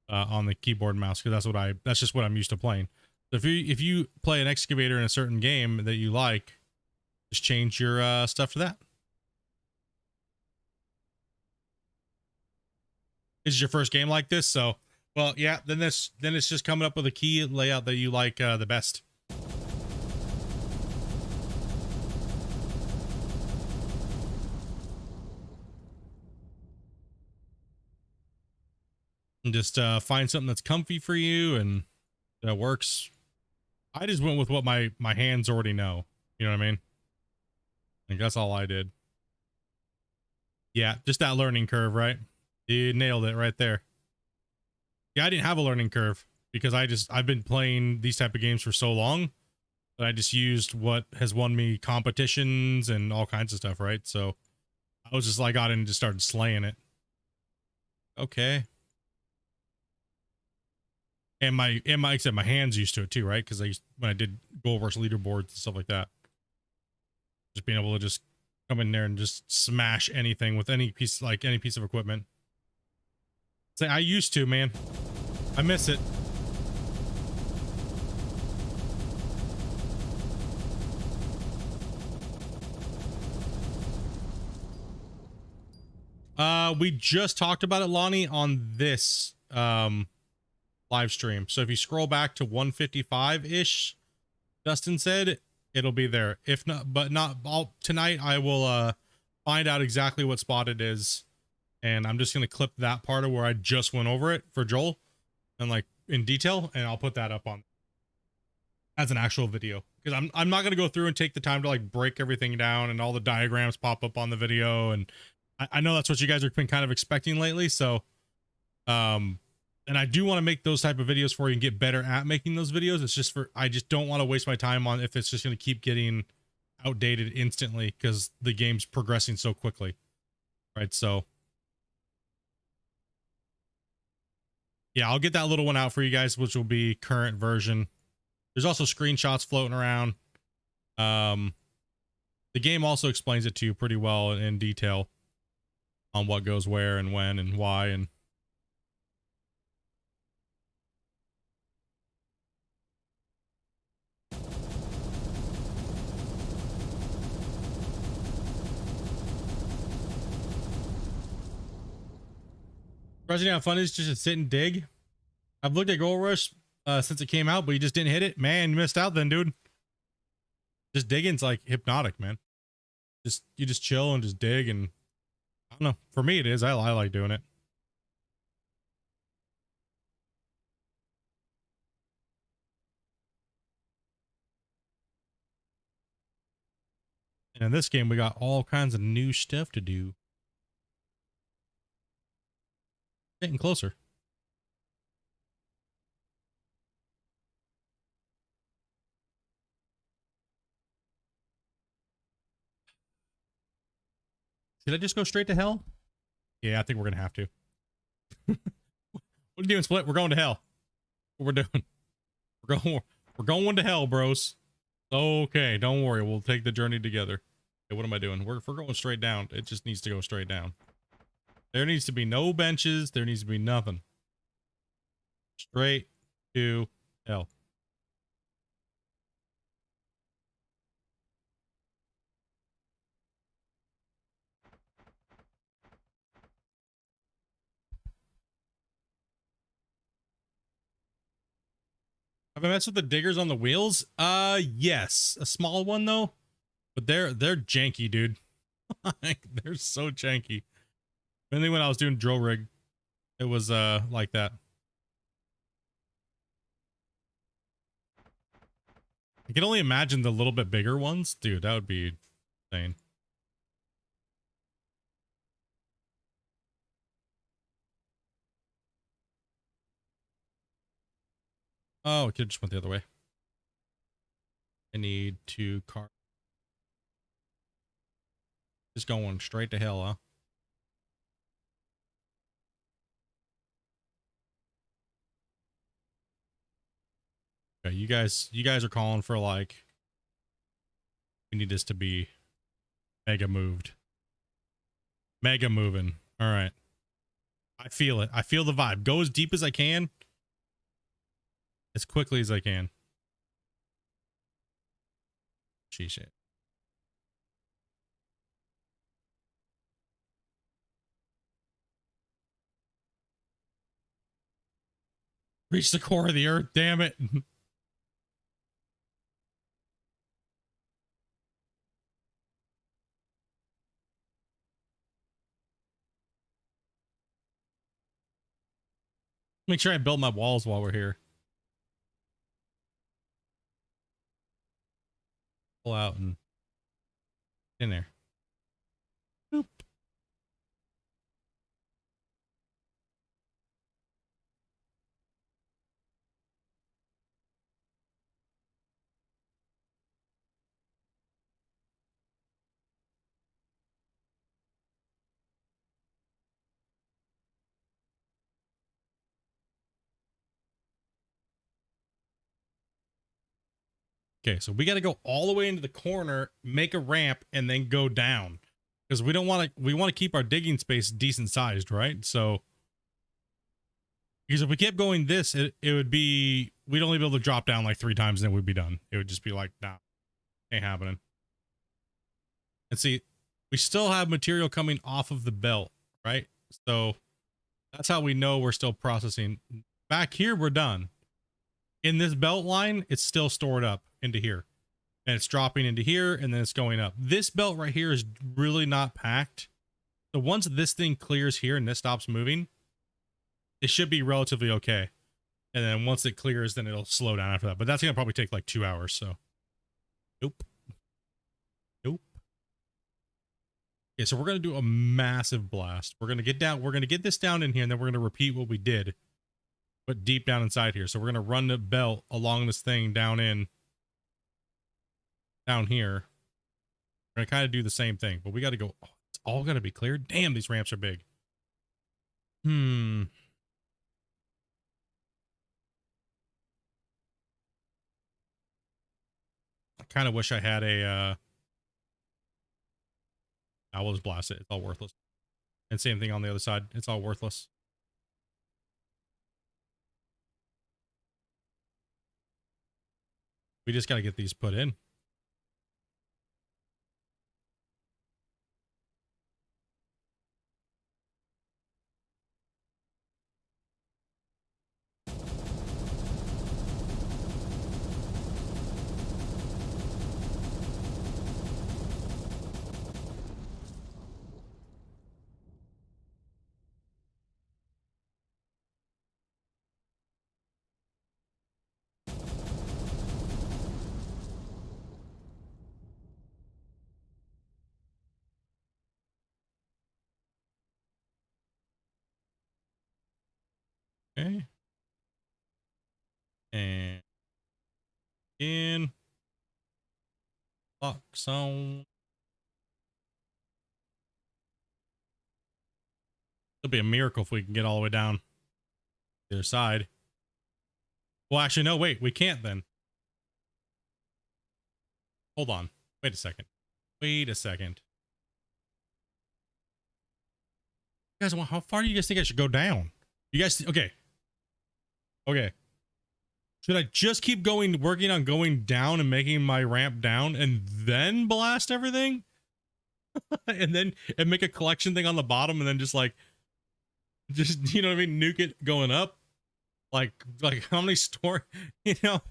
on the keyboard and mouse, because that's just what I'm used to playing. So if you play an excavator in a certain game that you like, just change your stuff to that. This is your first game like this, so well, yeah. Then it's just coming up with a key layout that you like the best. And just find something that's comfy for you and that works. I just went with what my hands already know. You know what I mean? I think that's all I did. Yeah, just that learning curve, right? You nailed it right there. Yeah, I didn't have a learning curve because I've been playing these type of games for so long that I just used what has won me competitions and all kinds of stuff, right? So I was just like, got in and just started slaying it. Okay. And like I said, my hands used to it too, right? Because when I did goal versus leaderboards and stuff like that, just being able to just come in there and just smash anything with any piece of equipment. Say, I used to, man. I miss it. We just talked about it, Lonnie, on this live stream. So if you scroll back to 155-ish, Dustin said it'll be there. If not, but not all tonight, I will find out exactly what spot it is, and I'm just gonna clip that part of where I just went over it for Joel and like in detail, and I'll put that up on as an actual video, because I'm not gonna go through and take the time to like break everything down and all the diagrams pop up on the video, and I know that's what you guys have been kind of expecting lately. So and I do want to make those type of videos for you and get better at making those videos. It's just I just don't want to waste my time on if it's just going to keep getting outdated instantly because the game's progressing so quickly, right? So yeah, I'll get that little one out for you guys, which will be current version. There's also screenshots floating around. The game also explains it to you pretty well in detail on what goes where and when and why. And Rushing Out Fun is just to sit and dig. I've looked at Gold Rush since it came out, but you just didn't hit it. Man, you missed out then, dude. Just digging's like hypnotic, man. You just chill and just dig, and I don't know. For me, it is. I like doing it. And in this game, we got all kinds of new stuff to do. Getting closer. Did I just go straight to hell? Yeah, I think we're gonna have to. What are you doing, Split? We're going to hell. What we're doing? We're going to hell, bros. Okay, don't worry. We'll take the journey together. Okay, what am I doing? If we're going straight down, it just needs to go straight down. There needs to be no benches. There needs to be nothing. Straight to hell. Have I messed with the diggers on the wheels? Yes. A small one though. But they're janky, dude. They're so janky. Mainly when I was doing drill rig, it was like that. I can only imagine the little bit bigger ones. Dude, that would be insane. Oh, it could have just went the other way. I need to car. Just going straight to hell, huh? Okay, you guys are calling for like, we need this to be mega moved. Mega moving. All right. I feel it. I feel the vibe. Go as deep as I can, as quickly as I can. Sheesh. Reach the core of the earth, damn it. Make sure I build my walls while we're here. Pull out and in there. Boop. Okay, so we got to go all the way into the corner, make a ramp, and then go down. Because we don't want to, we want to keep our digging space decent sized, right? So, because if we kept going this, it would be, we'd only be able to drop down like 3 times and then we'd be done. It would just be like, nah, ain't happening. And see, we still have material coming off of the belt, right? So that's how we know we're still processing. Back here, we're done. In this belt line, it's still stored up into here. And it's dropping into here, and then it's going up. This belt right here is really not packed. So once this thing clears here and this stops moving, it should be relatively okay. And then once it clears, then it'll slow down after that. But that's going to probably take like 2 hours, so. Nope. Nope. Okay, so we're going to do a massive blast. We're going to get down. We're going to get this down in here, and then we're going to repeat what we did, but deep down inside here. So we're going to run the belt along this thing down here. We're going to kind of do the same thing, but we got to go. Oh, it's all going to be cleared. Damn, these ramps are big. I kind of wish I had a, I will just blast it. It's all worthless. And same thing on the other side. It's all worthless. We just got to get these put in. Okay. And in box on. It'll be a miracle if we can get all the way down the other side. Well, actually, no, wait, we can't then. Hold on. Wait a second. Wait a second. You guys, how far do you guys think I should go down? You guys, okay. Okay. Should I just keep going, working on going down and making my ramp down and then blast everything? and make a collection thing on the bottom and then just like, you know what I mean? Nuke it going up. Like how many you know?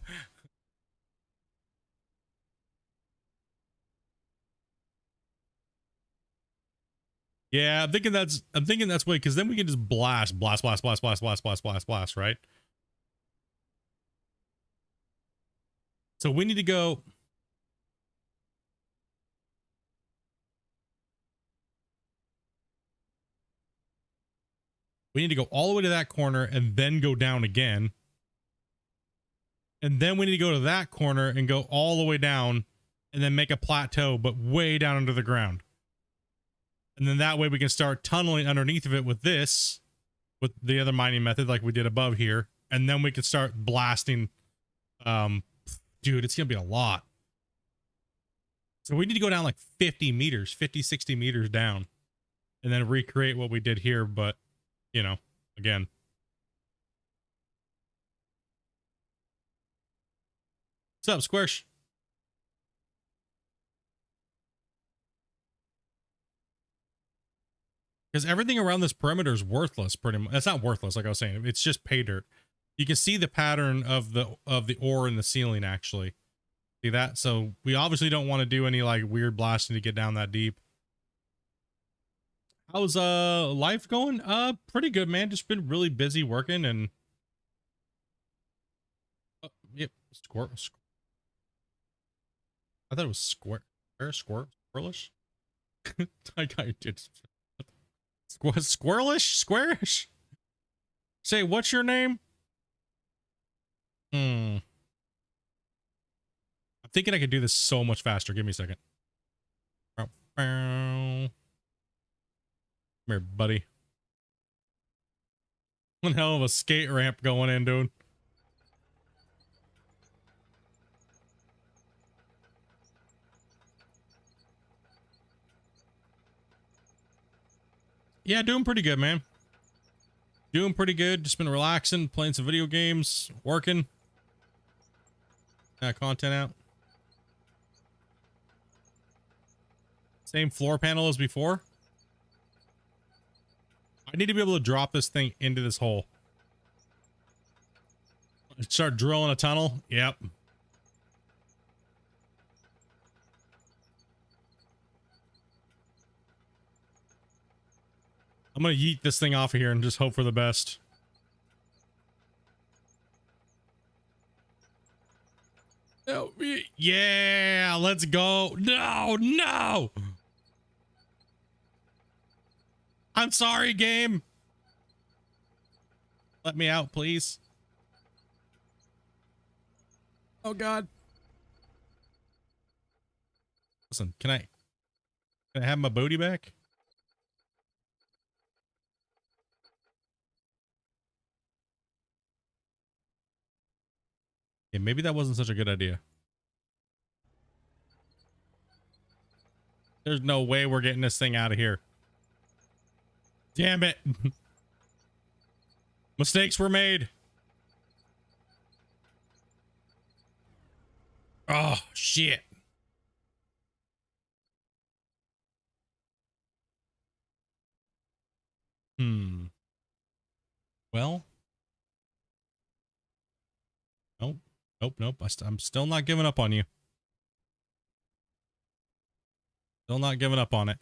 Yeah, I'm thinking that's way, because then we can just blast, right? So we need to go. We need to go all the way to that corner and then go down again. And then we need to go to that corner and go all the way down and then make a plateau, but way down under the ground. And then that way we can start tunneling underneath of it with this, with the other mining method like we did above here. And then we can start blasting. Dude, it's going to be a lot. So we need to go down like 50 meters, 50, 60 meters down and then recreate what we did here. But you know, again. What's up, Squish? Because everything around this perimeter is worthless, pretty much. It's not worthless, like I was saying. It's just pay dirt. You can see the pattern of the ore in the ceiling, actually. See that? So we obviously don't want to do any like weird blasting to get down that deep. How's life going? Pretty good, man. Just been really busy working and yep, I thought it was squirrelish. I got it. Squarish. Say, what's your name? I'm thinking I could do this so much faster. Give me a second. Come here, buddy. One hell of a skate ramp going in, dude. Yeah, doing pretty good, man. Doing pretty good. Just been relaxing, playing some video games, working. Content out. Same floor panel as before. I need to be able to drop this thing into this hole. Start drilling a tunnel. Yep. I'm gonna yeet this thing off of here and just hope for the best. Oh, yeah, let's go. No. I'm sorry, game. Let me out, please. Oh, God. Listen, can I have my booty back? Yeah, maybe that wasn't such a good idea. There's no way we're getting this thing out of here. Damn it. Mistakes were made. Oh, shit. Well. Nope. I'm still not giving up on you. Still not giving up on it.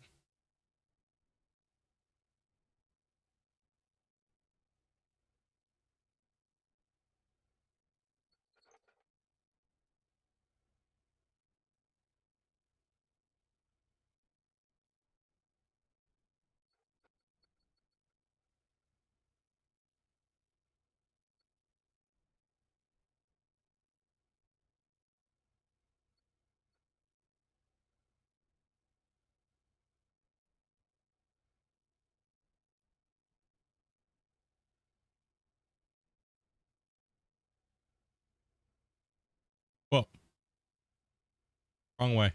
Whoa. Wrong way.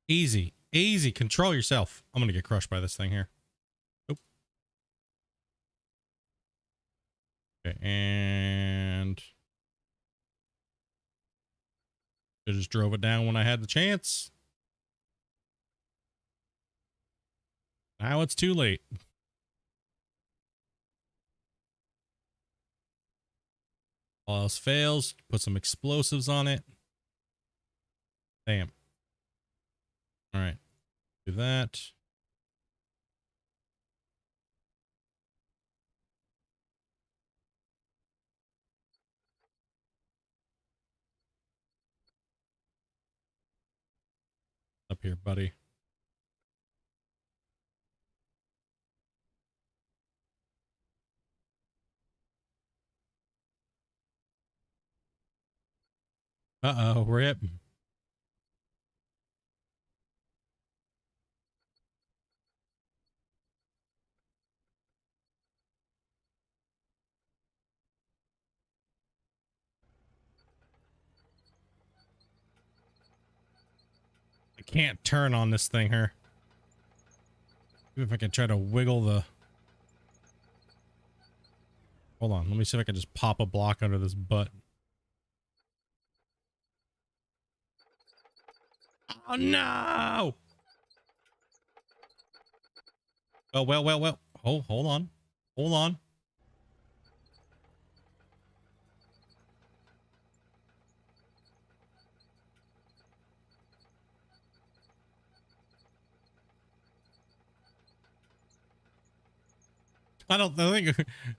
Easy. Easy. Control yourself. I'm going to get crushed by this thing here. Oop. Okay, and I just drove it down when I had the chance. Now it's too late. All else fails. Put some explosives on it. Damn. All right. Do that. Up here, buddy. Uh-oh, rip. can't turn on this thing here. See if I can try to wiggle the... Hold on, let me see if I can just pop a block under this butt. Oh no! Oh, well. Oh, hold on. Hold on. I think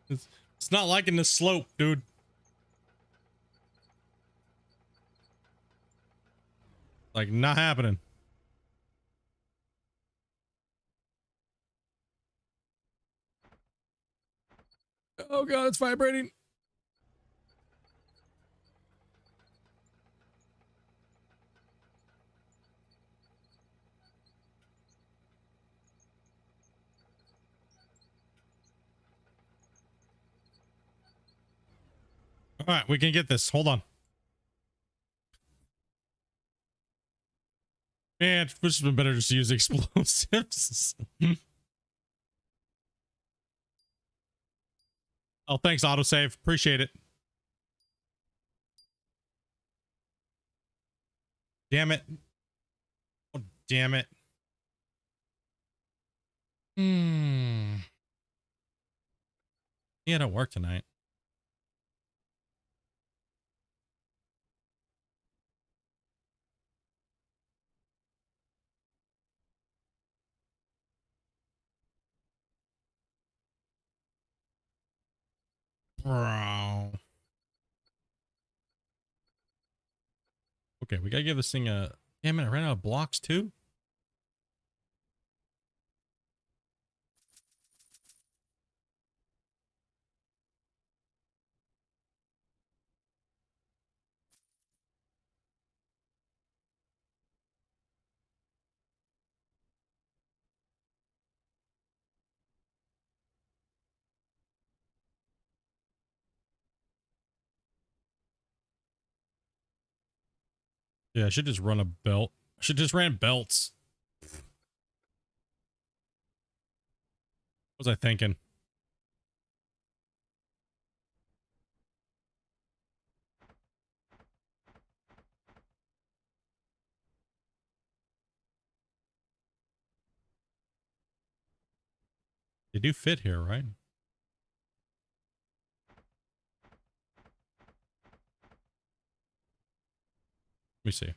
it's not liking the slope, dude. Like, not happening. Oh god, it's vibrating. All right, we can get this. Hold on. Man, it would have been better just to use explosives. Oh, thanks, autosave. Appreciate it. Damn it. Oh, damn it. Yeah, don't work tonight. Bro. Okay, we gotta give this thing a... Damn it, I ran out of blocks too? Yeah, I should just run a belt. I should just ran belts. What was I thinking? They do fit here, right? Let me see.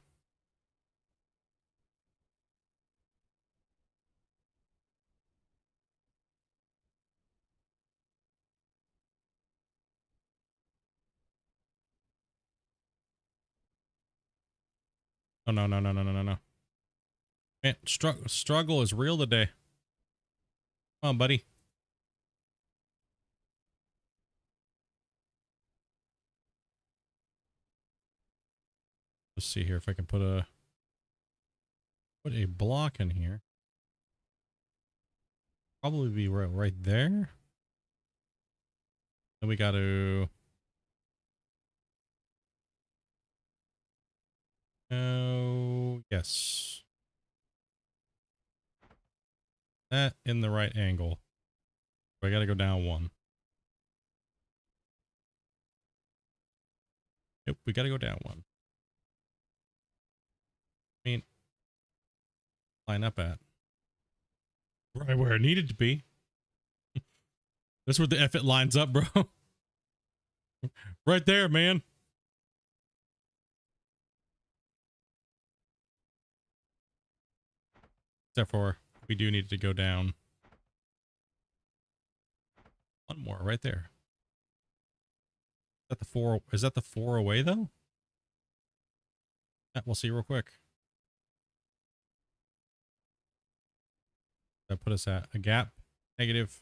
Oh, no. Man, struggle is real today. Come on, buddy. Let's see here if I can put a block in here. Probably be right there. Then we got to... Oh, yes. That in the right angle. I got to go down one. Yep, we got to go down one. I mean, line up at. Right where it needed to be. That's where the F it lines up, bro. Right there, man. Except for we do need to go down. One more right there. Is that the four? Is that the four away though? Yeah, we'll see real quick. That put us at a gap. Negative.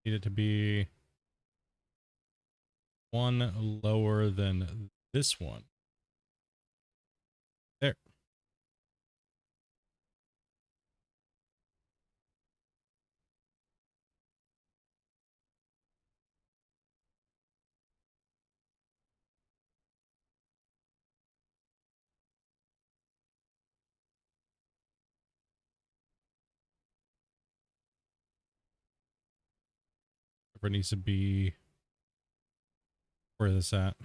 Need it to be one lower than this one. There. carpet needs to be. Where is this at?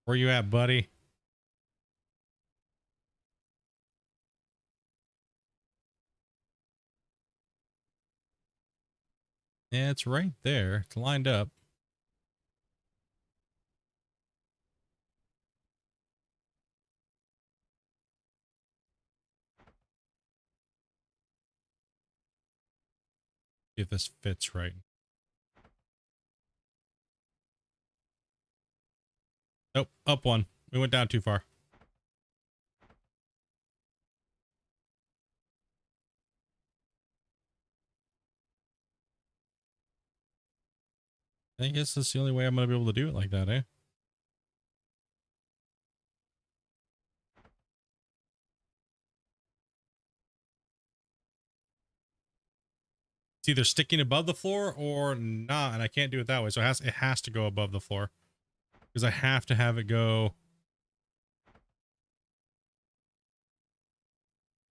Where you at, buddy? Yeah, it's right there. It's lined up. See if this fits right. Nope, up one. We went down too far. I guess that's the only way I'm going to be able to do it like that, eh? It's either sticking above the floor or not, and I can't do it that way. So it has to go above the floor because I have to have it go.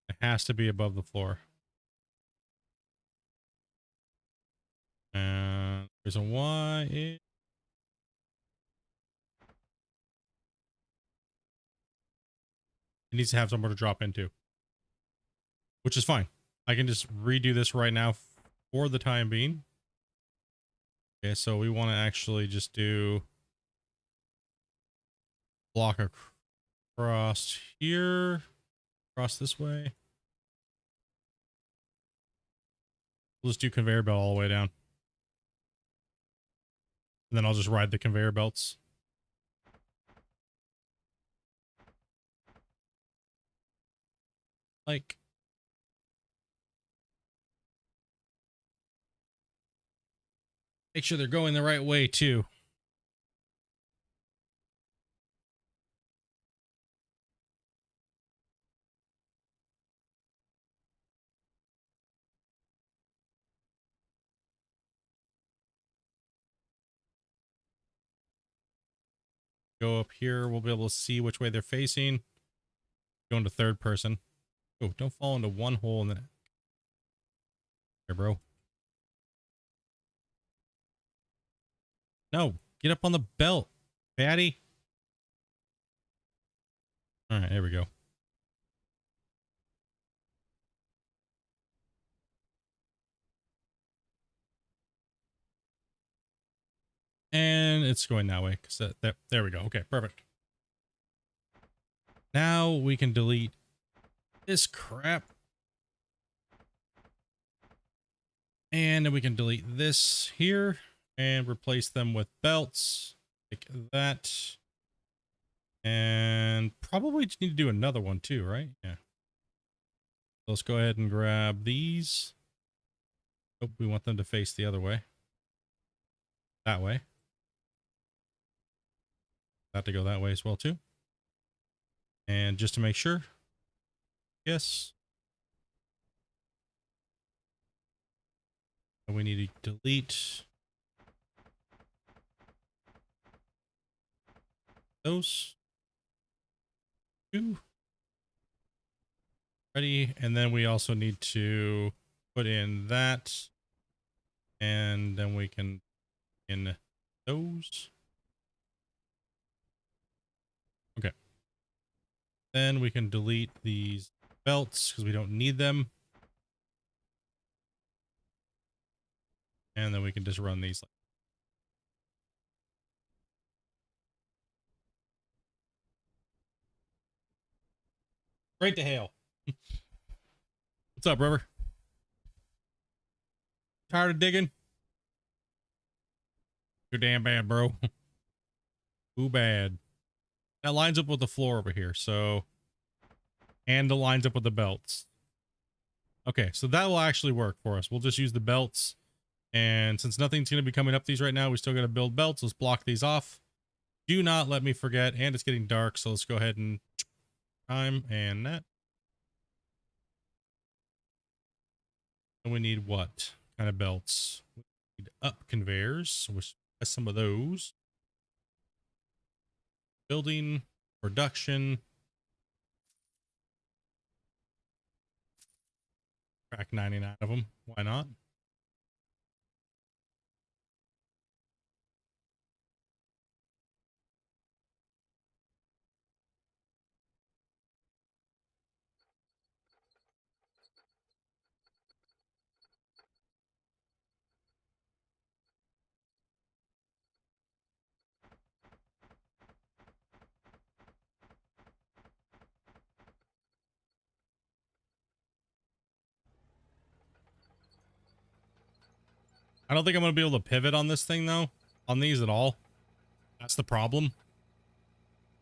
It has to be above the floor. And reason why it needs to have somewhere to drop into, which is fine. I can just redo this right now for the time being. Okay, so we want to actually just do block across here, across this way. We'll just do conveyor belt all the way down. And then I'll just ride the conveyor belts. Like, make sure they're going the right way too. Go up here. We'll be able to see which way they're facing. Go into third person. Oh, don't fall into one hole in the... Here, bro. No, get up on the belt, fatty. All right, there we go. And it's going that way. There we go. Okay, perfect. Now we can delete this crap. And then we can delete this here and replace them with belts like that. And probably just need to do another one too, right? Yeah. Let's go ahead and grab these. Oh, we want them to face the other way. That way. That to go that way as well too. And just to make sure. Yes. And we need to delete those two. Ready. And then we also need to put in that. And then we can in those. Okay. Then we can delete these belts because we don't need them. And then we can just run these. Straight to hail. What's up, River? Tired of digging? You're damn bad, bro. Too bad. That lines up with the floor over here, so... And it lines up with the belts. Okay, so that will actually work for us. We'll just use the belts. And since nothing's going to be coming up these right now, we still got to build belts. Let's block these off. Do not let me forget. And it's getting dark, so let's go ahead and... Time and that. And we need what kind of belts? We need up conveyors. So we'll test some of those. Building, production. Crack 99 of them. Why not? I don't think I'm going to be able to pivot on this thing though, on these at all. That's the problem.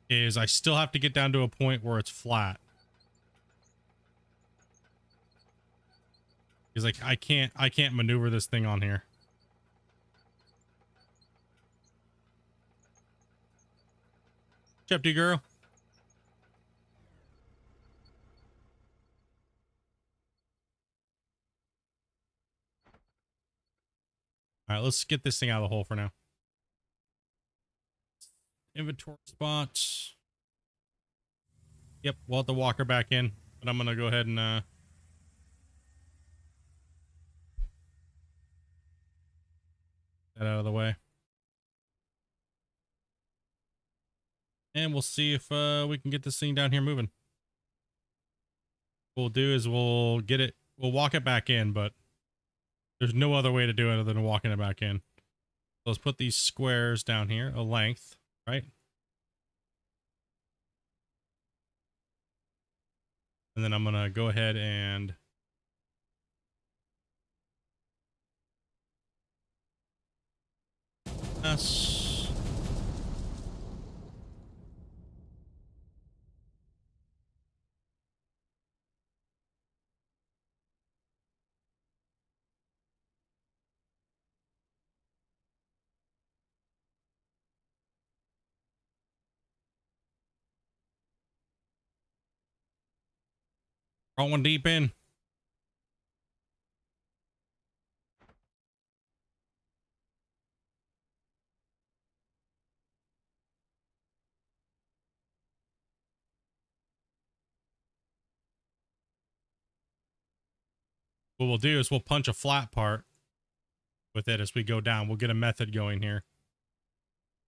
Is I still have to get down to a point where it's flat. Because like I can't maneuver this thing on here. What's up, girl? All right, let's get this thing out of the hole for now. Inventory spots. Yep, we'll have to walk her back in, but I'm gonna go ahead and get out of the way. And we'll see if we can get this thing down here moving. What we'll do is we'll walk it back in, but there's no other way to do it other than walking it back in. So let's put these squares down here, a length, right? And then I'm gonna go ahead and Brought one deep in. What we'll do is we'll punch a flat part with it as we go down. We'll get a method going here.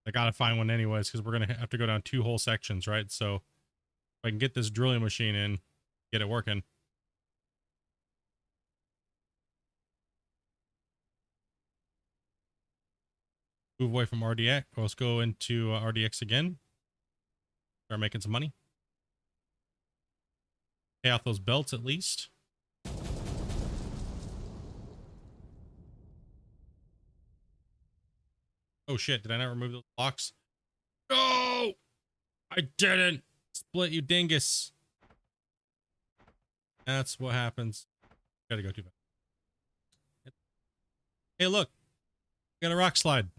I gotta find one anyways, because we're gonna have to go down 2 whole sections, right? So if I can get this drilling machine in, get it working. Move away from RDX. Let's go into RDX again. Start making some money. Pay off those belts at least. Oh shit, did I not remove those blocks? No! I didn't! Split, you dingus. That's what happens. Gotta go too fast. Hey, look. We got a rock slide.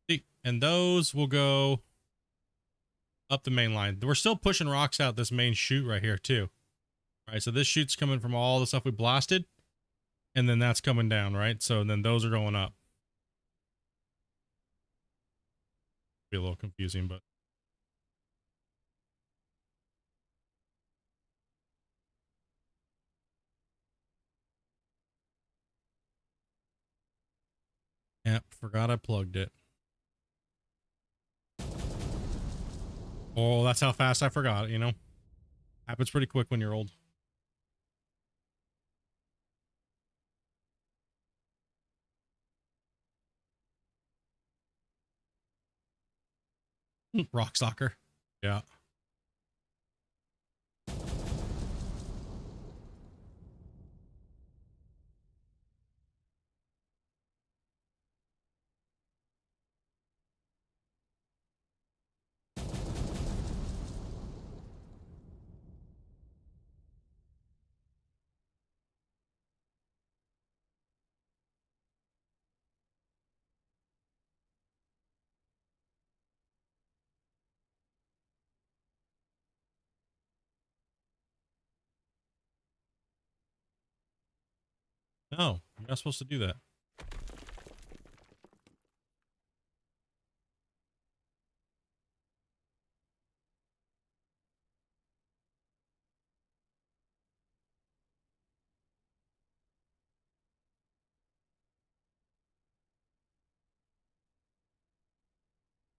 See, and those will go up the main line. We're still pushing rocks out this main chute right here too. All right, so this chute's coming from all the stuff we blasted. And then that's coming down, right? So then those are going up. Be a little confusing, but yep, forgot I plugged it. Oh, that's how fast I forgot, you know? Happens pretty quick when you're old. Rock soccer. Yeah. No, you're not supposed to do that.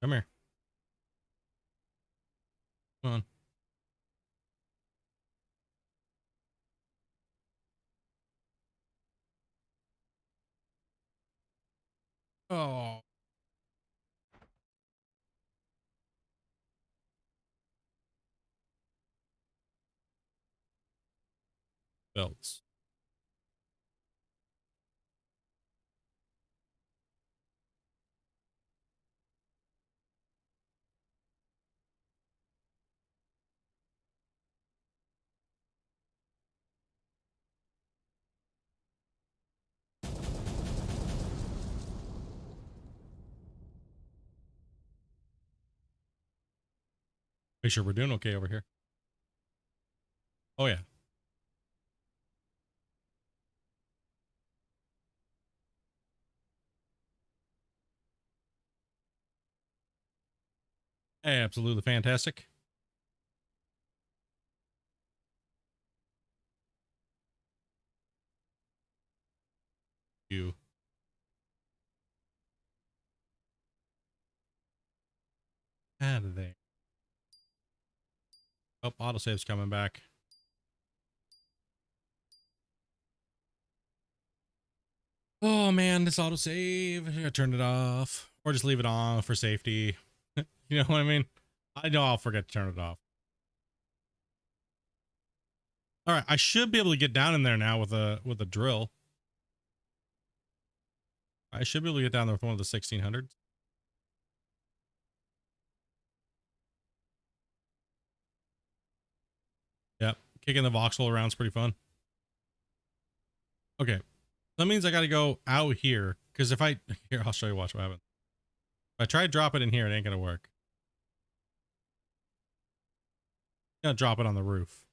Come here. Come on. Oh. Belts. Make sure we're doing okay over here. Oh yeah. Hey, absolutely fantastic. You out of there. Oh, autosave's coming back. Oh man, this autosave. I gotta turn it off. Or just leave it on for safety. You know what I mean? I know I'll forget to turn it off. All right, I should be able to get down in there now with a drill. I should be able to get down there with one of the 1600s. Yep, kicking the voxel around is pretty fun. Okay, that means I got to go out here because if I here, I'll show you. Watch what happens. If I try to drop it in here, it ain't gonna work. I'm gonna drop it on the roof.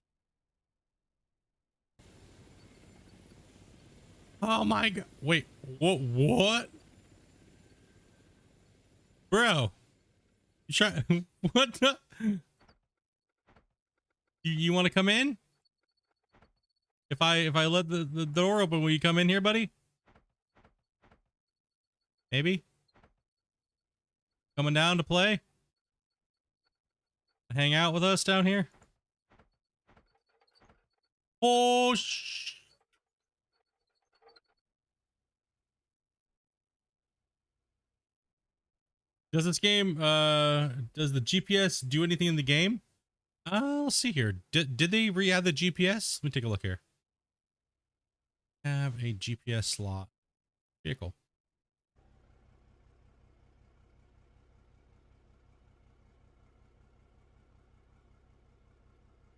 Oh my god! Wait, what? What, bro? You try? What the? You want to come in? If I let the door open, will you come in here, buddy? Maybe coming down to play, hang out with us down here. Oh Does this game does the GPS do anything in the game? Let's see here. Did they re-add the GPS? Let me take a look here. Have a GPS slot vehicle.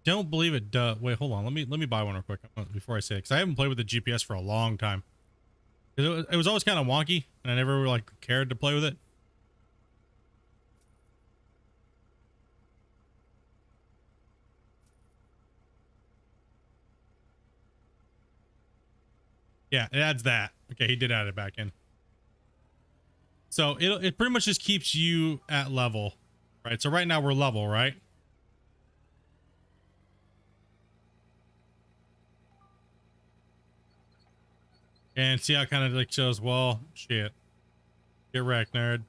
Don't believe it. Wait, hold on. Let me buy one real quick before I say it, because I haven't played with the GPS for a long time. It was always kind of wonky, and I never like cared to play with it. Yeah, it adds that. Okay, he did add it back in. So it pretty much just keeps you at level, right? So right now we're level, right? And see how it kind of like shows, well, shit. Get wrecked, nerd.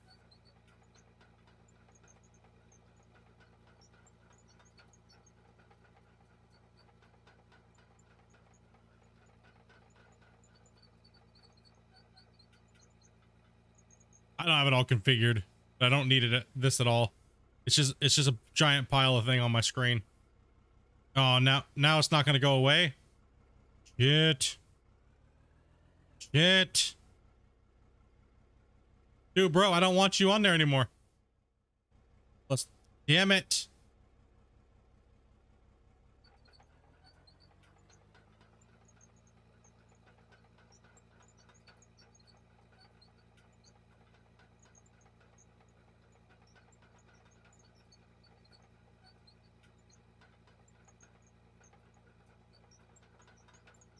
I don't have it all configured. I don't need it this at all. It's just a giant pile of thing on my screen. Oh, now it's not going to go away. Shit. Shit. Dude, bro, I don't want you on there anymore. Let's damn it.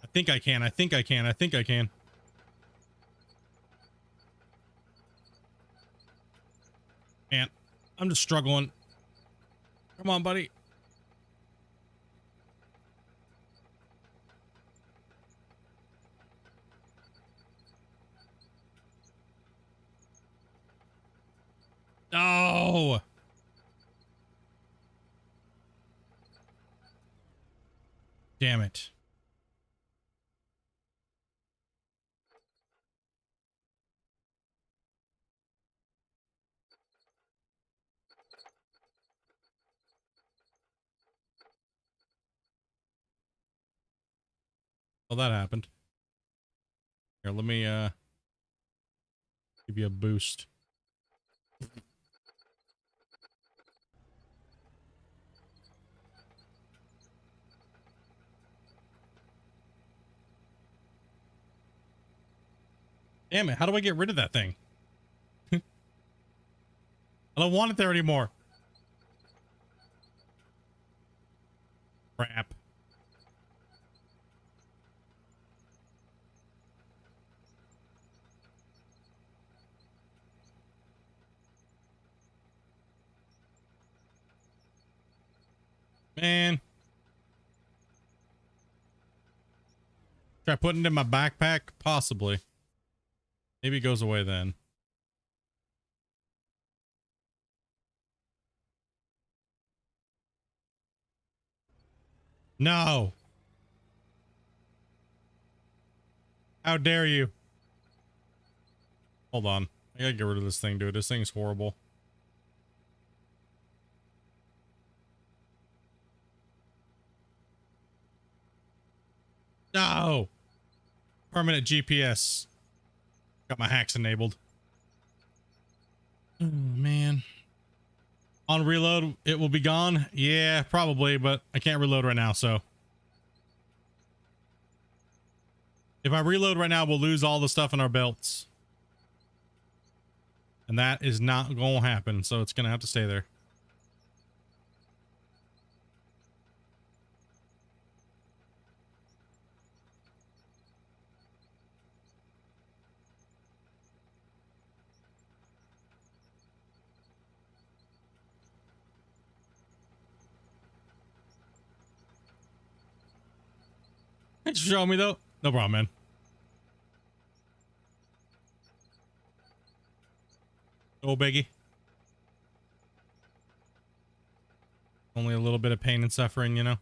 I think I can. I think I can. I think I can. Man, I'm just struggling. Come on, buddy. Oh. Damn it. Well, that happened. Here, let me give you a boost. Damn it, how do I get rid of that thing? I don't want it there anymore. Crap. Man. Try putting it in my backpack? Possibly. Maybe it goes away then. No. How dare you? Hold on. I gotta get rid of this thing, dude. This thing's horrible. No. Permanent GPS. Got my hacks enabled. Oh, man. On reload, it will be gone? Yeah, probably, but I can't reload right now, so. If I reload right now, we'll lose all the stuff in our belts. And that is not going to happen, so it's going to have to stay there. Thanks for showing me, though. No problem, man. Oh, biggie. Only a little bit of pain and suffering, you know?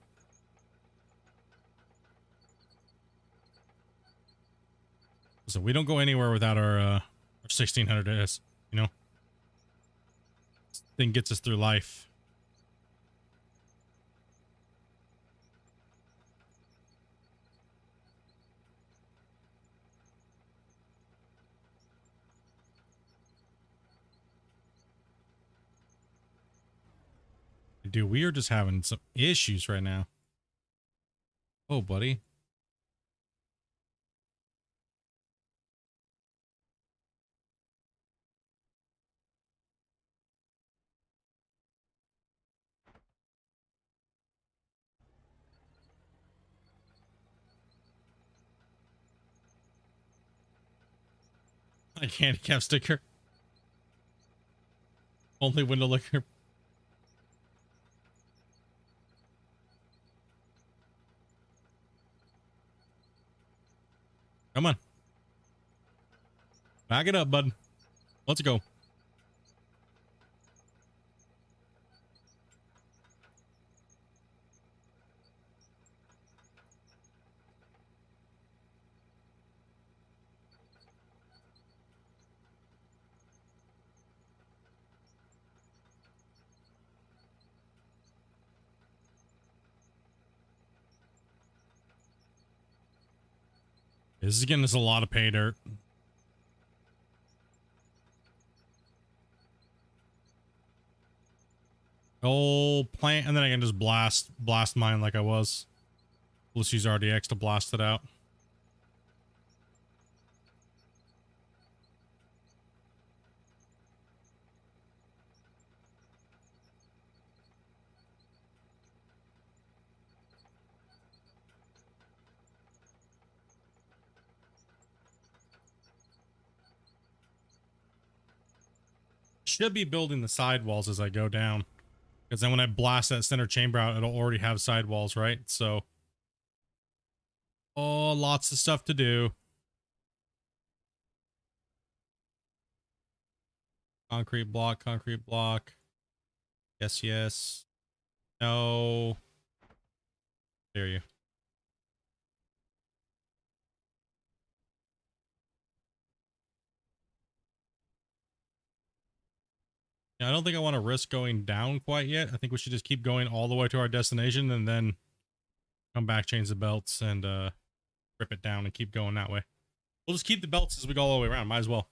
So we don't go anywhere without our 1600S, you know? This thing gets us through life. Dude, we are just having some issues right now. Oh, buddy. A handicap sticker. Only window liquor. Come on. Back it up, bud. Let's go. This is getting us a lot of pay dirt. Oh, plant, and then I can just blast mine like I was. Let's use RDX to blast it out. Should be building the sidewalls as I go down, because then when I blast that center chamber out, it'll already have sidewalls, right? So, oh, lots of stuff to do. Concrete block, concrete block. Yes, yes. No. There you. Yeah, I don't think I want to risk going down quite yet. I think we should just keep going all the way to our destination and then come back, change the belts, and rip it down and keep going that way. We'll just keep the belts as we go all the way around. Might as well.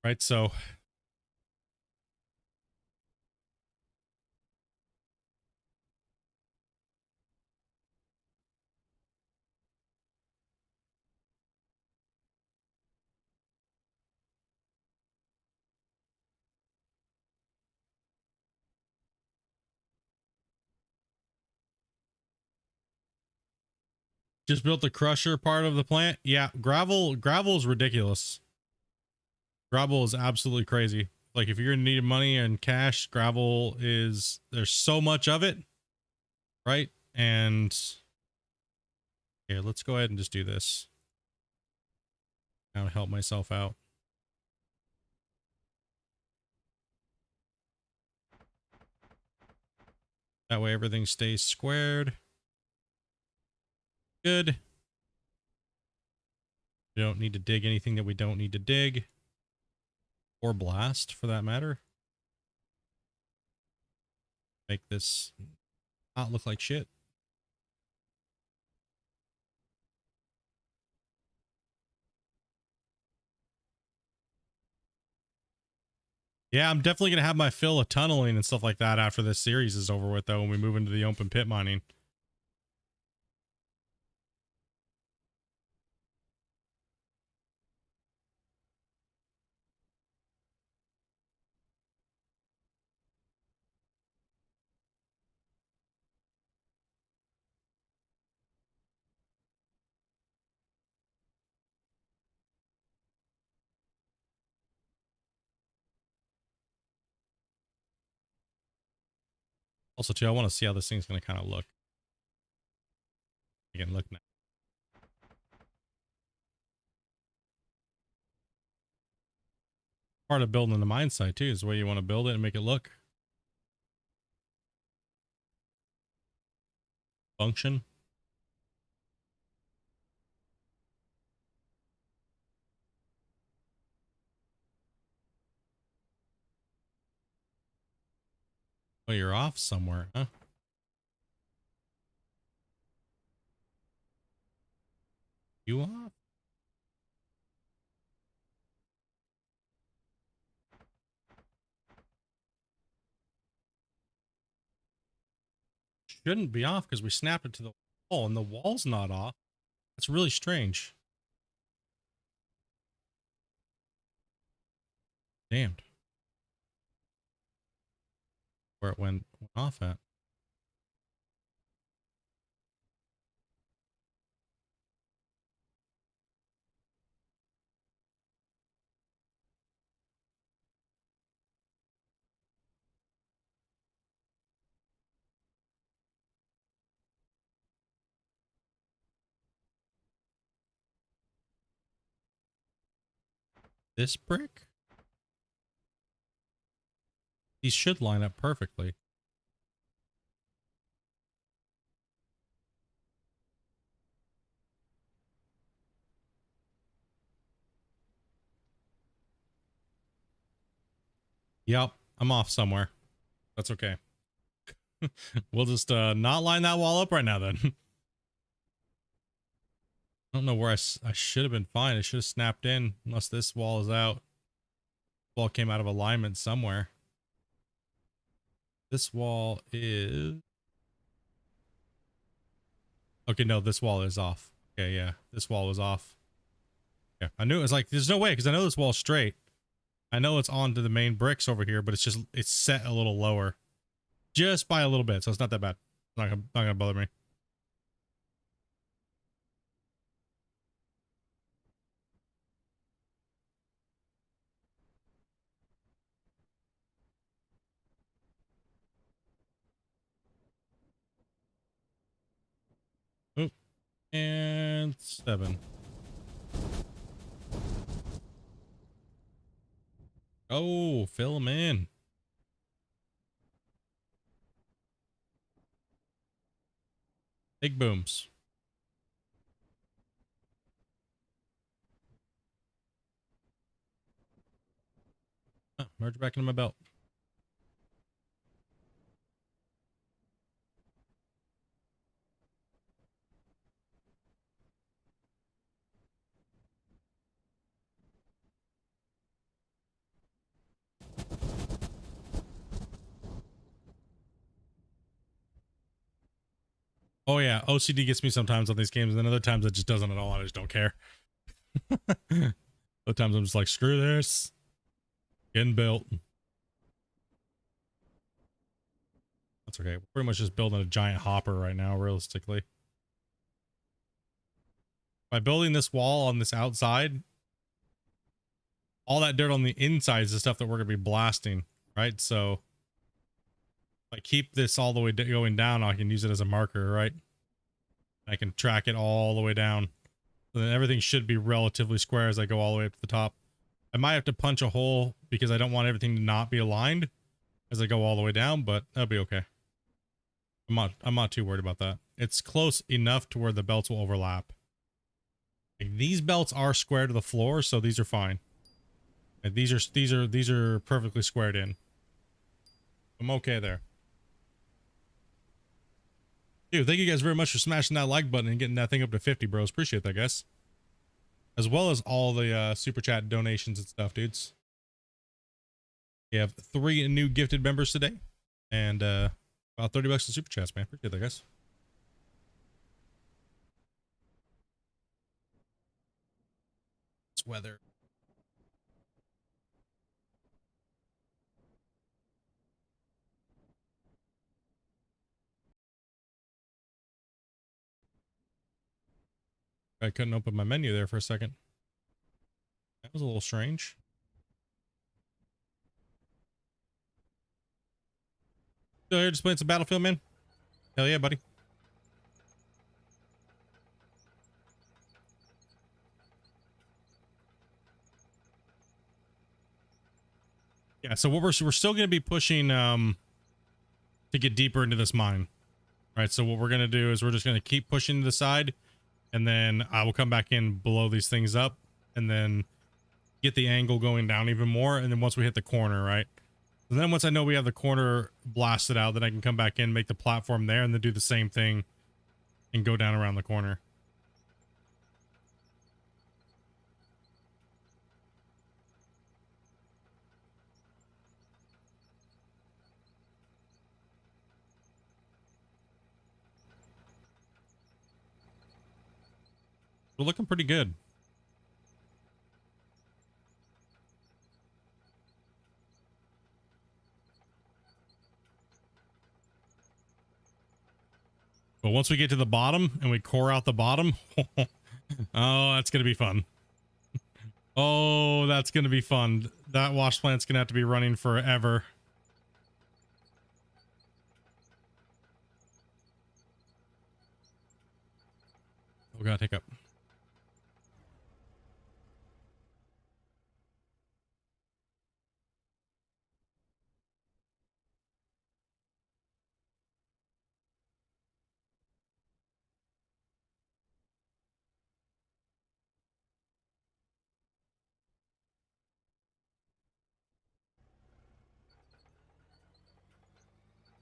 Right, so Just built the crusher part of the plant. Yeah, gravel is ridiculous. Gravel is absolutely crazy. Like if you're needing money and cash, gravel is, there's so much of it, right? And here, let's go ahead and just do this. I'll help myself out. That way everything stays squared. Good. We don't need to dig anything that we don't need to dig. Or blast, for that matter. Make this not look like shit. Yeah, I'm definitely going to have my fill of tunneling and stuff like that after this series is over with, though, when we move into the open pit mining. Also, too, I want to see how this thing's going to kind of look. Again, look now. Part of building the mine site, too, is the way you want to build it and make it look. Function. Oh, you're off somewhere, huh? You off? Shouldn't be off because we snapped it to the wall and the wall's not off. That's really strange. Damned. Where it went off at. This brick? These should line up perfectly. Yep, I'm off somewhere. That's okay. We'll just not line that wall up right now then. I don't know where I should have been fine. It should have snapped in unless this wall is out. Wall came out of alignment somewhere. This wall is... Okay, no, this wall is off. Okay, yeah, this wall was off. Yeah, I knew it was like, there's no way, because I know this wall's straight. I know it's onto the main bricks over here, but it's set a little lower. Just by a little bit, so it's not that bad. Not gonna bother me. Oop. And 7. Oh, fill them in. Big booms. Oh, merge back into my belt. Oh yeah, OCD gets me sometimes on these games, and then other times it just doesn't at all. I just don't care. Other times I'm just like, screw this. Getting built. That's okay. We're pretty much just building a giant hopper right now, realistically. By building this wall on this outside, all that dirt on the inside is the stuff that we're going to be blasting, right? So if I keep this all the way going down, I can use it as a marker, right? I can track it all the way down. So then everything should be relatively square as I go all the way up to the top. I might have to punch a hole because I don't want everything to not be aligned as I go all the way down, but that'll be okay. I'm not too worried about that. It's close enough to where the belts will overlap. Like, these belts are square to the floor, so these are fine. And these are perfectly squared in. I'm okay there. Dude, thank you guys very much for smashing that like button and getting that thing up to 50, bros. Appreciate that, guys. As well as all the super chat donations and stuff, dudes. We have 3 new gifted members today, and about 30 bucks in super chats, man. Appreciate that, guys. It's weather. I couldn't open my menu there for a second. That was a little strange. Still here just playing some Battlefield, man? Hell yeah, buddy. Yeah, so what we're still going to be pushing to get deeper into this mine. Right, so what we're going to do is we're just going to keep pushing to the side, and then I will come back in, blow these things up, and then get the angle going down even more. And then once we hit the corner, right? And then once I know we have the corner blasted out, then I can come back in, make the platform there, and then do the same thing and go down around the corner. We're looking pretty good. But once we get to the bottom and we core out the bottom, oh, that's going to be fun. Oh, that's going to be fun. That wash plant's going to have to be running forever. Oh, God, hiccup.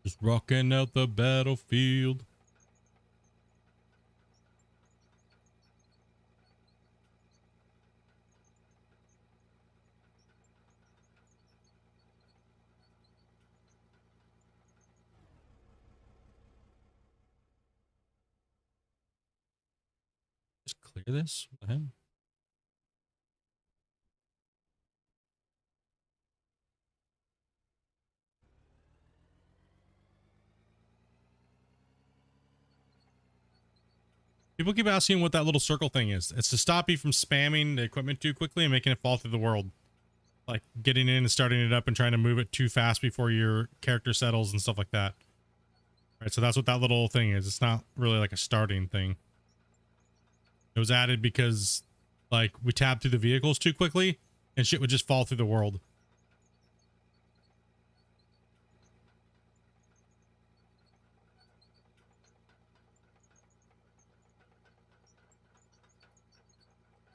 Just rocking out the battlefield. Just clear this. What the hell? People keep asking what that little circle thing is. It's to stop you from spamming the equipment too quickly and making it fall through the world. Like getting in and starting it up and trying to move it too fast before your character settles and stuff like that. Right, so that's what that little thing is. It's not really like a starting thing. It was added because like we tabbed through the vehicles too quickly and shit would just fall through the world.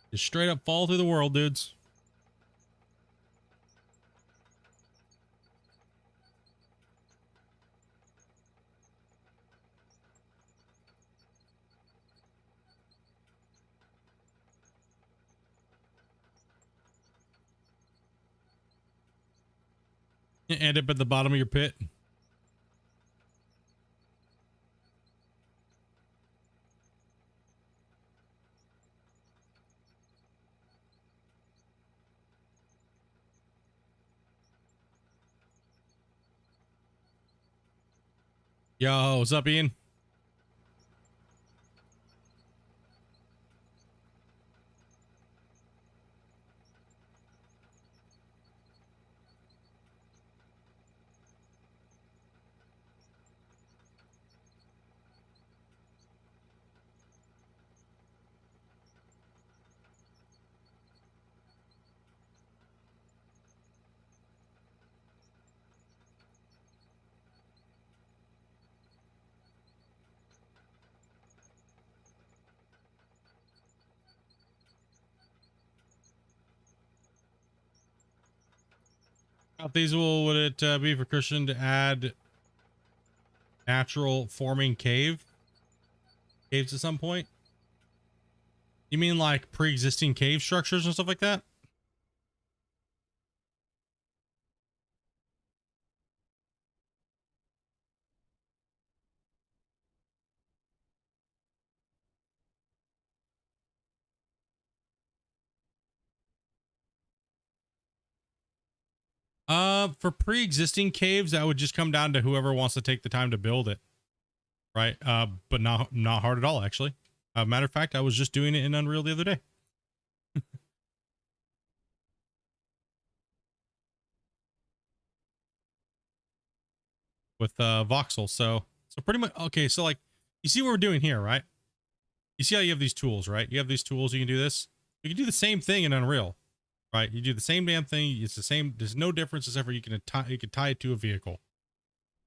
Just straight up fall through the world, dudes. You end up at the bottom of your pit. Yo, what's up, Ian? How feasible would it be for Christian to add natural forming caves at some point? You mean like pre-existing cave structures and stuff like that? For pre-existing caves, that would just come down to whoever wants to take the time to build it, right? But not hard at all, actually. Matter of fact, I was just doing it in Unreal the other day with voxel. So pretty much okay. So like, you see what we're doing here, right? You see how you have these tools, right? You have these tools. You can do this. You can do the same thing in Unreal, right? You do the same damn thing. It's the same. There's no difference except for you can tie it to a vehicle.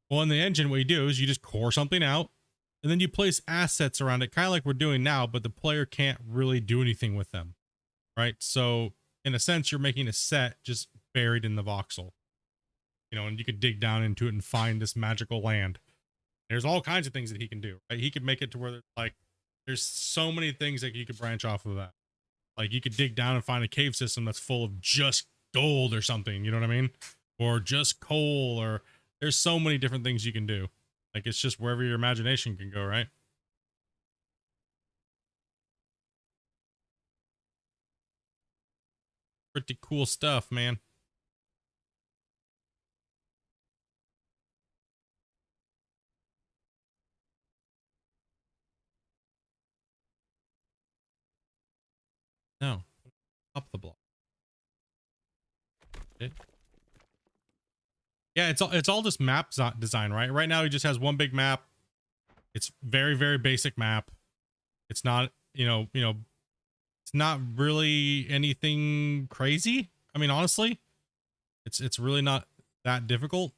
Well, in the engine, what you do is you just core something out, and then you place assets around it, kind of like we're doing now, but the player can't really do anything with them, right? So in a sense, you're making a set just buried in the voxel, and you could dig down into it and find this magical land. There's all kinds of things that he can do, right? He could make it to where like there's so many things that you could branch off of that. Like you could dig down and find a cave system that's full of just gold or something, you know what I mean? Or just coal, or there's so many different things you can do. Like it's just wherever your imagination can go, right? Pretty cool stuff, man. No, up the block. Okay. Yeah, it's all just map design, right? Right now he just has one big map. It's very, very basic map. It's not, it's not really anything crazy. I mean, honestly, it's really not that difficult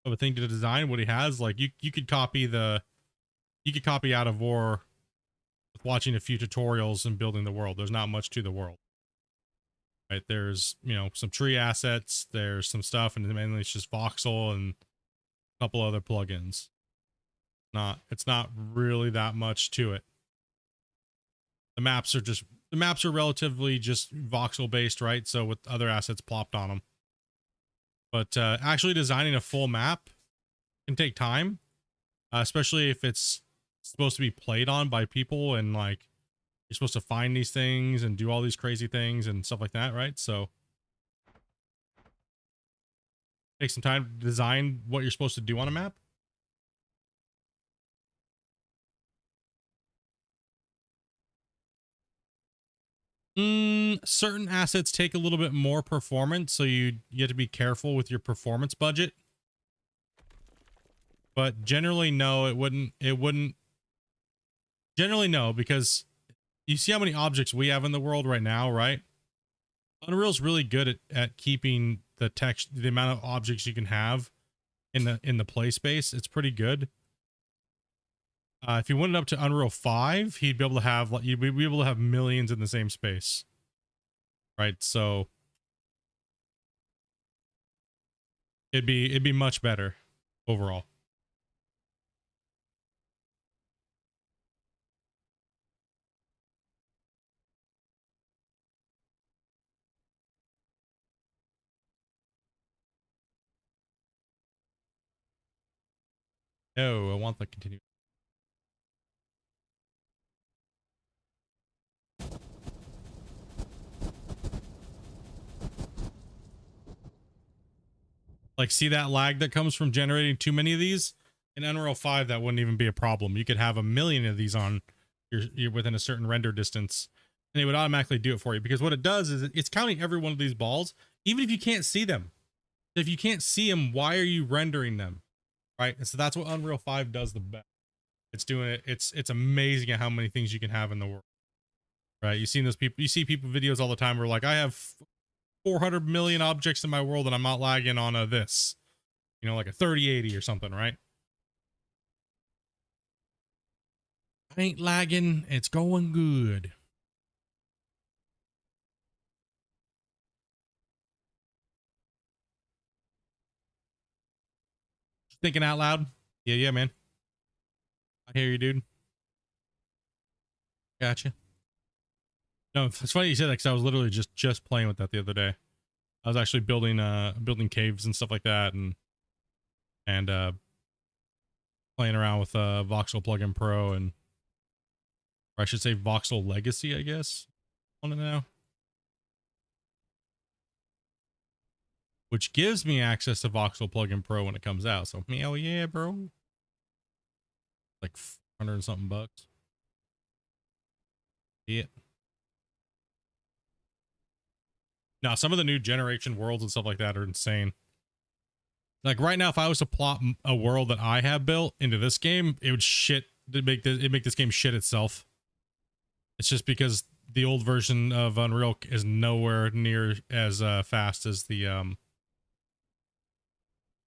of a thing to design. What he has, like you could copy Out of War with watching a few tutorials and building the world. There's not much to the world, right? There's some tree assets, there's some stuff, and mainly it's just voxel and a couple other plugins. It's not really that much to it. The maps are relatively just voxel based, right? So with other assets plopped on them. But actually designing a full map can take time, especially if it's supposed to be played on by people, and like you're supposed to find these things and do all these crazy things and stuff like that, right? So take some time to design what you're supposed to do on a map. Certain assets take a little bit more performance, so you have to be careful with your performance budget. But generally, no, it wouldn't. Generally, no, because you see how many objects we have in the world right now, right? Unreal's really good at keeping the amount of objects you can have in the play space. It's pretty good. If you went it up to Unreal 5, he'd be able to have you'd be able to have millions in the same space, right? So it'd be much better overall. No, I want the continue. Like, see that lag that comes from generating too many of these? In Unreal 5, that wouldn't even be a problem. You could have a million of these on you're within a certain render distance, and it would automatically do it for you, because what it does is it's counting every one of these balls, even if you can't see them. If you can't see them, why are you rendering them? Right? And so that's what Unreal 5 does the best. It's doing it. It's amazing at how many things you can have in the world. Right? You see people videos all the time where like, I have 400 million objects in my world and I'm not lagging on this, like a 3080 or something, right? I ain't lagging. It's going good. Thinking out loud. Yeah, man. I hear you, dude. Gotcha. No, it's funny you said that because I was literally just playing with that the other day. I was actually building caves and stuff like that, and playing around with Voxel Plugin Pro, and or I should say Voxel Legacy, I guess. I want to know. Which gives me access to Voxel Plugin Pro when it comes out. So hell yeah, bro. Like 400 and something bucks. Yeah. Now, some of the new generation worlds and stuff like that are insane. Like right now, if I was to plot a world that I have built into this game, it would shit. It'd make this game shit itself. It's just because the old version of Unreal is nowhere near as fast as the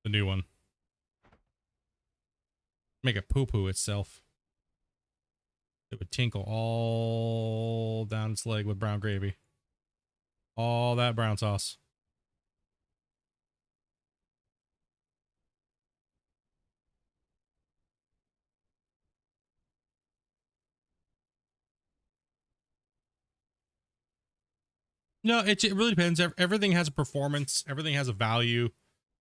new one. Make it poo-poo itself. It would tinkle all down its leg with brown gravy. All that brown sauce. No, it really depends. Everything has a performance. Everything has a value. You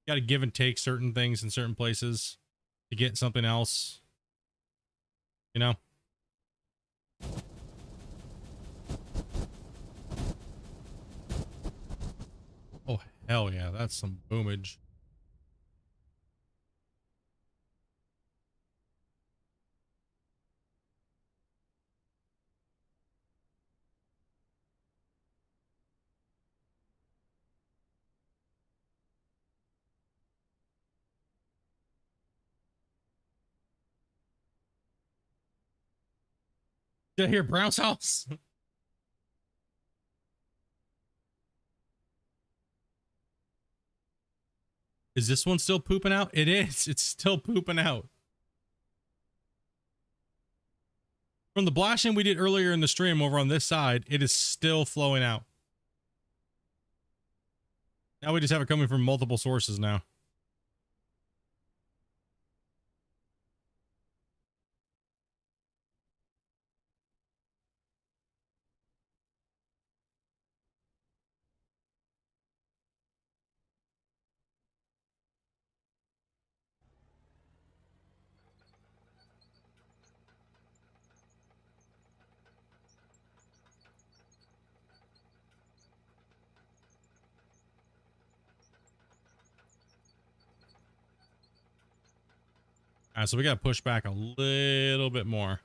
got to give and take certain things in certain places to get something else. You know? Oh, hell yeah. That's some boomage. Did I hear brown sauce? Is this one still pooping out? It is. It's still pooping out. From the blashing we did earlier in the stream over on this side, it is still flowing out. Now we just have it coming from multiple sources now. All right, so we got to push back a little bit more.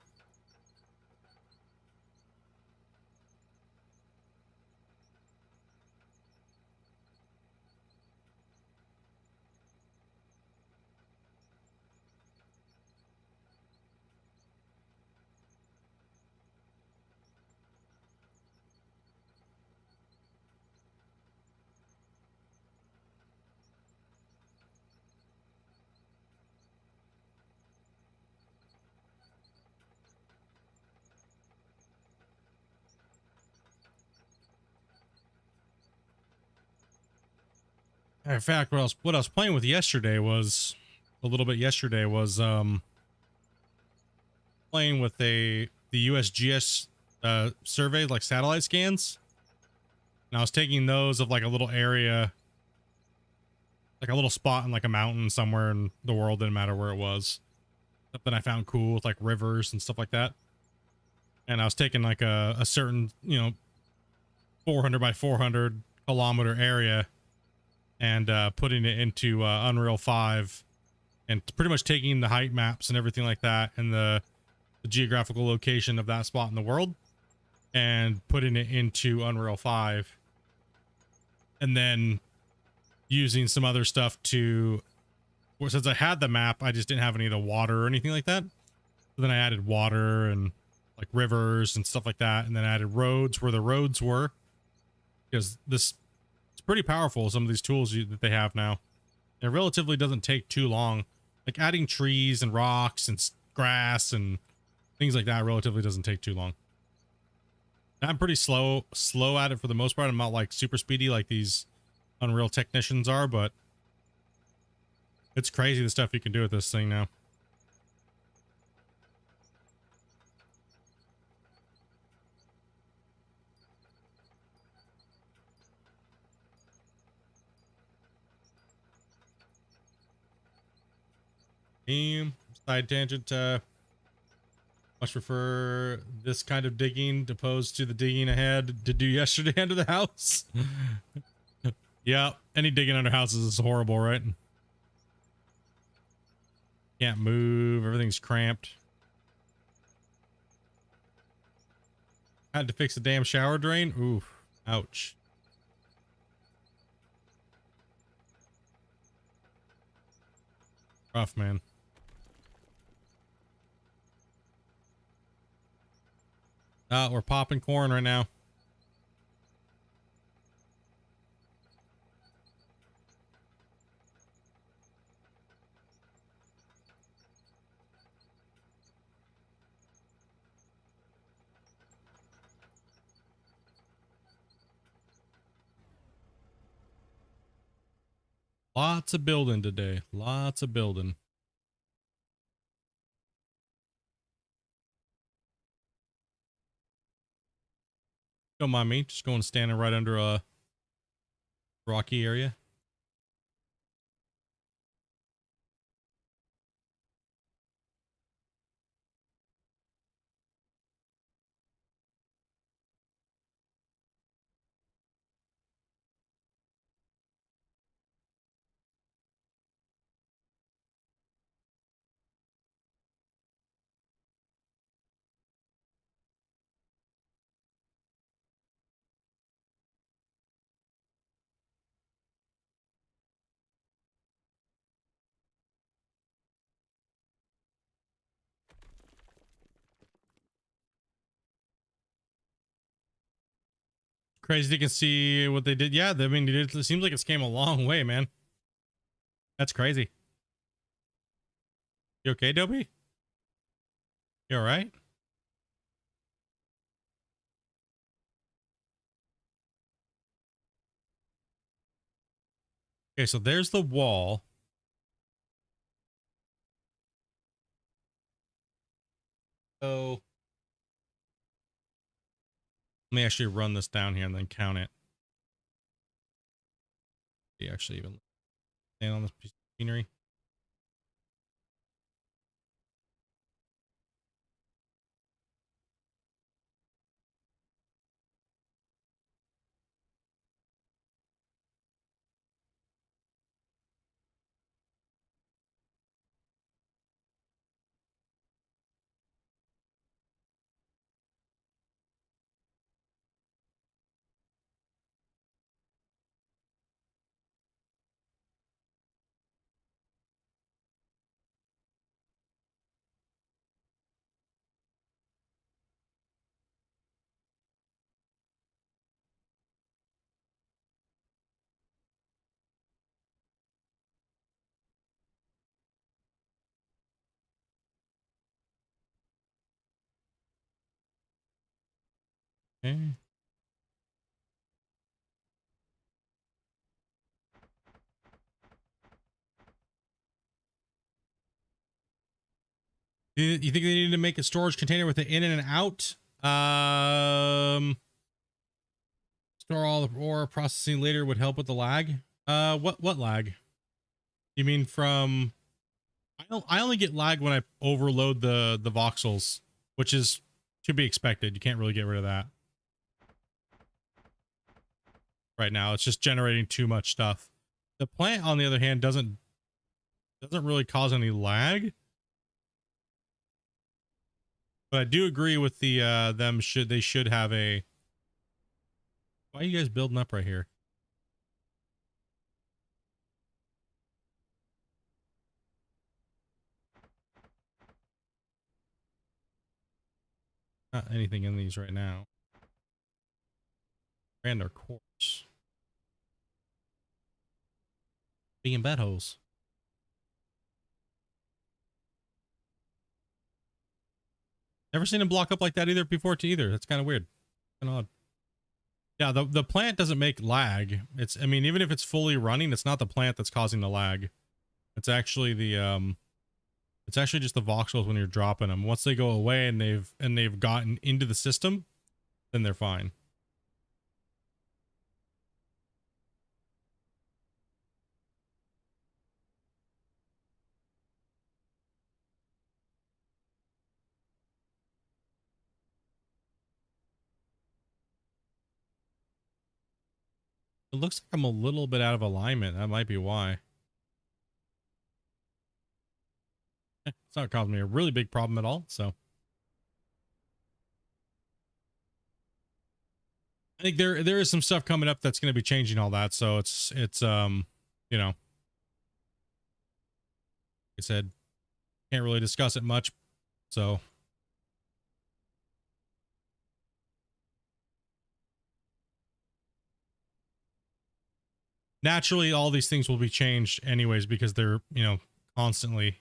In fact, what I was playing with yesterday was a little bit yesterday was playing with the USGS survey, like satellite scans. And I was taking those of like a little area, like a little spot in like a mountain somewhere in the world, didn't matter where it was. Something I found cool with like rivers and stuff like that. And I was taking like a certain, 400 by 400 kilometer area and putting it into Unreal 5 and pretty much taking the height maps and everything like that and the geographical location of that spot in the world and putting it into Unreal 5 and then using some other stuff to, well, since I had the map, I just didn't have any of the water or anything like that. So then I added water and like rivers and stuff like that, and then I added roads where the roads were, because this, it's pretty powerful, some of these tools that they have now. It relatively doesn't take too long. Like adding trees and rocks and grass and things like that relatively doesn't take too long. I'm pretty slow at it for the most part. I'm not like super speedy like these Unreal technicians are, but It's crazy the stuff you can do with this thing now. Side tangent. Much prefer this kind of digging opposed to the digging I had to do yesterday under the house. Yeah, any digging under houses is horrible, right? Can't move. Everything's cramped. Had to fix the damn shower drain. Ooh, ouch. Rough, man. We're popping corn right now. Lots of building today. Lots of building. Don't mind me. Just going standing right under a rocky area. Crazy you can see what they did. Yeah, I mean, it seems like it's came a long way, man. That's crazy. You okay, Dobie? You all right? Okay, so there's the wall. So let me actually run this down here and then count it. Do you actually even stand on this piece of machinery? Okay. You think they need to make a storage container with an in and an out? Store all the ore, processing later would help with the lag. What lag? You mean from? I only get lag when I overload the voxels, which is to be expected. You can't really get rid of that. Right now, it's just generating too much stuff. The plant, on the other hand, doesn't really cause any lag. But I do agree with the they should have a. Why are you guys building up right here? Not anything in these right now. And our quartz. Being bed holes. Never seen him block up like that either before either. That's kind of weird. Kind of odd. Yeah, the plant doesn't make lag. I mean, even if it's fully running, it's not the plant that's causing the lag. It's actually the it's actually just the voxels when you're dropping them. Once they go away and they've gotten into the system, then they're fine. It looks like I'm a little bit out of alignment. That might be why. It's not causing me a really big problem at all, so. I think there is some stuff coming up that's going to be changing all that, so it's you know, like I said, can't really discuss it much, so. Naturally, all these things will be changed anyways because they're, you know, constantly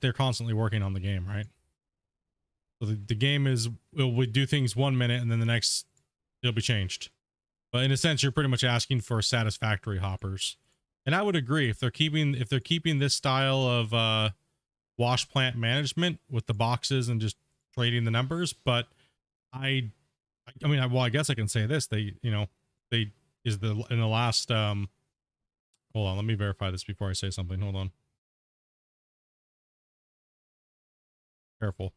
they're constantly working on the game, right? So the game is we do things 1 minute and then the next it'll be changed. But in a sense, you're pretty much asking for satisfactory hoppers. And I would agree if they're keeping this style of wash plant management with the boxes and just trading the numbers, but I mean, well, I guess I can say this, they, you know, they is the in the last hold on, let me verify this before I say something. Hold on. Careful.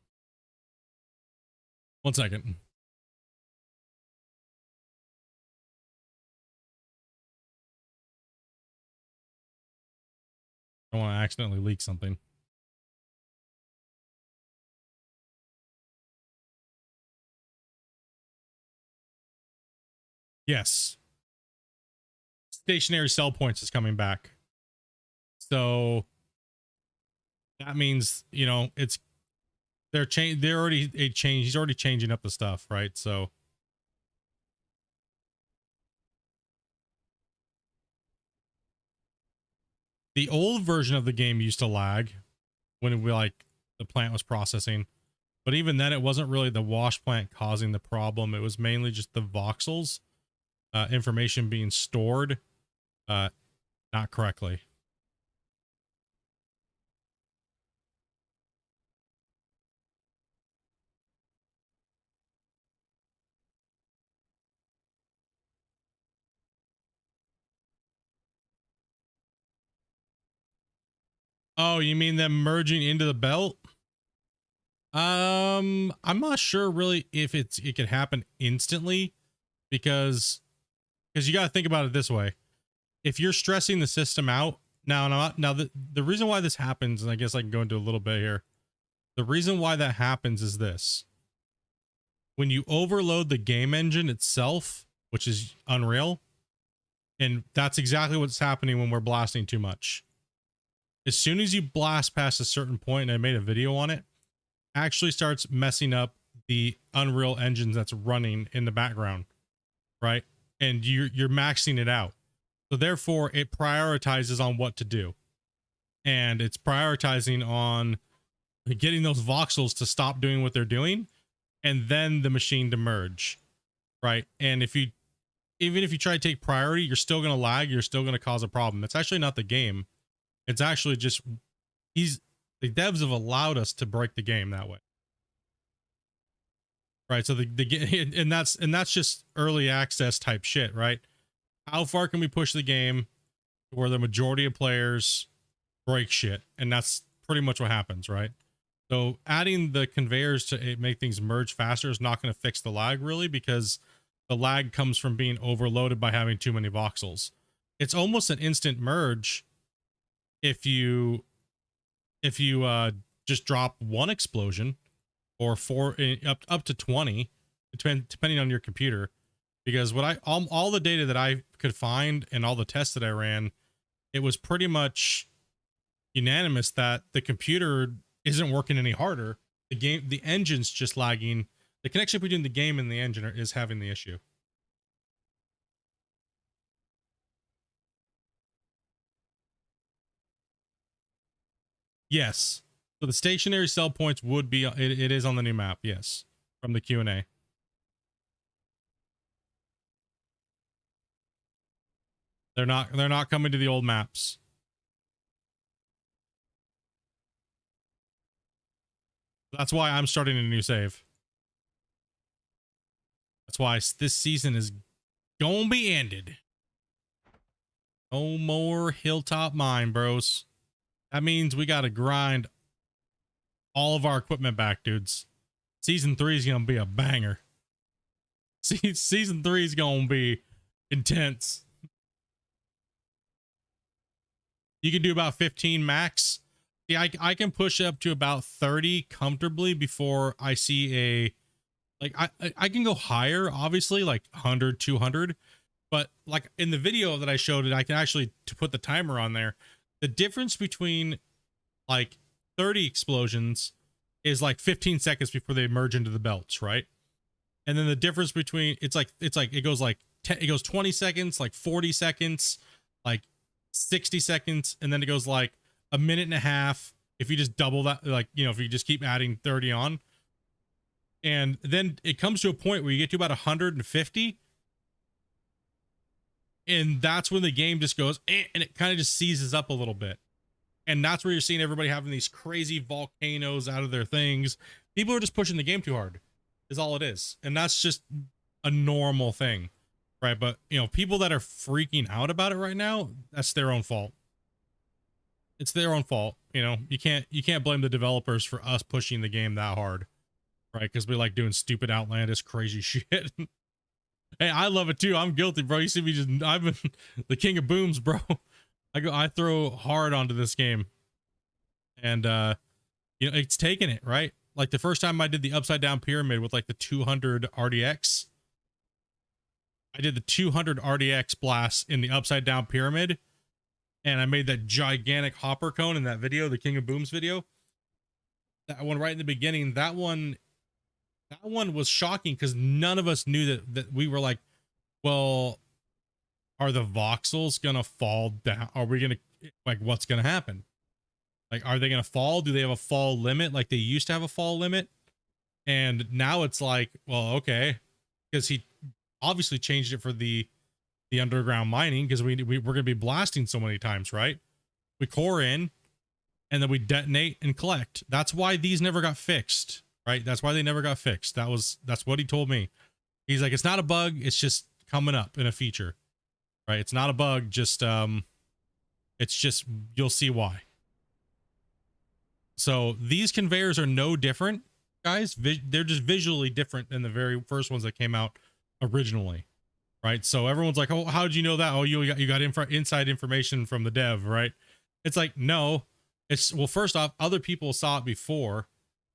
1 second. I don't want to accidentally leak something. Yes. Stationary sell points is coming back. So that means, you know, it's they're already a change. He's already changing up the stuff, right? So the old version of the game used to lag when we like the plant was processing, but even then it wasn't really the wash plant causing the problem. It was mainly just the voxels information being stored not correctly. Oh, you mean them merging into the belt? I'm not sure really if it could happen instantly because you got to think about it this way. If you're stressing the system out now the reason why this happens, and I guess I can go into a little bit here. The reason why that happens is this. When you overload the game engine itself, which is Unreal, and that's exactly what's happening when we're blasting too much. As soon as you blast past a certain point, and I made a video on it, actually starts messing up the Unreal engine that's running in the background, right? And you're maxing it out. So therefore it prioritizes on what to do. And it's prioritizing on getting those voxels to stop doing what they're doing and then the machine to merge, right? And even if you try to take priority, you're still going to lag, you're still going to cause a problem. It's actually not the game. It's actually just the devs have allowed us to break the game that way. Right? So the and that's just early access type shit, right? How far can we push the game where the majority of players break shit? And that's pretty much what happens, right? So adding the conveyors to make things merge faster is not going to fix the lag really, because the lag comes from being overloaded by having too many voxels. It's almost an instant merge if you just drop one explosion or up to 20, depending on your computer. Because what all the data that I could find and all the tests that I ran, it was pretty much unanimous that the computer isn't working any harder. The engine's just lagging. The connection between the game and the engine is having the issue. Yes. So the stationary sell points would be it is on the new map. Yes, from the Q&A. They're not coming to the old maps. That's why I'm starting a new save. That's why this season is gonna be ended. No more hilltop mine, bros. That means we gotta grind all of our equipment back, dudes. Season 3 is gonna be a banger. Season 3 is gonna be intense. You can do about 15 max. Yeah, I can push up to about 30 comfortably before I see a, like, I can go higher, obviously, like 100, 200. But like in the video that I showed it, I can actually to put the timer on there. The difference between like 30 explosions is like 15 seconds before they merge into the belts, right? And then the difference between it goes like it goes 20 seconds, like 40 seconds, like 60 seconds, and then it goes like a minute and a half if you just double that, like, you know, if you just keep adding 30 on. And then it comes to a point where you get to about 150, and that's when the game just goes and it kind of just seizes up a little bit. And that's where you're seeing everybody having these crazy volcanoes out of their things. People are just pushing the game too hard, is all it is. And that's just a normal thing, right? But, you know, people that are freaking out about it right now, that's their own fault. It's their own fault. You know, you can't blame the developers for us pushing the game that hard, right? Because we like doing stupid, outlandish, crazy shit. Hey, I love it too. I'm guilty, bro. You see me just, I've been the king of booms, bro. I throw hard onto this game, and you know, it's taking it, right? Like the first time I did the upside down pyramid with like the 200 RDX, I did the 200 RDX blast in the upside down pyramid, and I made that gigantic hopper cone in that video, the King of Booms video. That one right in the beginning, that one was shocking because none of us knew that we were like, well, are the voxels gonna fall down? Are we gonna, like, what's gonna happen? Like, are they gonna fall? Do they have a fall limit like they used to have a fall limit? And now it's like, well, okay, because he obviously changed it for the underground mining, because we're gonna be blasting so many times, right? We core in and then we detonate and collect. That's why these never got fixed, right? That's why they never got fixed. That's what he told me. He's like, it's not a bug, it's just coming up in a feature, right? It's not a bug, just it's just, you'll see why. So these conveyors are no different, guys. They're just visually different than the very first ones that came out originally, right? So everyone's like, oh, how did you know that? Oh, you got inside information from the dev, right? It's like, no, it's, well, first off, other people saw it before.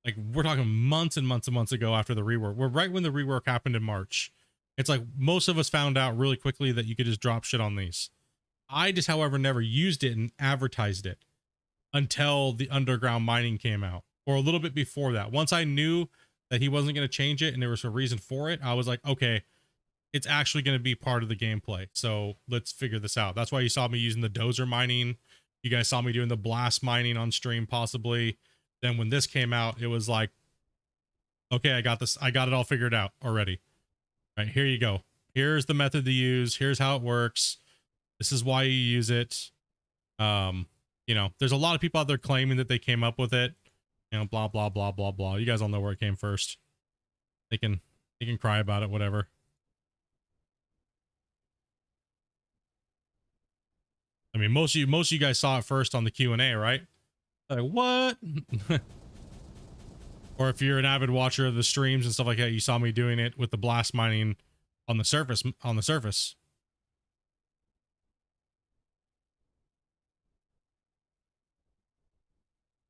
Like, we're talking months and months and months ago after the rework. We're right when the rework happened in March. It's like most of us found out really quickly that you could just drop shit on these. I just, however, never used it and advertised it until the underground mining came out, or a little bit before that. Once I knew that he wasn't going to change it and there was a reason for it, I was like, okay, it's actually going to be part of the gameplay. So let's figure this out. That's why you saw me using the dozer mining. You guys saw me doing the blast mining on stream, possibly. Then when this came out, it was like, okay, I got this. I got it all figured out already. All right, here you go. Here's the method to use. Here's how it works. This is why you use it. You know, there's a lot of people out there claiming that they came up with it. You know, blah, blah, blah, blah, blah. You guys all know where it came first. They can cry about it, whatever. I mean, most of you guys saw it first on the Q&A, right? Like, what? Or if you're an avid watcher of the streams and stuff like that, you saw me doing it with the blast mining on the surface.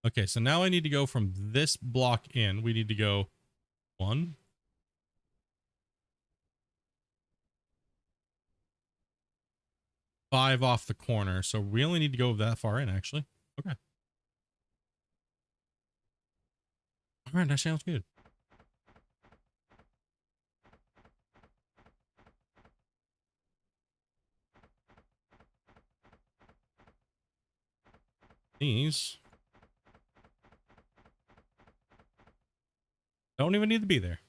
Okay, so now I need to go from this block in. We need to go 1, 5 off the corner. So we only need to go that far in, actually. Okay. All right, that sounds good. These don't even need to be there.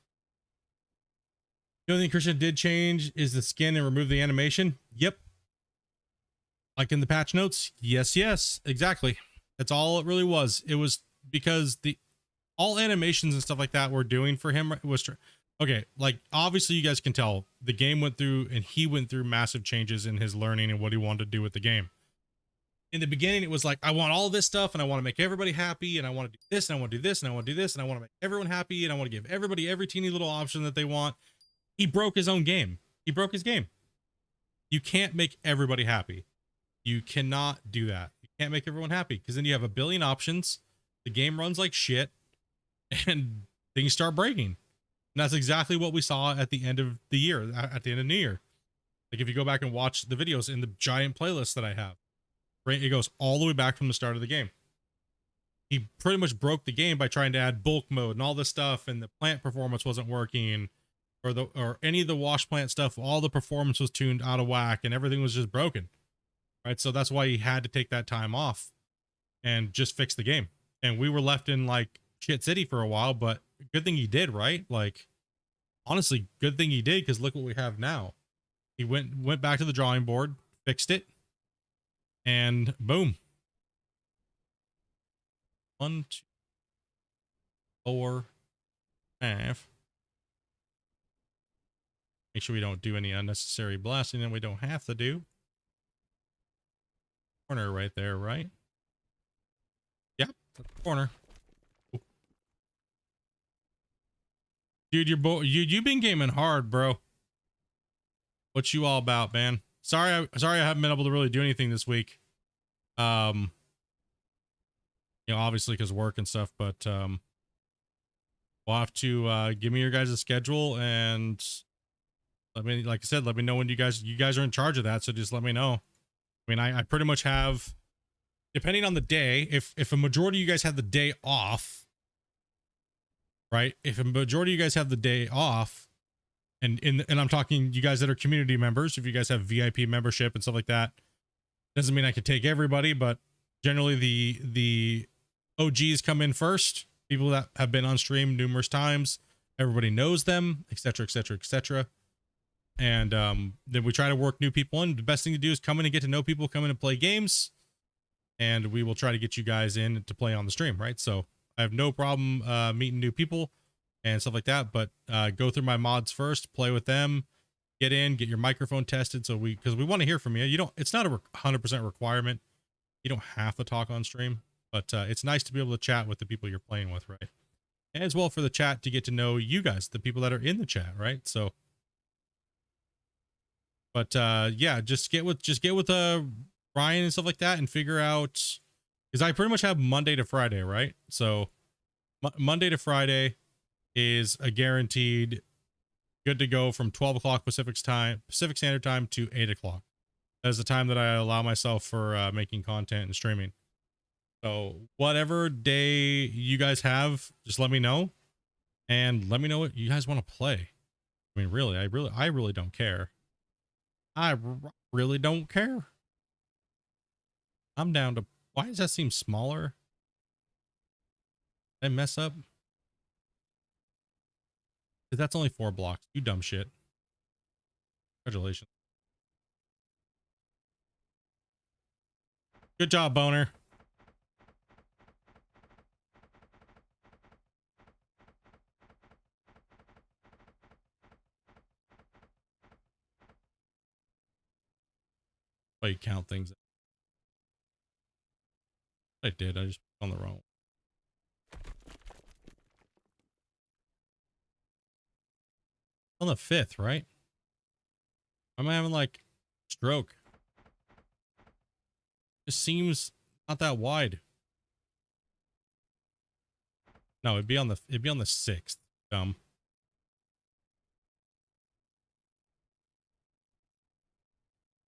The only thing Christian did change is the skin and remove the animation. Yep. Like in the patch notes. Yes, exactly. That's all it really was. It was because all animations and stuff like that we're doing for him was okay. Like obviously you guys can tell the game went through and he went through massive changes in his learning and what he wanted to do with the game. In the beginning, it was like, I want all this stuff and I want to make everybody happy and I want to do this and I want to do this and I want to do this and I want to make everyone happy and I want to give everybody every teeny little option that they want. He broke his own game. He broke his game. You can't make everybody happy. You cannot do that. You can't make everyone happy because then you have a billion options. The game runs like shit and things start breaking. And that's exactly what we saw at the end of the year, at the end of New Year. Like if you go back and watch the videos in the giant playlist that I have, right, it goes all the way back from the start of the game. He pretty much broke the game by trying to add bulk mode and all this stuff, and the plant performance wasn't working, or any of the wash plant stuff. All the performance was tuned out of whack, and everything was just broken. Right, so that's why he had to take that time off and just fix the game. And we were left in like shit city for a while, but good thing he did, right? Like honestly, good thing he did, because look what we have now. He went back to the drawing board, fixed it, and boom. 1, 2, 4, 5. Make sure we don't do any unnecessary blasting that we don't have to do. Corner right there, right? Yep, corner. Dude, you've been gaming hard, bro. What you all about, man? Sorry I haven't been able to really do anything this week. You know, obviously because work and stuff, but we'll have to give me your guys' schedule and let me, like I said, let me know when you guys are in charge of that. So just let me know. I mean, I pretty much have, depending on the day, if a majority of you guys have the day off, right? If a majority of you guys have the day off, and I'm talking you guys that are community members, if you guys have VIP membership and stuff like that, doesn't mean I could take everybody, but generally the OGs come in first, people that have been on stream numerous times, everybody knows them, etc., etc., etc. And then we try to work new people in. The best thing to do is come in and get to know people, come in and play games, and we will try to get you guys in to play on the stream, right? So I have no problem meeting new people and stuff like that, but go through my mods first, play with them, get in, get your microphone tested, so because we want to hear from you. You don't, it's not a 100% requirement. You don't have to talk on stream, but it's nice to be able to chat with the people you're playing with, right? And as well for the chat to get to know you guys, the people that are in the chat, right? So, but yeah, just get with Ryan and stuff like that and figure out, because I pretty much have Monday to Friday, right? So Monday to Friday is a guaranteed good to go from 12 o'clock Pacific Standard Time to 8 o'clock. That is the time that I allow myself for making content and streaming. So whatever day you guys have, just let me know, and let me know what you guys want to play. I mean, really, I really don't care. I really don't care. I'm down to, why does that seem smaller? Did I mess up? Because that's only 4 blocks. You dumb shit. Congratulations. Good job, Boner. Oh, you count things. I did. I just put on the wrong. On the 5th, right? I'm having like stroke. It seems not that wide. No, it'd be on the 6th. Dumb.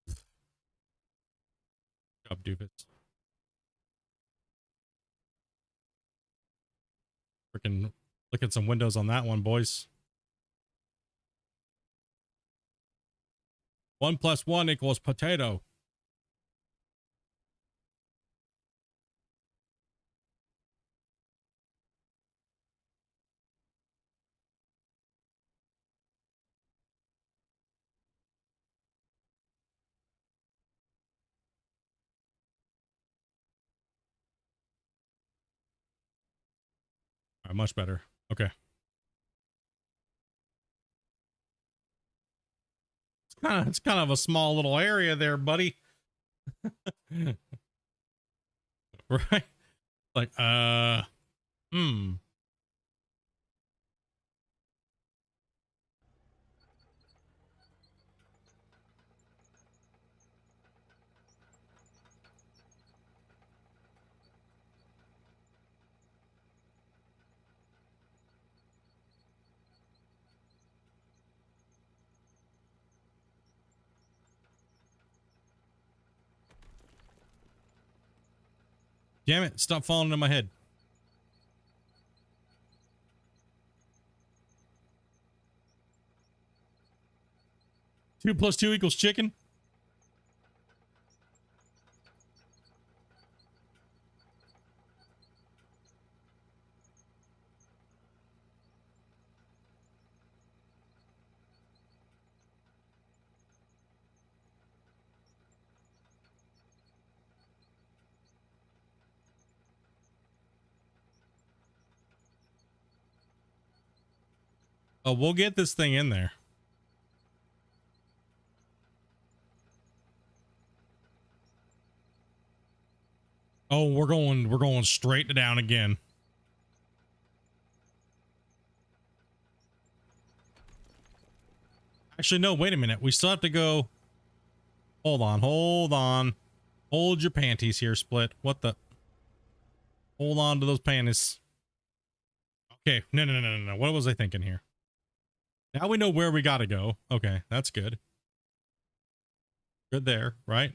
Good job, doofus. Freaking look at some windows on that one, boys. 1 + 1 = potato. right, much better. Okay. It's kind of a small little area there, buddy. Right? Like, hmm. Damn it, stop falling in my head. 2 + 2 = chicken. Oh, we'll get this thing in there. Oh, we're going straight to down again. Actually, no, wait a minute. We still have to go. Hold on, hold on. Hold your panties here, Split. What the? Hold on to those panties. Okay, no. What was I thinking here? Now we know where we gotta go. Okay, that's good. Good there, right?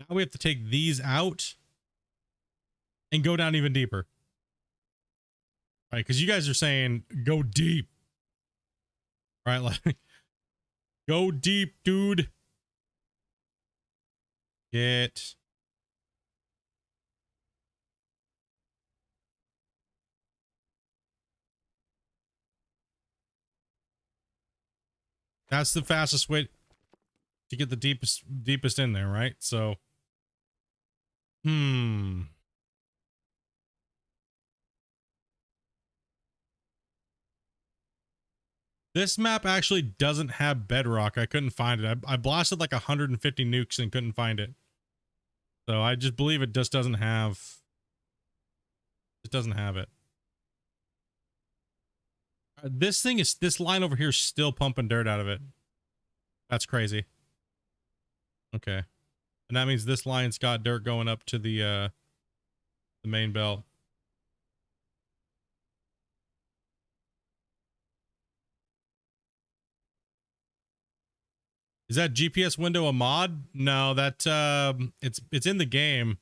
Now we have to take these out and go down even deeper. Right, because you guys are saying go deep. Right, like go deep, dude. Get. That's the fastest way to get the deepest in there, right? So, this map actually doesn't have bedrock. I couldn't find it. I blasted like 150 nukes and couldn't find it. So I just believe it just doesn't have. It doesn't have it. This line over here is still pumping dirt out of it. That's crazy. Okay. And that means this line's got dirt going up to the main belt. Is that GPS window a mod? No, that it's in the game.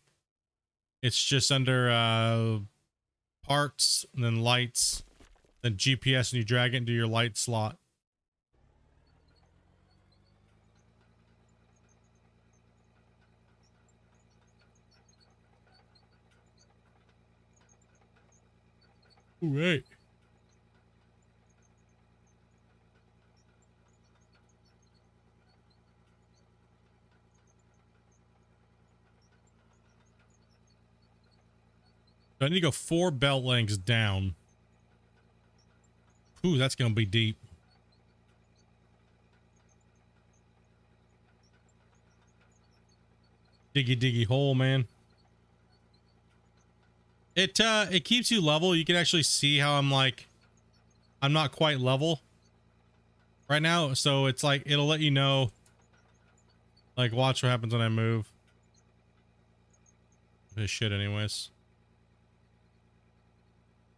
It's just under parts and then lights, then GPS, and you drag it into your light slot. Ooh, hey. So I need to go 4 belt lengths down. Ooh, that's gonna be deep. Diggy hole, man. It keeps you level. You can actually see how I'm not quite level right now, so it's like it'll let you know, like, watch what happens when I move. This shit anyways.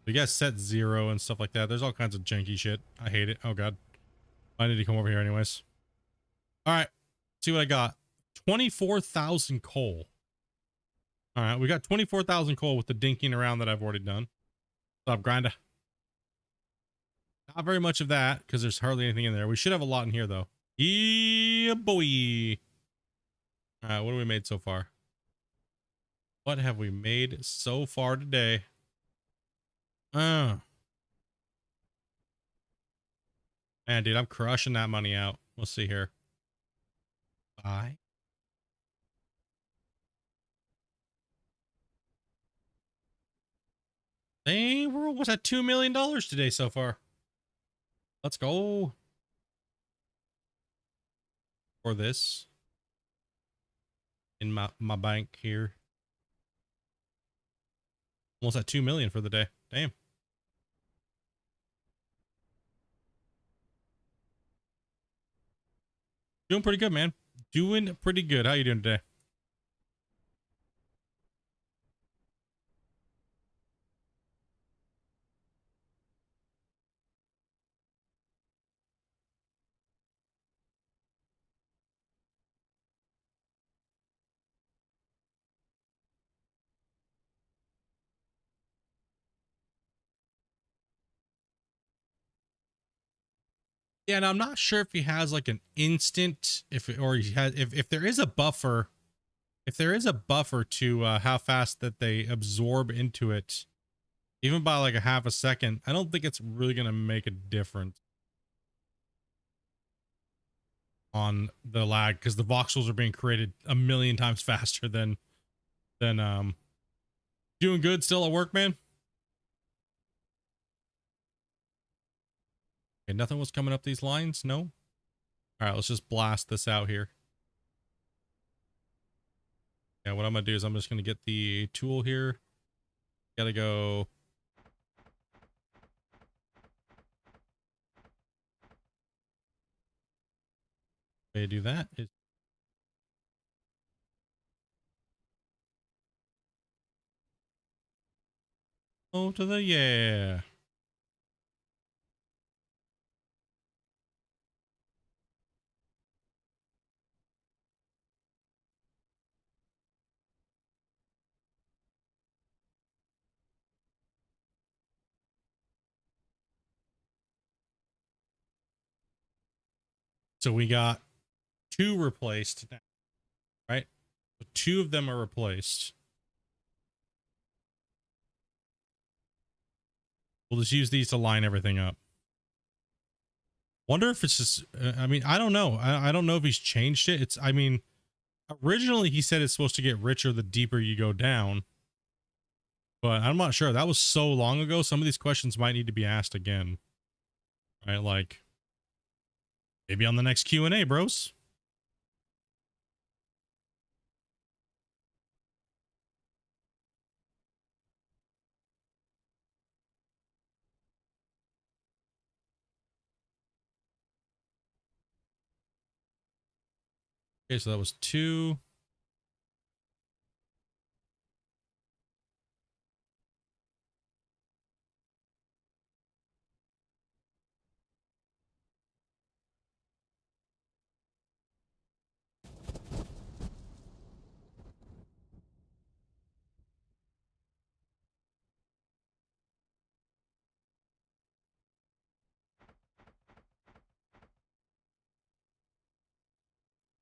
You guys set 0 and stuff like that. There's all kinds of janky shit. I hate it. Oh god. I need to come over here anyways. All right. See what I got. 24,000 coal. All right, we got 24,000 coal with the dinking around that I've already done. What's up, Grinda? Not very much of that because there's hardly anything in there. We should have a lot in here though. Yeah, boy. All right, what have we made so far? What have we made so far today? Man, dude, I'm crushing that money out. We'll see here. Buy. We're almost at $2 million today so far. Let's go. For this. In my bank here. Almost at 2 million for the day. Damn. Doing pretty good, man. Doing pretty good. How you doing today? Yeah, and I'm not sure if he has like an instant, or he has, if there is a buffer, to how fast that they absorb into it, even by like a half a second, I don't think it's really gonna make a difference on the lag, because the voxels are being created a million times faster than doing good still at work, man. Okay, nothing was coming up these lines. No. All right, let's just blast this out here. Yeah, what I'm gonna do is I'm just gonna get the tool here. Gotta go. Way to do that is go to the, yeah. So we got 2 replaced now, right? So 2 of them are replaced. We'll just use these to line everything up. Wonder if it's just, I mean, I don't know. I don't know if he's changed it. I mean, originally he said it's supposed to get richer the deeper you go down, but I'm not sure. That was so long ago. Some of these questions might need to be asked again, right? Like maybe on the next Q&A, bros. Okay, so that was 2.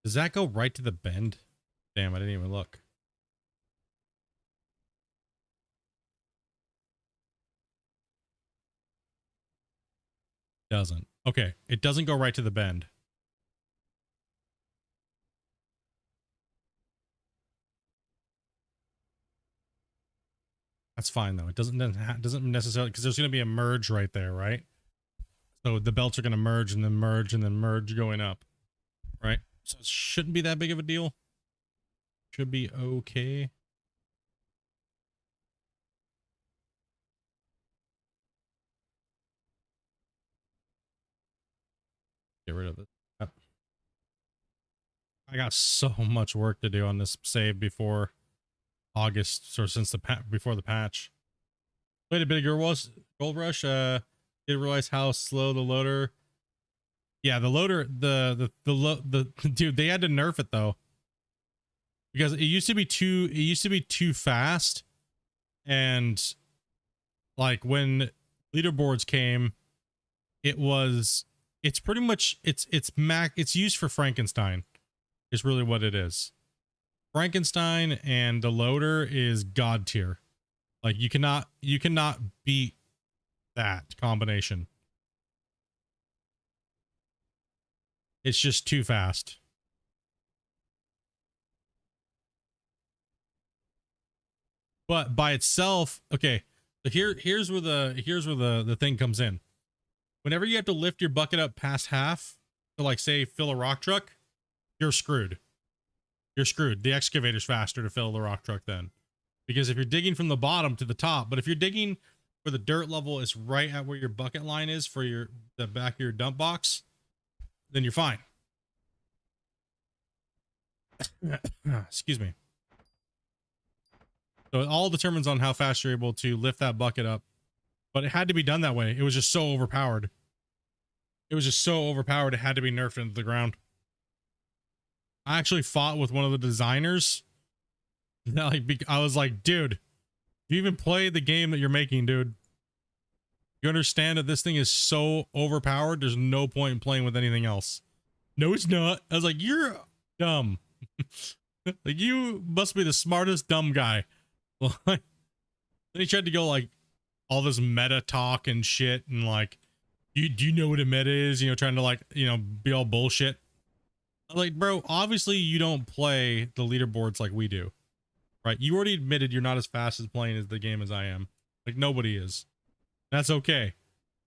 Does that go right to the bend? Damn, I didn't even look. Doesn't. Okay, it doesn't go right to the bend. That's fine though. It doesn't necessarily, because there's going to be a merge right there, right? So the belts are going to merge and then merge and then merge going up, right? So it shouldn't be that big of a deal. Should be okay. Get rid of it. I got so much work to do on this save before August, or since before the patch. Played a bit of Gold Rush. Didn't realize how slow the loader. Yeah, the loader, the dude, they had to nerf it though, because it used to be too fast, and like when leaderboards came, it's pretty much it's used for Frankenstein is really what it is. Frankenstein and the loader is god tier. Like you cannot beat that combination. It's just too fast. But by itself, okay, So here's where the thing comes in. Whenever you have to lift your bucket up past half to, like, say, fill a rock truck, you're screwed. You're screwed. The excavator's faster to fill the rock truck then. Because if you're digging from the bottom to the top, but if you're digging where the dirt level is right at where your bucket line is for the back of your dump box, then you're fine. Excuse me. So it all determines on how fast you're able to lift that bucket up. But it had to be done that way. It was just so overpowered. It was just so overpowered. It had to be nerfed into the ground. I actually fought with one of the designers. I was like, dude, you even play the game that you're making, dude. You understand that this thing is so overpowered. There's no point in playing with anything else. No, it's not. I was like, you're dumb. Like, you must be the smartest dumb guy. Then he tried to go like all this meta talk and shit, and like, do you know what a meta is? You know, trying to, like, you know, be all bullshit. Like, bro, obviously you don't play the leaderboards like we do, right? You already admitted you're not as fast as playing as the game as I am. Like, nobody is. That's okay.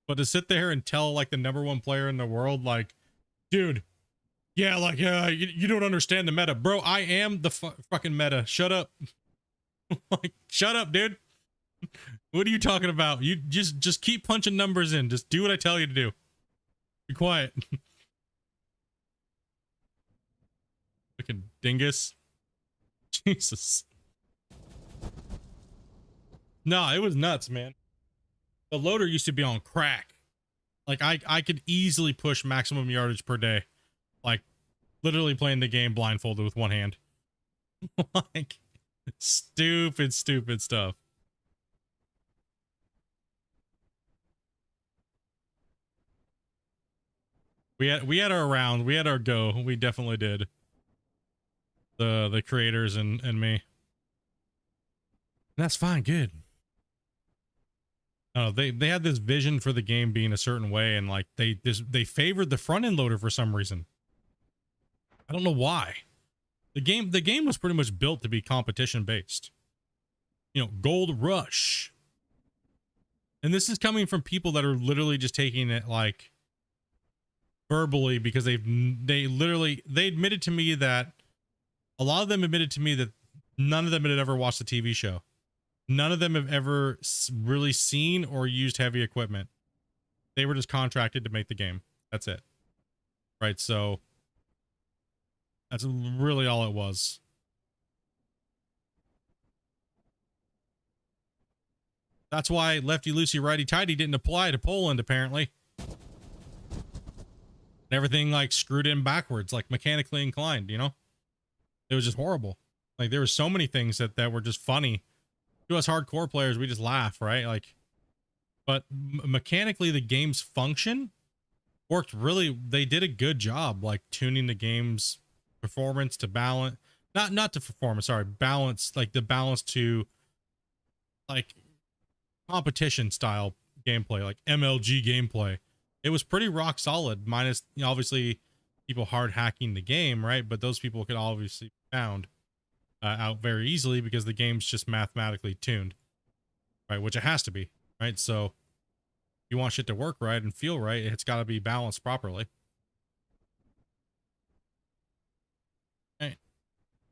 But to sit there and tell, like, the #1 player in the world, like, dude, yeah, like, you don't understand the meta. Bro, I am the fucking meta. Shut up. Like, shut up, dude. What are you talking about? You just keep punching numbers in. Just do what I tell you to do. Be quiet. Fucking dingus. Jesus. No, it was nuts, man. The loader used to be on crack. Like, I could easily push maximum yardage per day. Like, literally playing the game blindfolded with one hand. Like, stupid stuff. We had our round. We had our go. We definitely did. The creators and me. And that's fine. Good. No, they had this vision for the game being a certain way, and like they favored the front end loader for some reason. I don't know why. The game was pretty much built to be competition based. You know, gold rush. And this is coming from people that are literally just taking it like verbally, because they admitted to me that a lot of them admitted to me that none of them had ever watched the TV show. None of them have ever really seen or used heavy equipment. They were just contracted to make the game. That's it. Right. So that's really all it was. That's why lefty loosey righty tighty didn't apply to Poland, apparently. Everything like screwed in backwards, like mechanically inclined, you know? It was just horrible. Like, there were so many things that were just funny. To us hardcore players, we just laugh, right? Like, but mechanically the game's function worked really. They did a good job, like, tuning the game's performance to balance, not to performance, sorry, balance, like the balance to like competition style gameplay, like MLG gameplay. It was pretty rock solid, minus, you know, obviously people hard hacking the game, right? But those people could obviously be found out very easily because the game's just mathematically tuned, right? Which it has to be, right? So if you want shit to work right and feel right, it's got to be balanced properly. Right?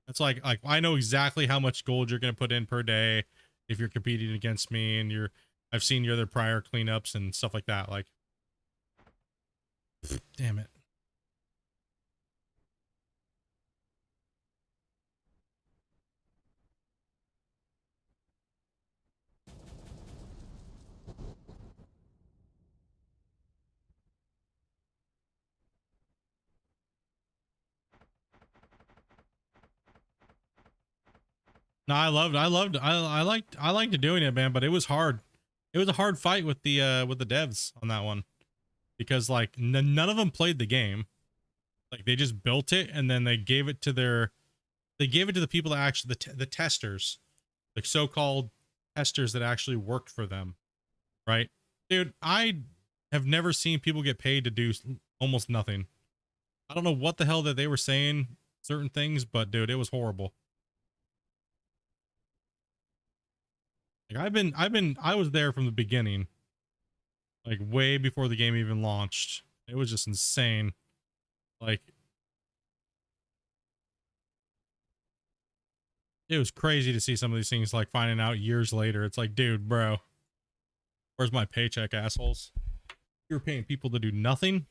It's like I know exactly how much gold you're going to put in per day if you're competing against me, and I've seen your other prior cleanups and stuff like that. Like, damn it. No, I liked doing it, man, but it was hard. It was a hard fight with the devs on that one, because like none of them played the game. Like, they just built it and then they gave it to the people that actually, the testers, like so-called testers that actually worked for them, right? Dude, I have never seen people get paid to do almost nothing. I don't know what the hell that they were saying certain things, but dude, it was horrible. Like I was there from the beginning, like way before the game even launched. It was just insane. Like it was crazy to see some of these things like finding out years later. It's like, dude, bro, where's my paycheck, assholes? You're paying people to do nothing.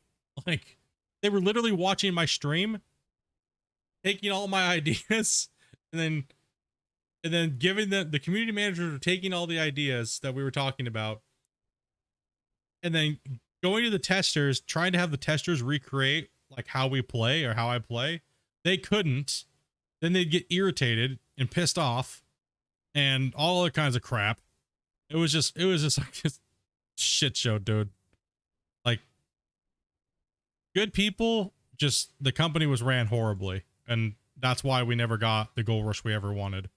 Like they were literally watching my stream, taking all my ideas, and then giving the community managers were taking all the ideas that we were talking about, and then going to the testers, trying to have the testers recreate like how we play or how I play. They couldn't. Then they'd get irritated and pissed off and all other kinds of crap. It was just like this shit show, dude. Like good people, just the company was ran horribly, and that's why we never got the gold rush we ever wanted.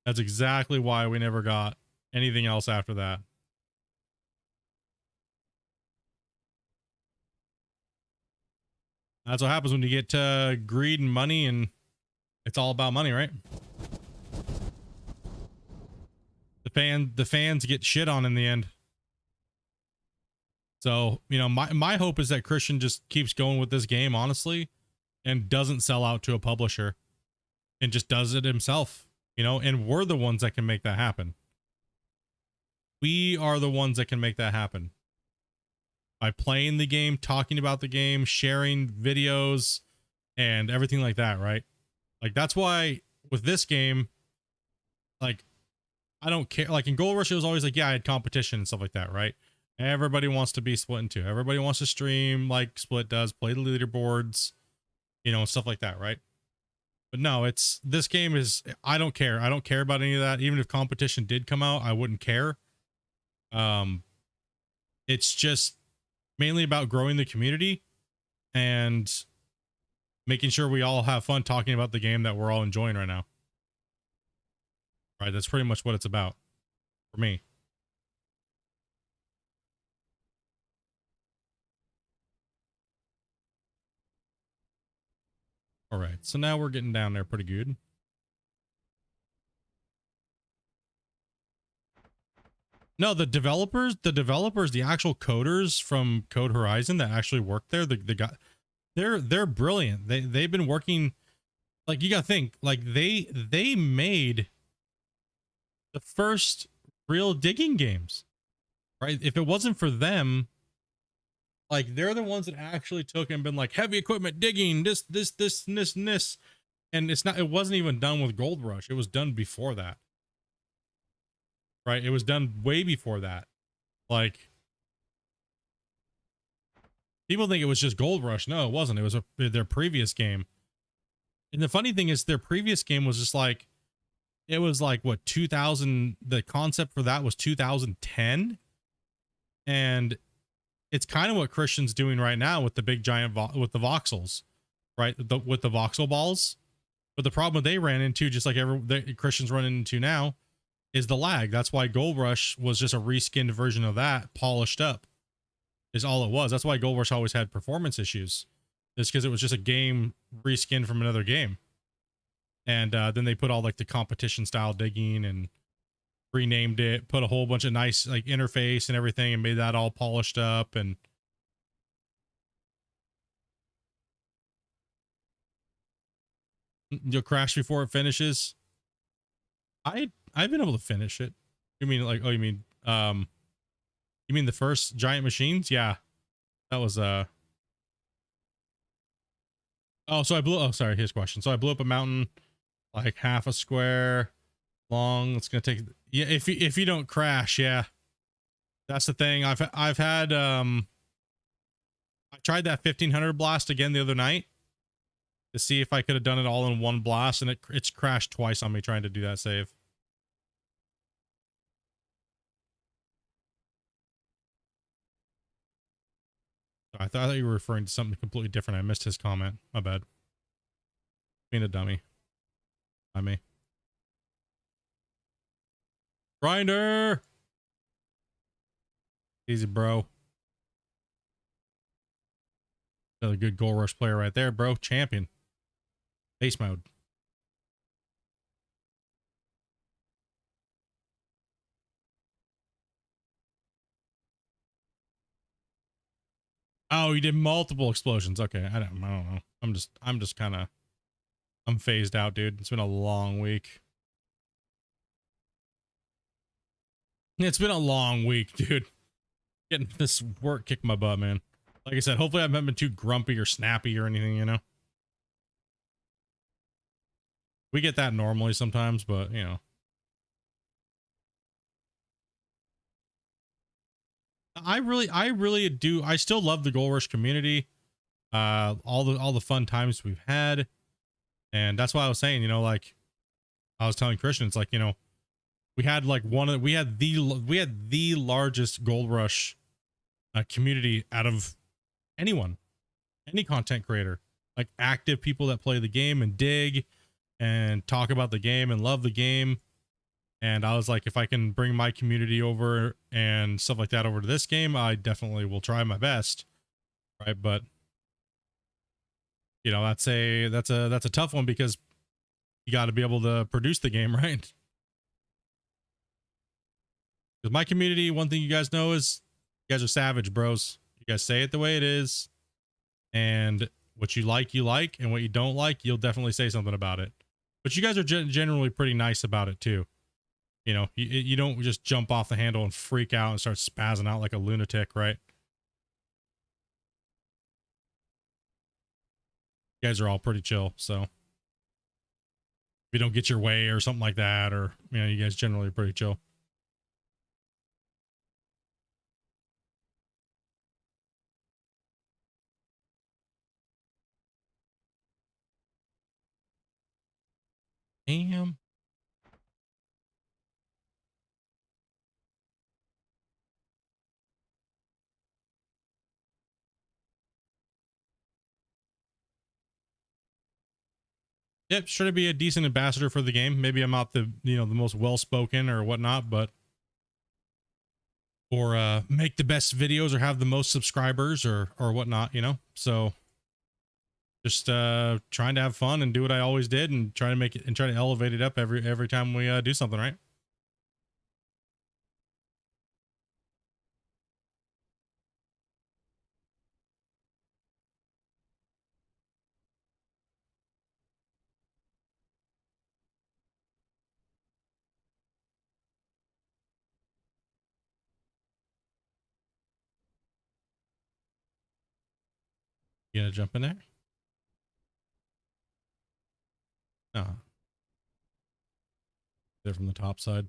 That's exactly why we never got anything else after that. That's what happens when you get greed and money, and it's all about money, right? The fans get shit on in the end. So, you know, my hope is that Christian just keeps going with this game, honestly, and doesn't sell out to a publisher and just does it himself, you know, and we're the ones that can make that happen. We are the ones that can make that happen. By playing the game, talking about the game, sharing videos, and everything like that, right? Like, that's why with this game, like, I don't care. Like, in Gold Rush, it was always like, yeah, I had competition and stuff like that, right? Everybody wants to be Splitintwo. Everybody wants to stream like Split does, play the leaderboards, you know, and stuff like that, right? But no, it's, this game is, I don't care. I don't care about any of that. Even if competition did come out, I wouldn't care. It's just mainly about growing the community and making sure we all have fun talking about the game that we're all enjoying right now. Right, that's pretty much what it's about for me. All right, so now we're getting down there pretty good. No, the developers, the actual coders from Code Horizon that actually work there, the guy, they're brilliant. They've been working, like, you gotta think, like they made the first real digging games, right? If it wasn't for them, like, they're the ones that actually took and been like, heavy equipment digging, this, and this. And it wasn't even done with Gold Rush. It was done before that. Right? It was done way before that. Like, people think it was just Gold Rush. No, it wasn't. It was their previous game. And the funny thing is, their previous game was just like, it was like, what, 2000, the concept for that was 2010. And it's kind of what Christian's doing right now with the big giant, with the voxels, right? With the voxel balls. But the problem they ran into, just like Christian's running into now, is the lag. That's why Gold Rush was just a reskinned version of that, polished up, is all it was. That's why Gold Rush always had performance issues. It's because it was just a game reskinned from another game. And then they put all like the competition style digging and renamed it, put a whole bunch of nice like interface and everything, and made that all polished up. And you'll crash before it finishes. I've been able to finish it. You mean like, oh, you mean the first giant machines? Yeah, that was oh, so sorry, here's a question. So I blew up a mountain like half a square long. It's gonna take, yeah, if you don't crash, yeah, that's the thing. I've had I tried that 1500 blast again the other night to see if I could have done it all in one blast, and it's crashed twice on me trying to do that save. I thought you were referring to something completely different. I missed his comment. My bad. Being a dummy. By me. Grinder! Easy, bro. Another good Gold Rush player right there, bro. Champion. Base mode. Oh, you did multiple explosions. Okay, I don't know. I'm just kind of, I'm phased out, dude. It's been a long week. It's been a long week, dude. Getting this work kicked my butt, man. Like I said, hopefully I haven't been too grumpy or snappy or anything, you know? We get that normally sometimes, but you know. I really do. I still love the Gold Rush community. All the fun times we've had. And that's why I was saying, you know, like I was telling Christian, it's like, you know, we had like we had the largest Gold Rush community out of anyone, any content creator, like active people that play the game and dig and talk about the game and love the game. And I was like, if I can bring my community over and stuff like that over to this game, I definitely will try my best. Right. But you know, that's a tough one because you got to be able to produce the game, right? Because my community, one thing you guys know is you guys are savage, bros. You guys say it the way it is. And what you like, and what you don't like, you'll definitely say something about it. But you guys are generally pretty nice about it too. You know, you don't just jump off the handle and freak out and start spazzing out like a lunatic, right? You guys are all pretty chill. So if you don't get your way or something like that, or, you know, you guys generally are pretty chill. Damn. Yep, sure to be a decent ambassador for the game. Maybe I'm not the, you know, the most well-spoken or whatnot, but or make the best videos or have the most subscribers or whatnot, you know. So just trying to have fun and do what I always did and try to make it and try to elevate it up every time we do something, right? You gonna jump in there? No, they're from the top side.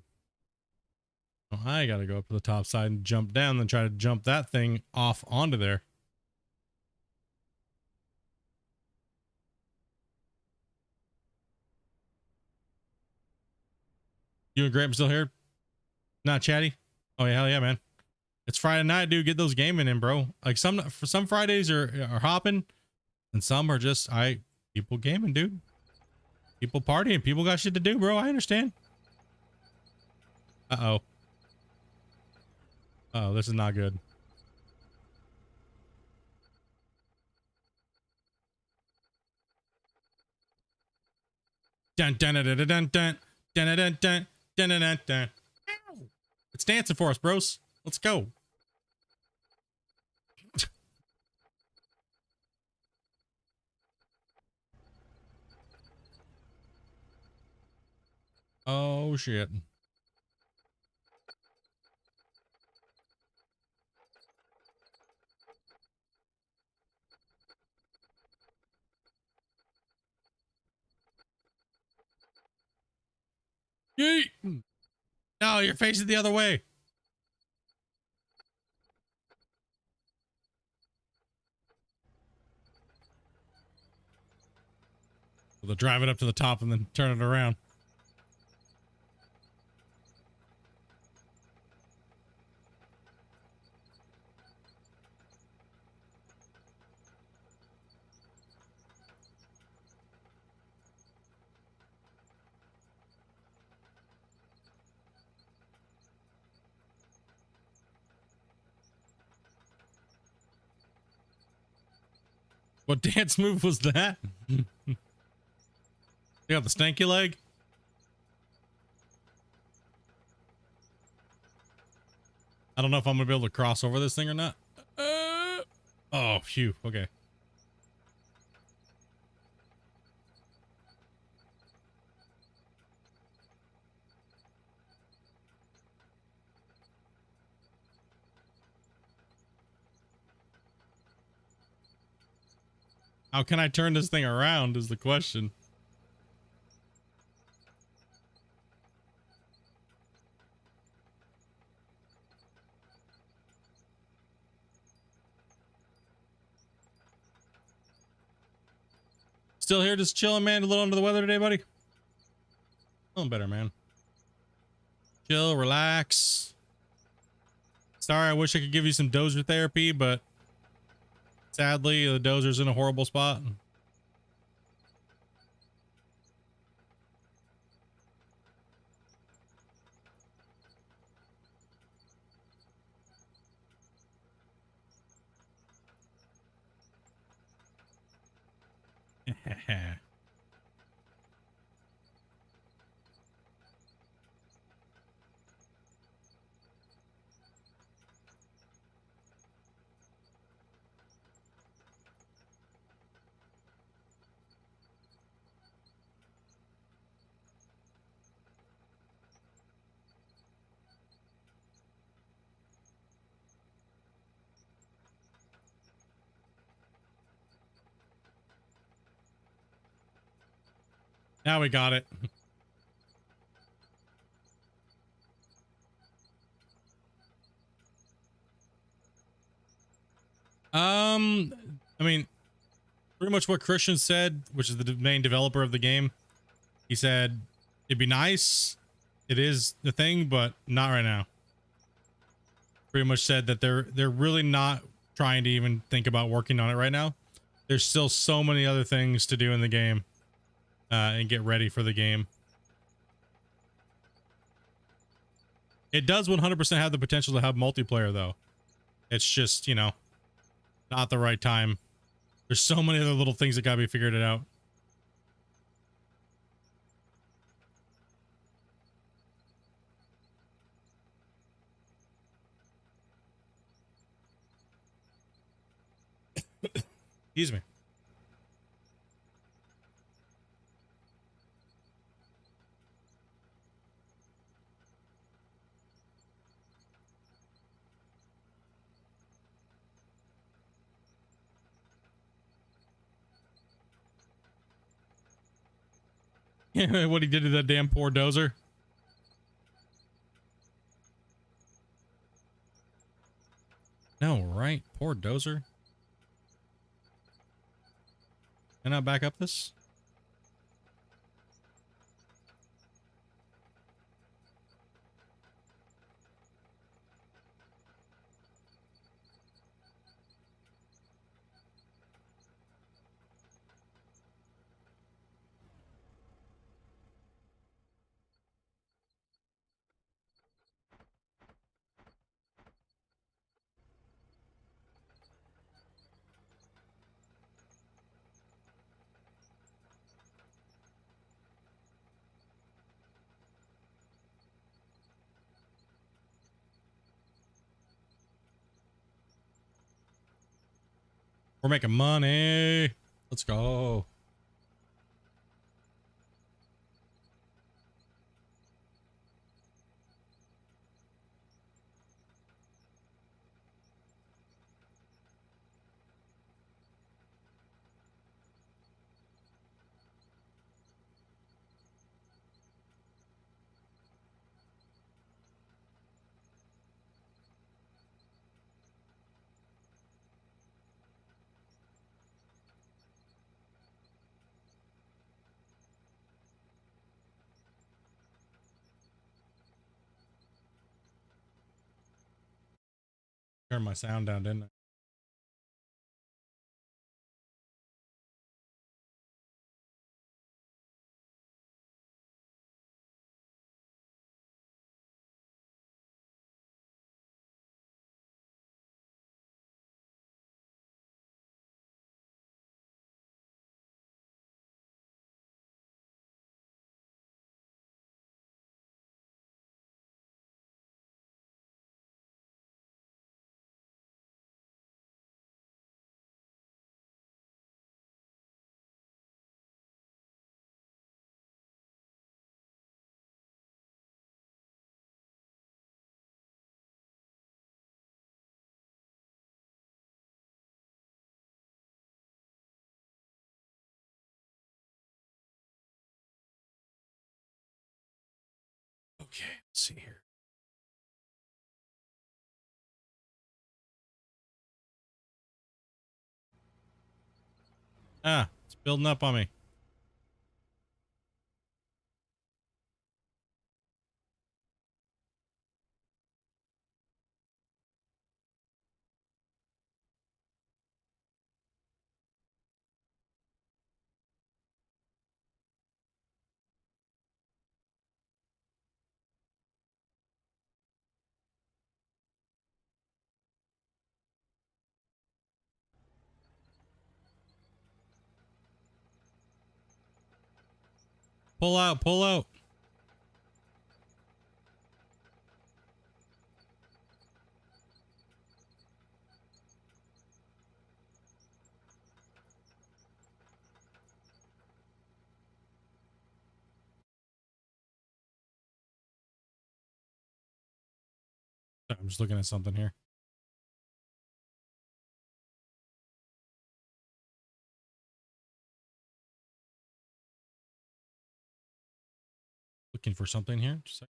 Oh, I gotta go up to the top side and jump down, then try to jump that thing off onto there. You and Graham still here? Not chatty? Oh yeah, hell yeah, man. It's Friday night, dude. Get those gaming in, bro. Like some Fridays are hopping, and some are just people gaming, dude. People partying. People got shit to do, bro. I understand. Uh-oh. Oh, this is not good. Dun dun dun dun dun dun dun dun dun dun dun dun. It's dancing for us, bros. Let's go. Oh shit. Yeet. No, you're facing the other way. So they'll drive it up to the top and then turn it around. What dance move was that? You got the stanky leg? I don't know if I'm gonna be able to cross over this thing or not. Oh, phew. Okay. How can I turn this thing around is the question. Still here, just chilling, man. A little under the weather today, buddy. Feeling better, man. Chill, relax. Sorry, I wish I could give you some dozer therapy, but sadly, the dozer's in a horrible spot. Now we got it. I mean, pretty much what Christian said, which is the main developer of the game. He said it'd be nice. It is the thing, but not right now. Pretty much said that they're really not trying to even think about working on it right now. There's still so many other things to do in the game, and get ready for the game. It does 100% have the potential to have multiplayer, though. It's just, you know, not the right time. There's so many other little things that gotta be figured out. Excuse me. What he did to that damn poor dozer. No, right? Poor dozer. Can I back up this? We're making money. Let's go. Turn my sound down, didn't I? Okay, let's see here. Ah, it's building up on me. Pull out, pull out. I'm just looking at something here. Looking for something here. Just a sec.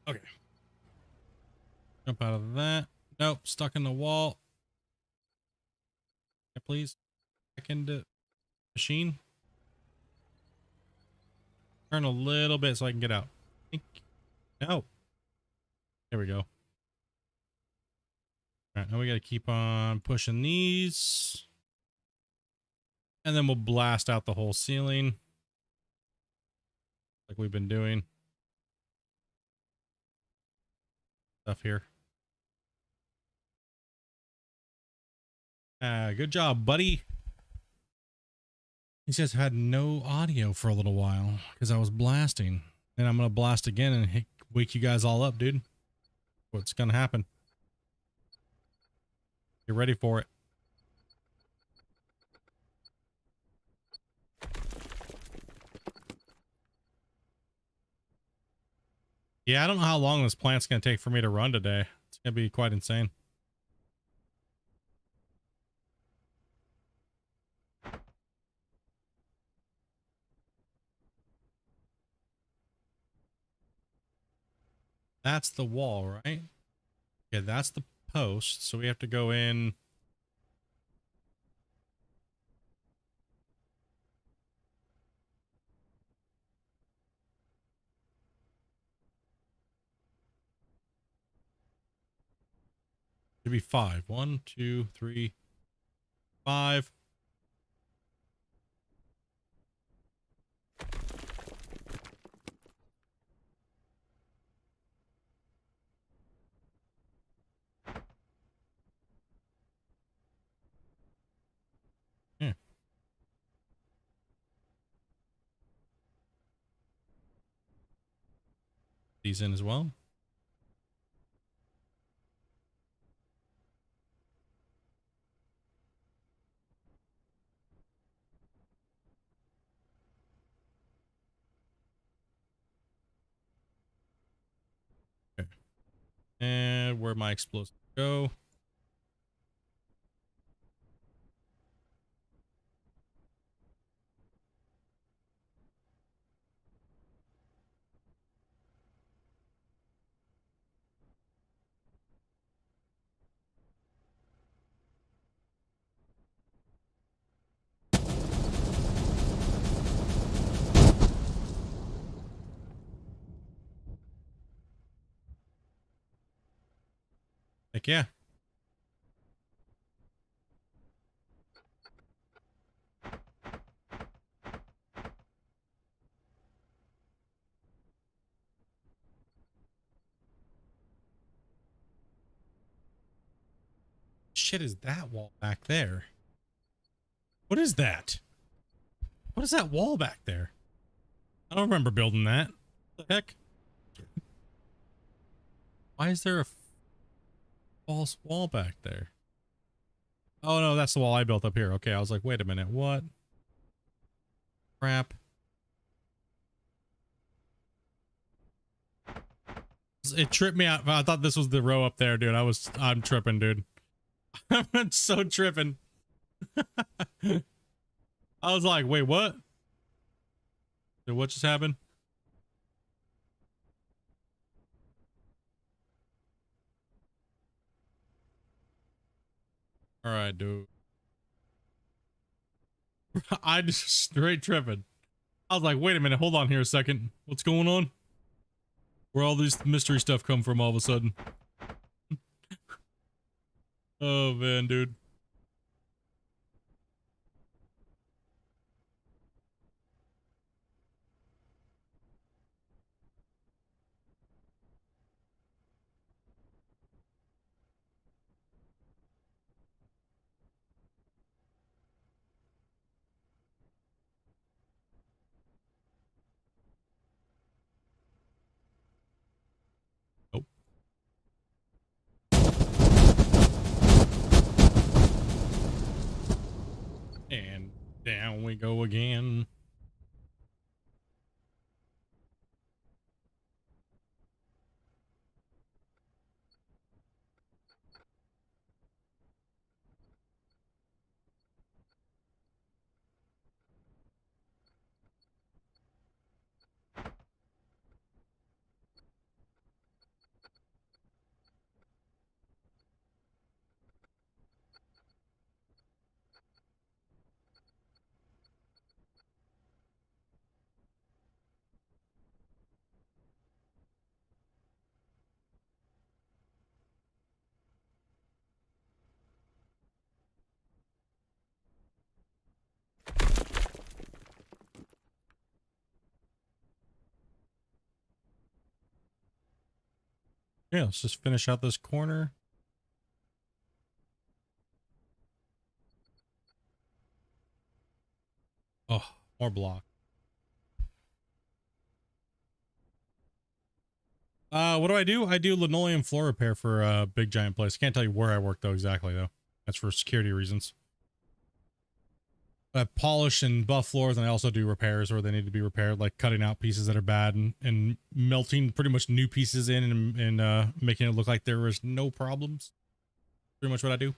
Okay. Jump out of that. Nope, stuck in the wall. Yeah, please. Back into machine. Turn a little bit so I can get out. No. There we go. All right, now we got to keep on pushing these. And then we'll blast out the whole ceiling. Like we've been doing. Stuff here. Good job, buddy. He says had no audio for a little while because I was blasting. And I'm going to blast again and wake you guys all up, dude. What's going to happen? Get ready for it. Yeah, I don't know how long this plant's going to take for me to run today. It's going to be quite insane. That's the wall, right? Yeah, that's the post. So we have to go in. Should be 5. 1, 2, 3, 5. Yeah. These in as well. Okay. And where my explosives go. Heck yeah. Shit is that wall back there? What is that? What is that wall back there? I don't remember building that. What the heck? Why is there a false wall back there? Oh no, that's the wall I built up here. Okay, I was like, wait a minute, what? Crap. It tripped me out. I thought this was the row up there, dude. I'm tripping, dude. I'm so tripping. I was like, wait, what? Dude, what just happened? All right, dude. I just straight tripping. I was like, wait a minute, hold on here a second. What's going on? Where all this mystery stuff come from all of a sudden? Oh man, dude. Oh. And down we go again. Yeah, let's just finish out this corner. Oh, more block. What do? I do linoleum floor repair for a big giant place. Can't tell you where I work though exactly though. That's for security reasons. I polish and buff floors, and I also do repairs where they need to be repaired, like cutting out pieces that are bad and melting pretty much new pieces in and making it look like there was no problems. Pretty much what I do.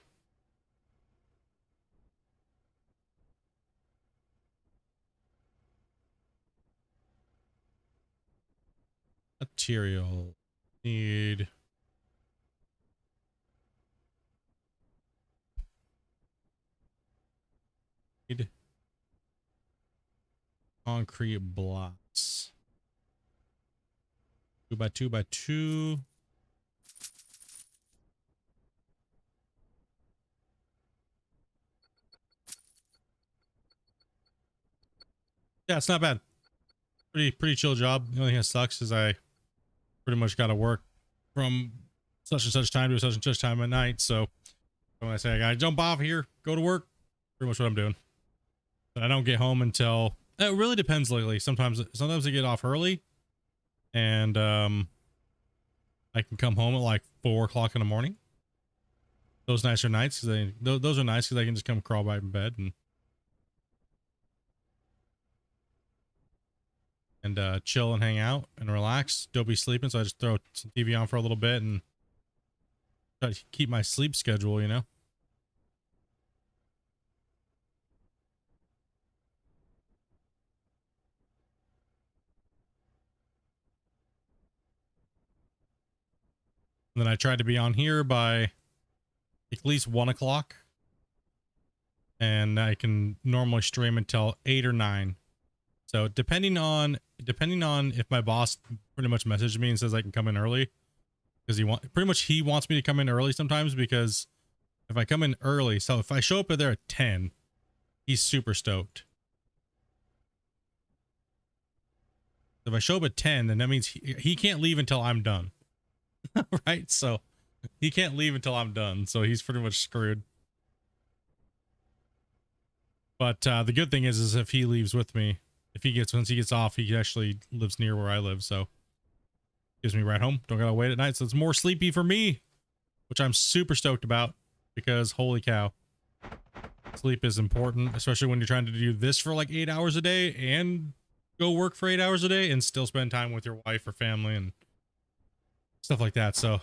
Material. Need concrete blocks. 2x2x2. Yeah, it's not bad. Pretty chill job. The only thing that sucks is I pretty much got to work from such and such time to such and such time at night. So when I say I gotta jump off here, go to work, pretty much what I'm doing. But I don't get home until, it really depends lately. Sometimes I get off early and I can come home at like 4 o'clock in the morning. Those nights are nice because those are nice because I can just come crawl by in bed and chill and hang out and relax. Don't be sleeping, so I just throw some TV on for a little bit and try to keep my sleep schedule, you know. And then I try to be on here by at least 1 o'clock, and I can normally stream until 8 or 9. So depending on if my boss pretty much messaged me and says I can come in early, because he wants me to come in early sometimes, because if I come in early, so if I show up there at 10, he's super stoked. If I show up at 10, then that means he can't leave until I'm done. Right? So he can't leave until I'm done. So he's pretty much screwed. But the good thing is if he leaves with me, once he gets off, he actually lives near where I live. So gives me a ride home. Don't gotta wait at night. So it's more sleepy for me, which I'm super stoked about, because holy cow. Sleep is important, especially when you're trying to do this for like 8 hours a day and go work for 8 hours a day and still spend time with your wife or family and stuff like that. So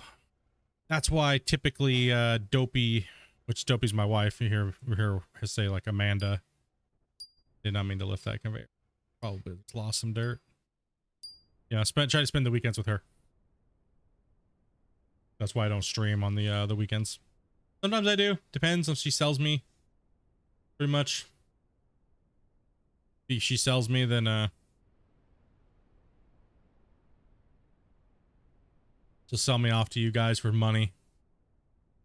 that's why typically Dopey, which Dopey's my wife, you hear her say like Amanda. Did not mean to lift that conveyor. Probably lost some dirt. Yeah, try to spend the weekends with her. That's why I don't stream on the weekends. Sometimes I do. Depends if she sells me. Pretty much. If she sells me, then just sell me off to you guys for money,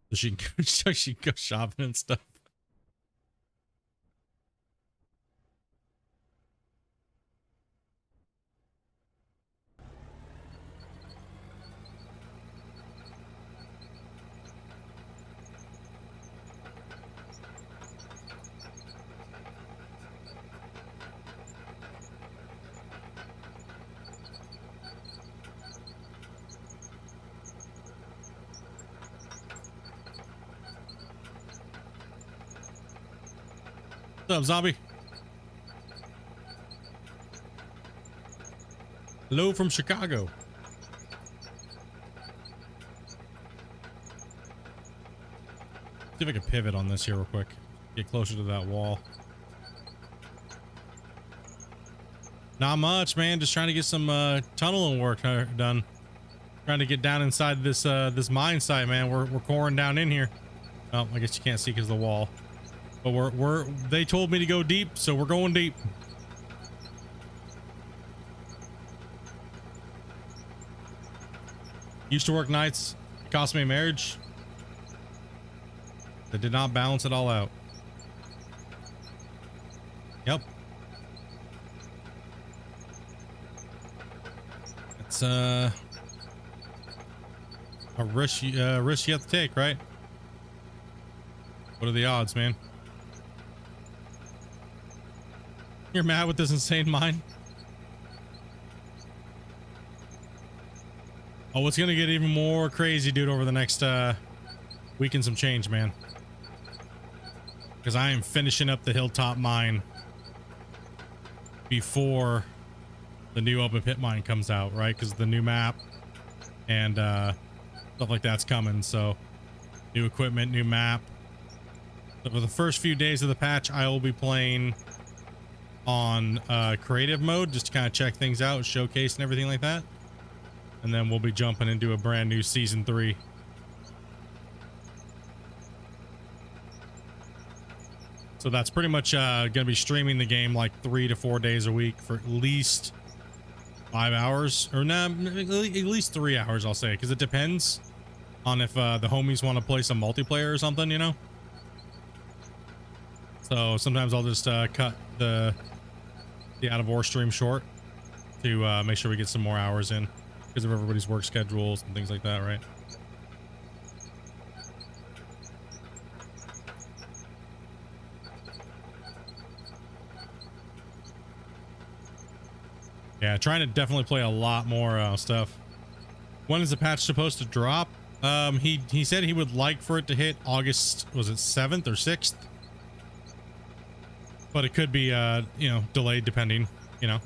so she can so she can go shopping and stuff. What's up, zombie? Hello from Chicago. See if I can pivot on this here real quick. Get closer to that wall. Not much, man. Just trying to get some tunneling work done. Trying to get down inside this this mine site, man. We're coring down in here. Oh, I guess you can't see because of the wall. But they told me to go deep, so we're going deep. Used to work nights. It cost me a marriage. That did not balance it all out. Yep. It's a risk you have to take, right? What are the odds, man? You're mad with this insane mine? Oh, it's gonna get even more crazy, dude, over the next week and some change, man. Because I am finishing up the hilltop mine before the new open pit mine comes out, right? Because the new map and stuff like that's coming. So new equipment, new map. So for the first few days of the patch, I will be playing on creative mode just to kind of check things out, showcase and everything like that, and then we'll be jumping into a brand new season 3. So that's pretty much gonna be streaming the game like 3 to 4 days a week for at least 5 hours, or nah, at least 3 hours, I'll say, because it depends on if the homies want to play some multiplayer or something, you know. So sometimes I'll just cut the out of ore stream short to make sure we get some more hours in because of everybody's work schedules and things like that, right? Yeah, trying to definitely play a lot more stuff. When is the patch supposed to drop? He said he would like for it to hit August, was it 7th or 6th? But it could be, you know, delayed depending, you know.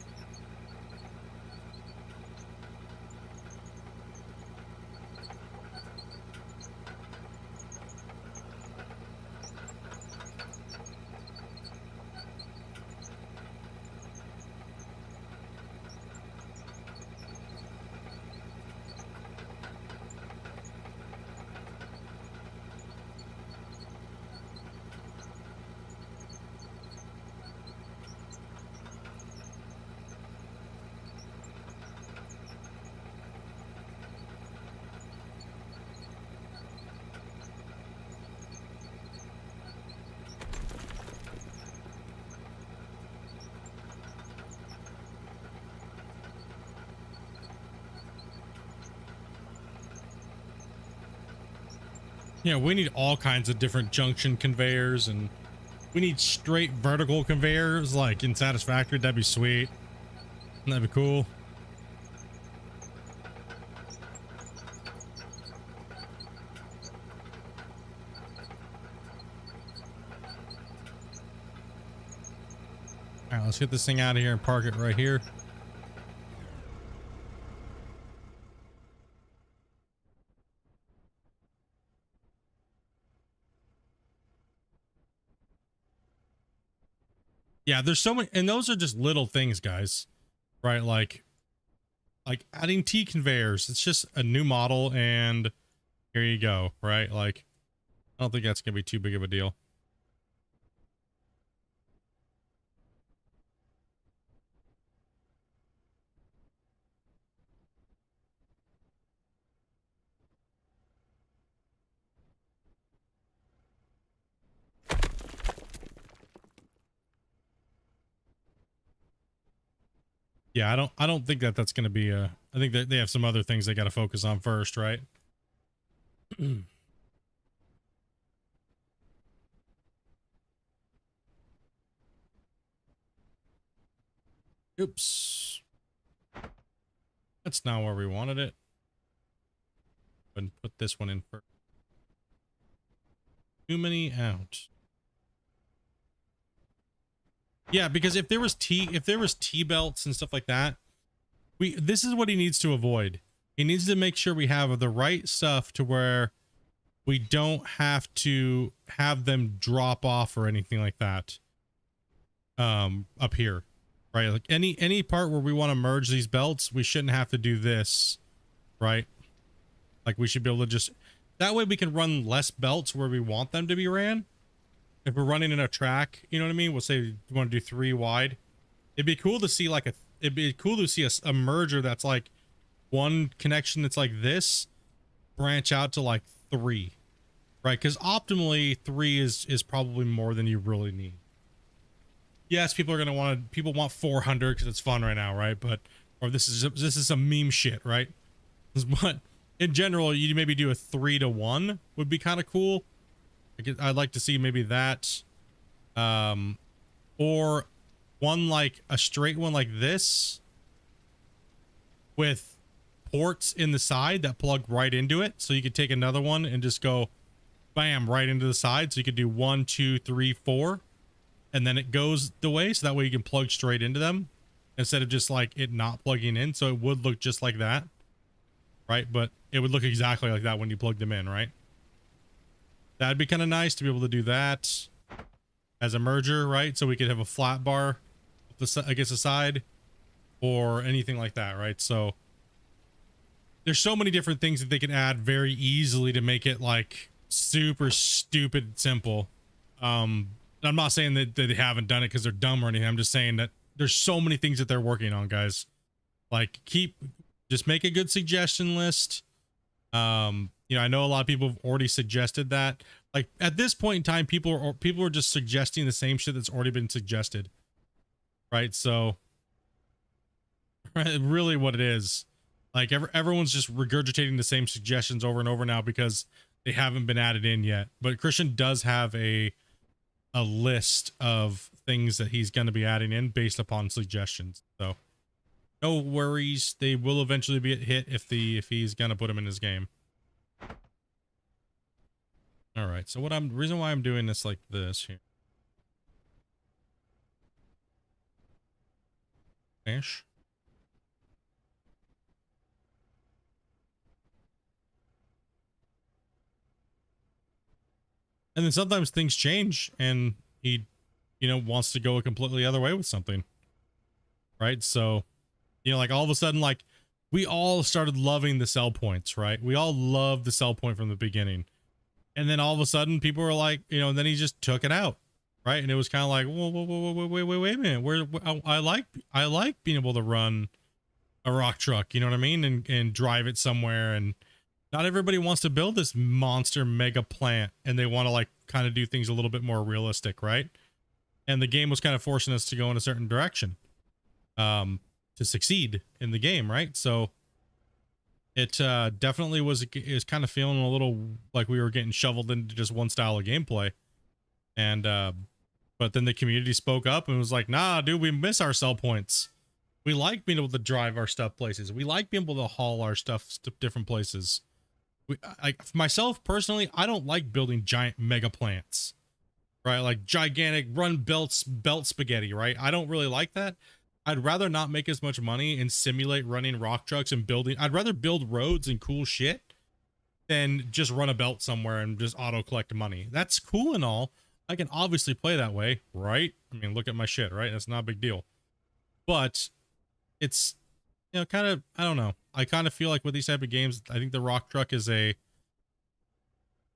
Yeah, we need all kinds of different junction conveyors, and we need straight vertical conveyors like in Satisfactory. That'd be sweet. That'd be cool. right, let's get this thing out of here and park it right here. Yeah, there's so many, and those are just little things, guys, right? Like adding T conveyors. It's just a new model, and here you go, right? Like, I don't think that's gonna be too big of a deal. Yeah, I don't think that that's going to be a, I think that they have some other things they got to focus on first, right? Oops. That's not where we wanted it. And put this one in first. Too many out. Yeah, because if there was T belts and stuff like that, this is what he needs to avoid. He needs to make sure we have the right stuff to where we don't have to have them drop off or anything like that. Up here, right? Like any part where we want to merge these belts, we shouldn't have to do this, right? Like we should be able to just, that way we can run less belts where we want them to be ran. If we're running in a track, you know what I mean? We'll say we want to do 3 wide. It'd be cool to see like it'd be cool to see a merger that's like one connection that's like this branch out to like 3, right? Because optimally 3 is probably more than you really need. Yes, people want 400 because it's fun right now, right? But, or this is some meme shit, right? But in general, you maybe do a 3-to-1 would be kind of cool. I'd like to see maybe that, or one like a straight one like this with ports in the side that plug right into it. So you could take another one and just go bam right into the side. So you could do 1, 2, 3, 4, and then it goes the way. So that way you can plug straight into them instead of just like it not plugging in. So it would look just like that, right? But it would look exactly like that when you plug them in, right? That'd be kind of nice to be able to do that as a merger, right? So we could have a flat bar against the side or anything like that, right? So there's so many different things that they can add very easily to make it like super stupid simple. I'm not saying that they haven't done it because they're dumb or anything. I'm just saying that there's so many things that they're working on, guys. Like just make a good suggestion list. You know, I know a lot of people have already suggested that. Like at this point in time, people are just suggesting the same shit that's already been suggested, right? So really what it is, like everyone's just regurgitating the same suggestions over and over now because they haven't been added in yet. But Christian does have a list of things that he's going to be adding in based upon suggestions. So no worries, they will eventually be hit if he's going to put them in his game. All right, so reason why I'm doing this like this here. Finish. And then sometimes things change and he, you know, wants to go a completely other way with something. Right? So, you know, like all of a sudden, like we all started loving the sell points, right? We all loved the sell point from the beginning. And then all of a sudden people were like, you know, and then he just took it out. Right. And it was kind of like, wait a minute. I like being able to run a rock truck, you know what I mean? And drive it somewhere. And not everybody wants to build this monster mega plant and they want to like kind of do things a little bit more realistic. Right. And the game was kind of forcing us to go in a certain direction, to succeed in the game. Right. So it definitely is kind of feeling a little like we were getting shoveled into just one style of gameplay. And but then the community spoke up and was like, nah, dude, we miss our sell points. We like being able to drive our stuff places. We like being able to haul our stuff to different places. Myself personally, I don't like building giant mega plants. right? Like gigantic run belt spaghetti, right? I don't really like that. I'd rather not make as much money and simulate running rock trucks and building. I'd rather build roads and cool shit than just run a belt somewhere and just auto collect money. That's cool and all. I can obviously play that way, right? I mean, look at my shit, right? That's not a big deal. But it's, you know, kind of, I don't know. I kind of feel like with these type of games, I think the rock truck is a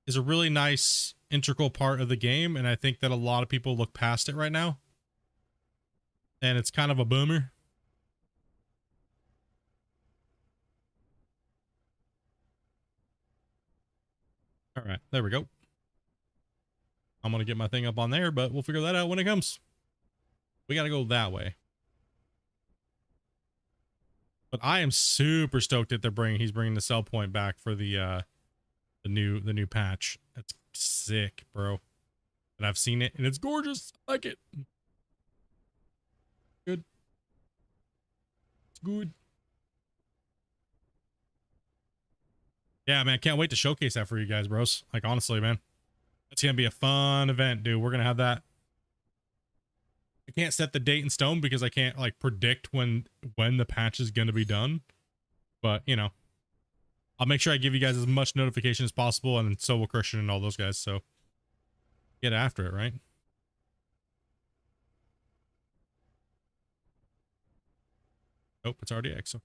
really nice integral part of the game, and I think that a lot of people look past it right now. And it's kind of a boomer. All right, there we go. I'm going to get my thing up on there, but we'll figure that out when it comes. We got to go that way. But I am super stoked that he's bringing the sell point back for the new patch. That's sick, bro. And I've seen it and it's gorgeous. I like it. Good. It's good. Yeah, man, can't wait to showcase that for you guys, bros. Like, honestly, man, it's gonna be a fun event, dude. We're gonna have that. I can't set the date in stone because I can't like predict when the patch is gonna be done. But you know, I'll make sure I give you guys as much notification as possible, and so will Christian and all those guys. So get after it, right? Nope, it's already X.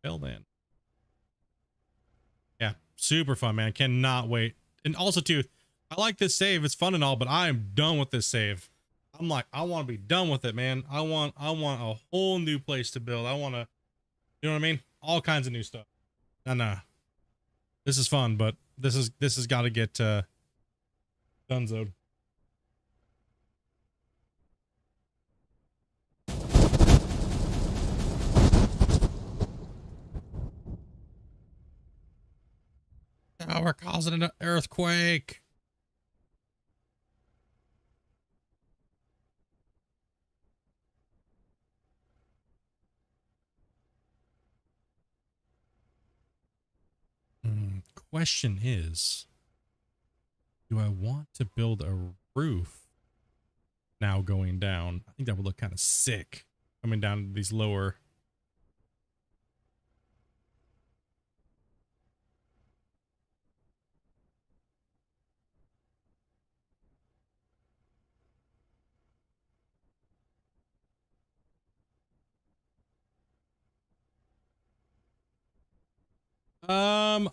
Well then. Yeah, super fun, man. Cannot wait. And also too, I like this save. It's fun and all, but I am done with this save. I'm like, I want to be done with it, man. I want a whole new place to build. I want to, you know what I mean? All kinds of new stuff. Nah. This is fun, but this has got to get donezoed. Oh, we're causing an earthquake. Question is, do I want to build a roof now going down? I think that would look kind of sick coming down to these lower.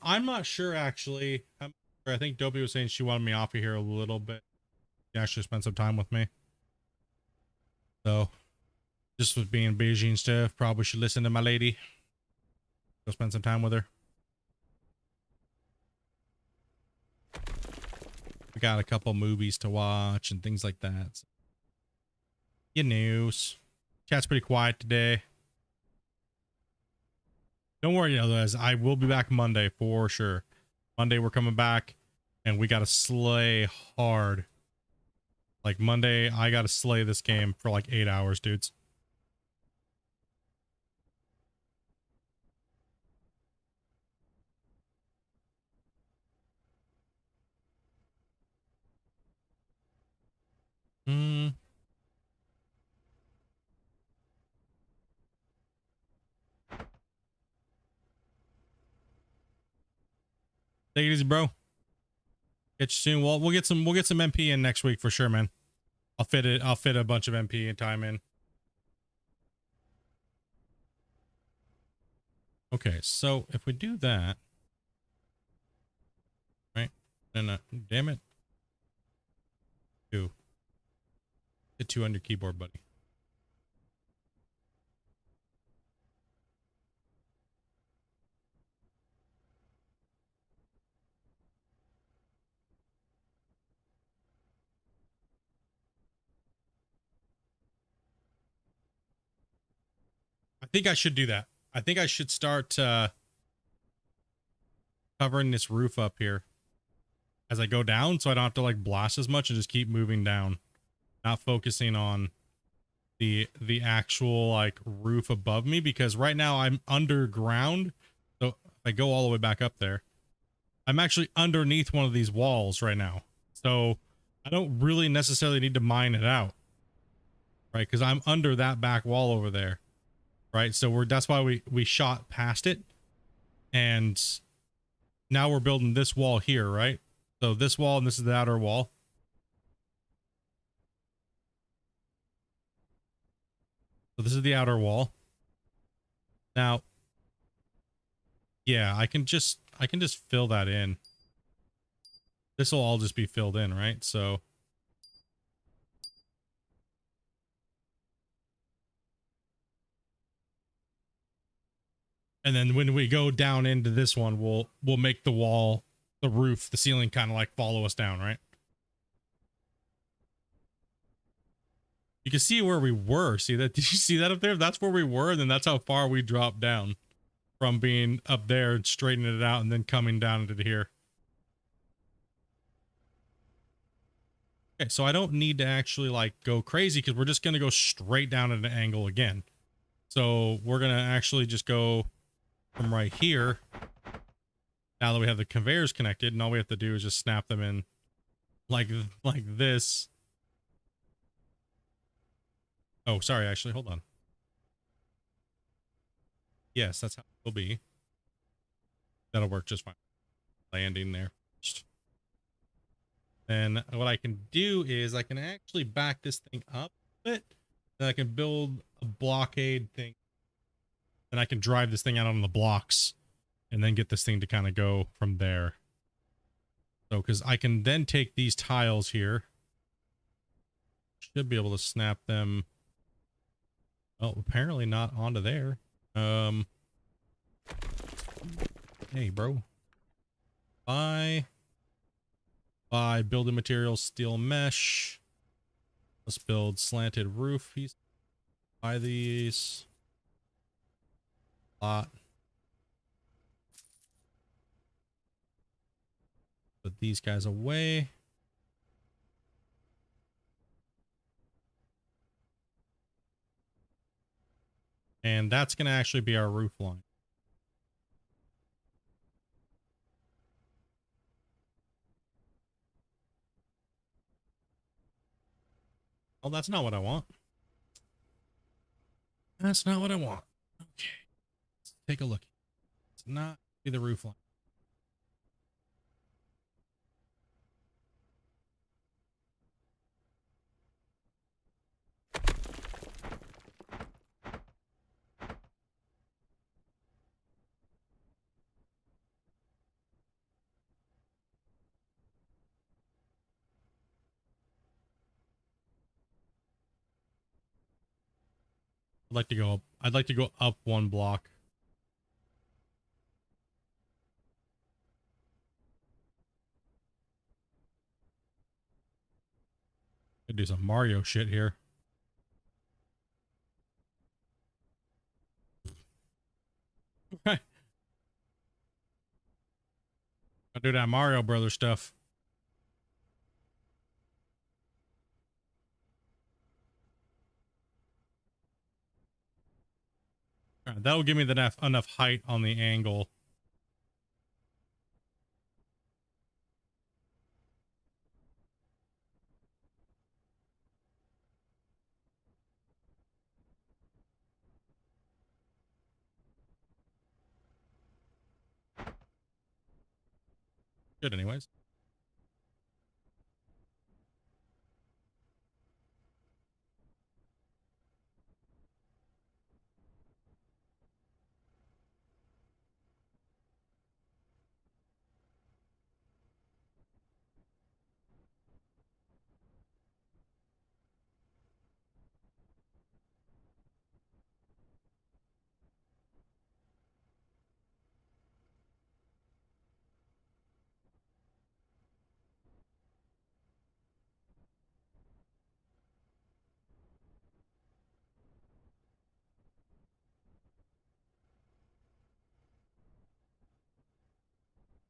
I'm not sure actually. I think Dopey was saying she wanted me off of here a little bit. She actually spent some time with me. So just with being busy and stuff, probably should listen to my lady. Go spend some time with her. We got a couple movies to watch and things like that. So, you news. Cat's pretty quiet today. Don't worry, guys. I will be back Monday for sure. Monday we're coming back, and we gotta slay hard. Like Monday, I gotta slay this game for like 8 hours, dudes. Take it easy, bro. Get you soon. Well, we'll get some MP in next week for sure, man. I'll fit a bunch of MP and time in. Okay, so if we do that, right? And damn it. Hit 2 on your keyboard, buddy. I think I should do that. I think I should start covering this roof up here as I go down, so I don't have to like blast as much and just keep moving down, not focusing on the actual like roof above me, because right now I'm underground. So if I go all the way back up there, I'm actually underneath one of these walls right now. So I don't really necessarily need to mine it out, right? Because I'm under that back wall over there, right? So that's why we shot past it, and now we're building this wall here, right? So this wall, and this is the outer wall. So this is the outer wall. Now, yeah, I can just fill that in. This will all just be filled in, right? So and then when we go down into this one, we'll make the wall, the roof, the ceiling kind of like follow us down, right? You can see where we were. See that? Did you see that up there? That's where we were, and then that's how far we dropped down from being up there and straightening it out and then coming down into here. Okay, so I don't need to actually like go crazy because we're just going to go straight down at an angle again. So we're going to actually just go from right here. Now that we have the conveyors connected, and all we have to do is just snap them in like this. Oh, sorry, actually, hold on. Yes, that's how it will be. That'll work just fine. Landing there. Then what I can do is I can actually back this thing up a bit. Then I can build a blockade thing. Then I can drive this thing out on the blocks and then get this thing to kind of go from there. So, because I can then take these tiles here. Should be able to snap them. Oh, apparently not onto there. Hey, bro. Buy building materials, steel mesh. Let's build slanted roof piece. Buy these. Lot. Put these guys away. And that's going to actually be our roof line. Oh, that's not what I want. That's not what I want. Okay. Let's take a look. It's not be the roof line. I'd like to go up one block. Could do some Mario shit here. Right. I'll do that Mario Brothers stuff. All right, that will give me enough height on the angle. Good anyways.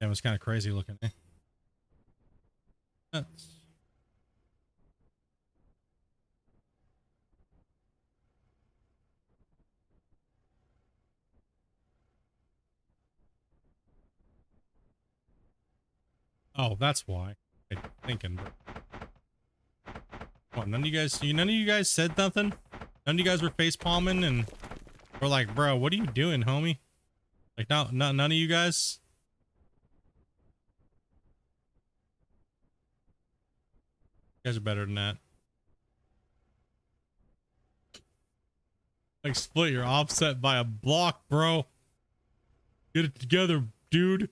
That was kind of crazy looking. That's... Oh, that's why. I'm thinking. What, none of you guys said nothing? None of you guys were face palming and we're like, bro, what are you doing, homie? Like, none of you guys? You guys are better than that. Like, split your offset by a block, bro. Get it together, dude.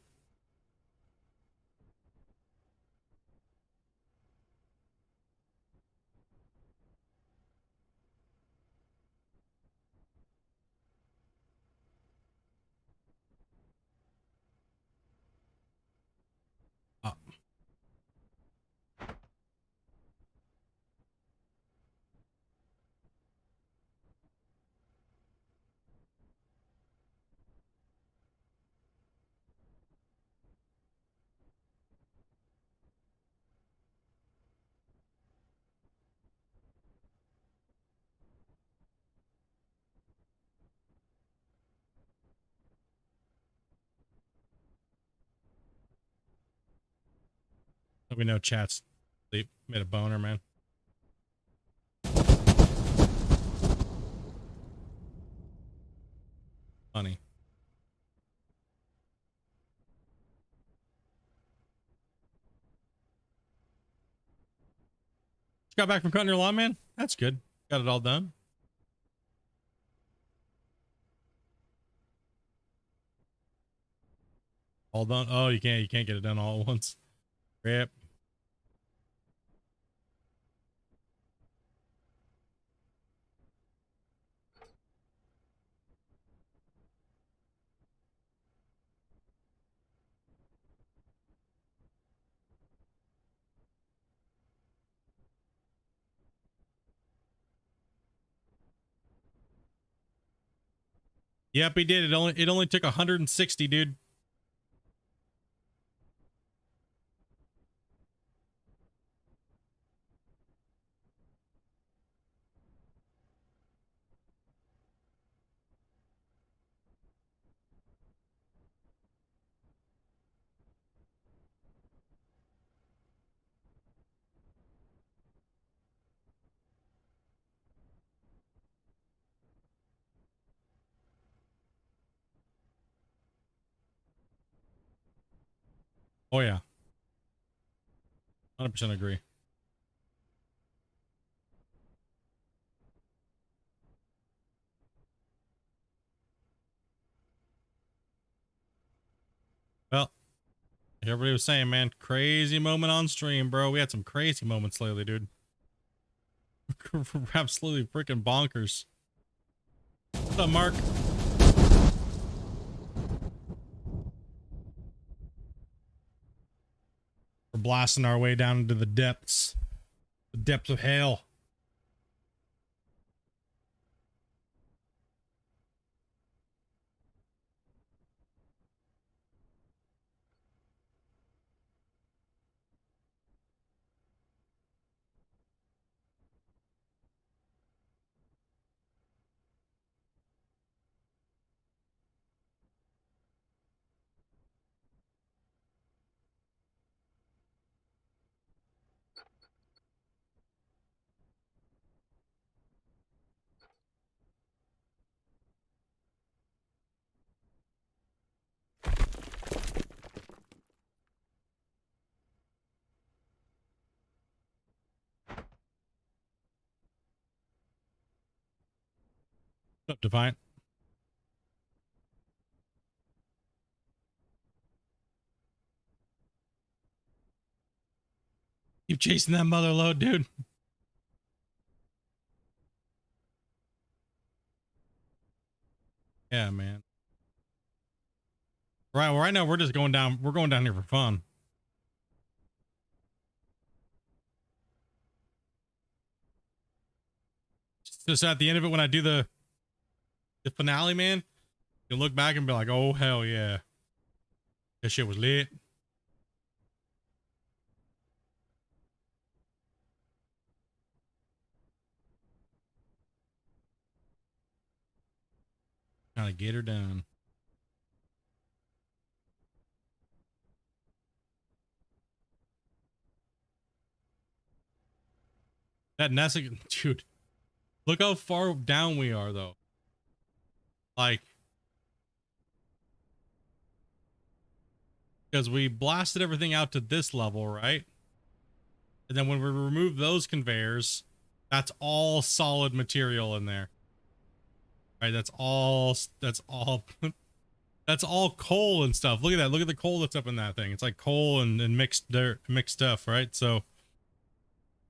Uh, Let me know chat's sleep. Made a boner, man. Funny. Just got back from cutting your lawn, man? That's good. Got it all done. All done. Oh, you can't get it done all at once. Rip. Yep, he did. It only took 160, dude. Oh yeah. 100% agree. Well, like everybody was saying, man, crazy moment on stream, bro. We had some crazy moments lately, dude. Absolutely freaking bonkers. What's up, Mark? We're blasting our way down into the depths of hell. What's up, Defiant? Keep chasing that mother load, dude. Yeah, man. Right. Well, right now we're just going down. We're going down here for fun. Just at the end of it, when I do the finale, man, you'll look back and be like, "Oh hell yeah, that shit was lit." Kind of get her done. That Nessa, dude, look how far down we are though. Like, because we blasted everything out to this level, right? And then when we remove those conveyors, that's all solid material in there. Right? That's all that's all coal and stuff. Look at that. Look at the coal that's up in that thing. It's like coal and mixed dirt, mixed stuff, right? So,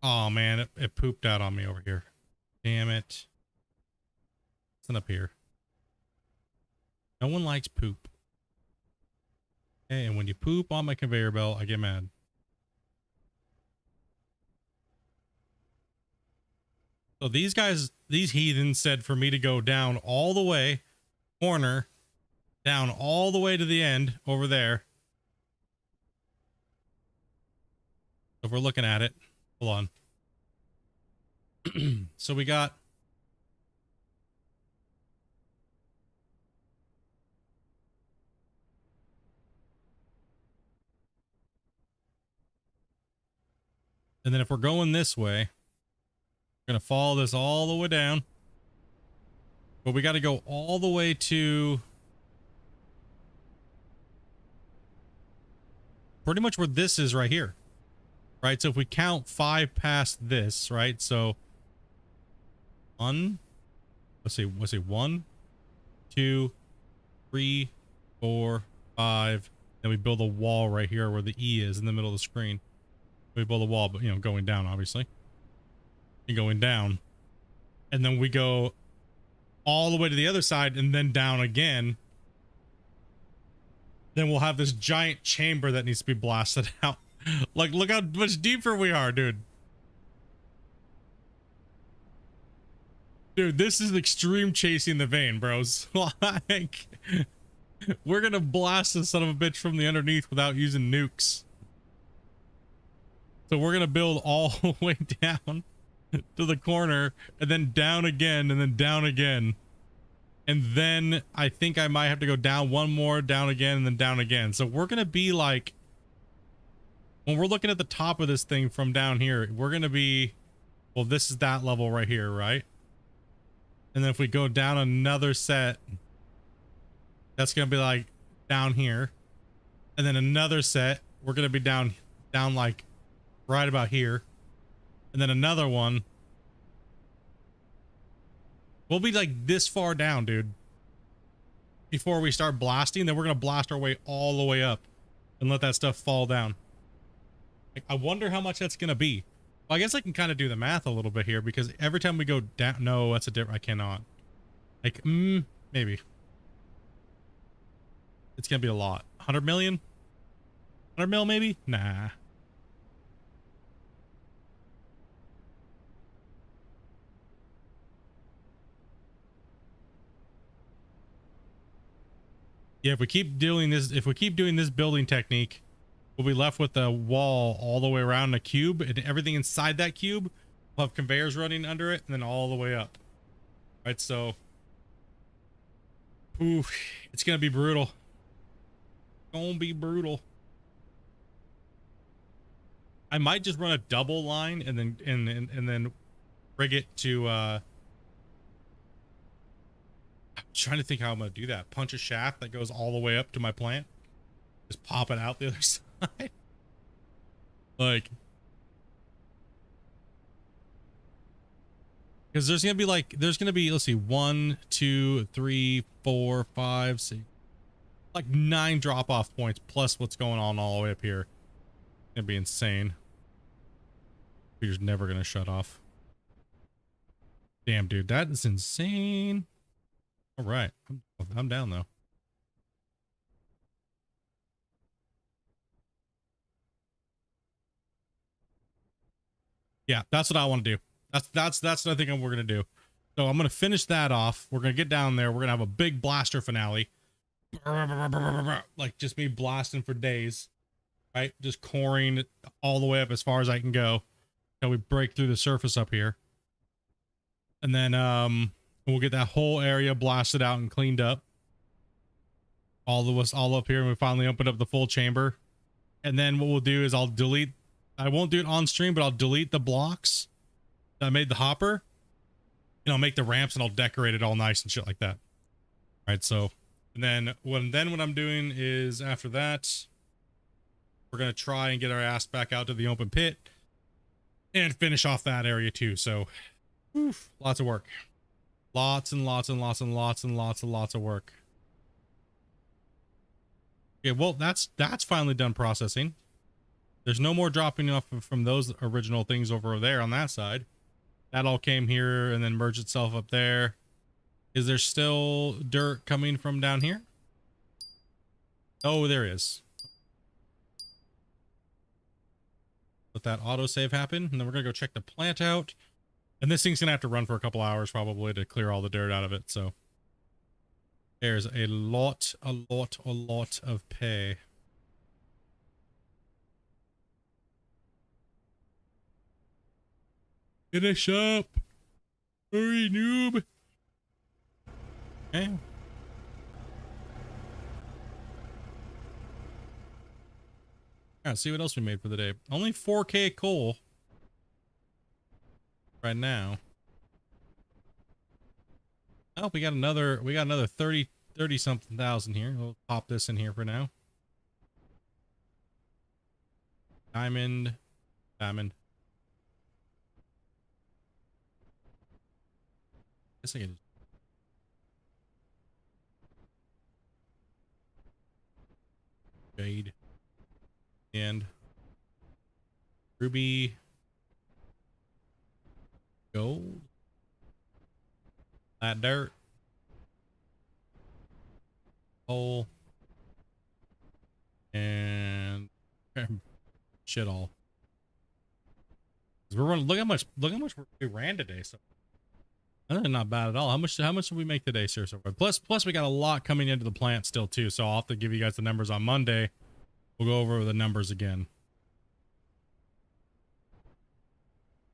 oh man, it pooped out on me over here. Damn it. Listen up here. No one likes poop. Okay, and when you poop on my conveyor belt, I get mad. So these guys, these heathens said for me to go down all the way, corner, down all the way to the end over there. So if we're looking at it, hold on. So we got and then if we're going this way, we're going to follow this all the way down. But we got to go all the way to pretty much where this is right here. Right? So if we count 5 past this, right? So let's see, 1, 2, 3, 4, 5. Then we build a wall right here where the E is in the middle of the screen. We build a wall, but you know, going down, obviously. And going down. And then we go all the way to the other side and then down again. Then we'll have this giant chamber that needs to be blasted out. Like, look how much deeper we are, dude. Dude, this is extreme chasing the vein, bros. Like, we're gonna blast this son of a bitch from the underneath without using nukes. So we're gonna build all the way down to the corner and then down again and then down again. And then I think I might have to go down one more, down again, and then down again. So we're gonna be like, when we're looking at the top of this thing from down here, we're gonna be, well, this is that level right here, right? And then if we go down another set, that's gonna be like down here. And then another set, we're gonna be down like right about here. And then another one, we'll be like this far down, dude, before we start blasting. Then we're gonna blast our way all the way up and let that stuff fall down. Like, I wonder how much that's gonna be. Well, I guess I can kind of do the math a little bit here, because every time we go down, no, that's a different, I cannot. Like, maybe it's gonna be a lot. 100 million, 100 mil, maybe. Nah. Yeah, if we keep doing this building technique, we'll be left with a wall all the way around a cube, and everything inside that cube will have conveyors running under it, and then all the way up. Right, so ooh, it's gonna be brutal. Gonna be brutal. I might just run a double line and then rig it to I'm trying to think how I'm gonna do that. Punch a shaft that goes all the way up to my plant. Just pop it out the other side. Like, because there's gonna be let's see, 1, 2, 3, 4, 5, 6, like 9 drop-off points plus what's going on all the way up here. It's gonna be insane. Computer's never gonna shut off. Damn, dude, that is insane. All right, I'm down though. Yeah, that's what I want to do. That's what I think we're gonna do. So I'm gonna finish that off. We're gonna get down there. We're gonna have a big blaster finale, like just me blasting for days, right? Just coring all the way up as far as I can go until we break through the surface up here, and then we'll get that whole area blasted out and cleaned up. All up here, and we finally open up the full chamber. And then what we'll do is I won't do it on stream, but I'll delete the blocks I made the hopper, and I'll make the ramps and I'll decorate it all nice and shit like that. All right, so and then what I'm doing is after that, we're gonna try and get our ass back out to the open pit and finish off that area too. So, oof, lots of work, lots and lots and lots and lots and lots and lots of work. Okay, well that's finally done processing. There's no more dropping off from those original things over there on that side. That all came here and then merged itself up there. Is there still dirt coming from down here? Oh, there is. Let that autosave happen, and then we're gonna go check the plant out. And this thing's gonna have to run for a couple hours probably to clear all the dirt out of it. So there's a lot of pay. Finish up. Hurry, noob. Okay. Let's see what else we made for the day. Only 4K coal right now. Oh, we got another 30 something thousand here. We'll pop this in here for now. Diamond. Guess I can jade and ruby, gold, that dirt, coal, and shit all. We're running. Look how much we ran today. So not bad at all. How much did we make today, sir? So plus we got a lot coming into the plant still too. So I'll have to give you guys the numbers on Monday. We'll go over the numbers again.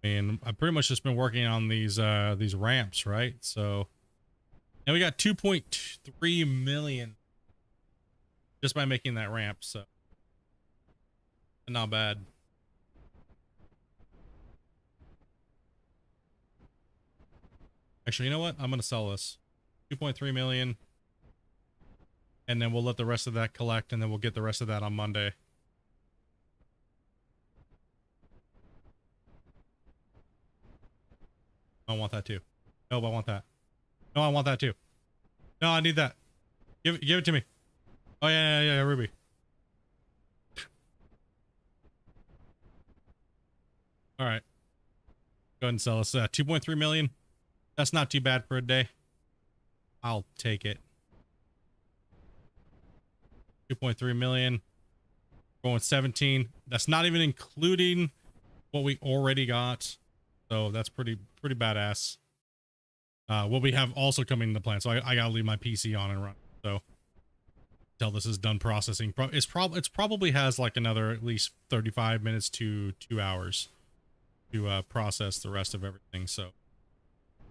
And I've pretty much just been working on these ramps, right? So now we got 2.3 million just by making that ramp. So not bad. Actually, you know what? I'm going to sell this 2.3 million. And then we'll let the rest of that collect, and then we'll get the rest of that on Monday. I want that too. No, I want that. No, I want that too. No, I need that. Give it to me. Oh yeah, Ruby. All right. Go ahead and sell us 2.3 million. That's not too bad for a day. I'll take it. 2.3 million. Going 17. That's not even including what we already got. So that's pretty badass. What we have also coming in the plant. So I gotta leave my PC on and run. So until this is done processing, it's probably has like another at least 35 minutes to 2 hours to process the rest of everything. So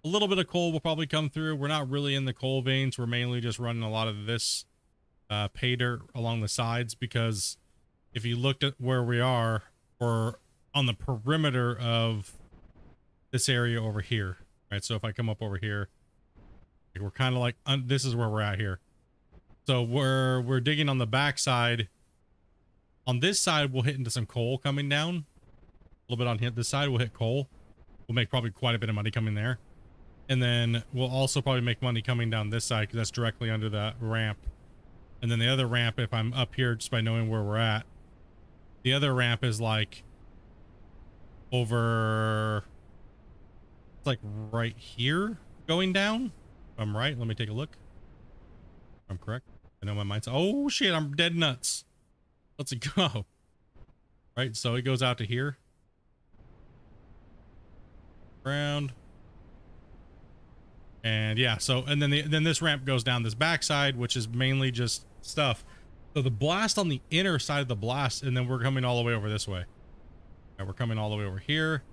a little bit of coal will probably come through. We're not really in the coal veins. We're mainly just running a lot of this pay dirt along the sides, because if you looked at where we are, we're on the perimeter of this area over here, right? So if I come up over here, we're kind of like this is where we're at here. So we're digging on the back side. On this side, we'll hit into some coal coming down. A little bit on this side, we'll hit coal. We'll make probably quite a bit of money coming there. And then we'll also probably make money coming down this side, because that's directly under the ramp. And then the other ramp, if I'm up here just by knowing where we're at, the other ramp is like over, it's like right here going down. If I'm right, let me take a look. If I'm correct. I know my mind's, oh shit, I'm dead nuts. Let's go. Right, so it goes out to here. Ground. And yeah, so and then this ramp goes down this backside, which is mainly just stuff. So the blast on the inner side of the blast, and then we're coming all the way over this way. Yeah, we're coming all the way over here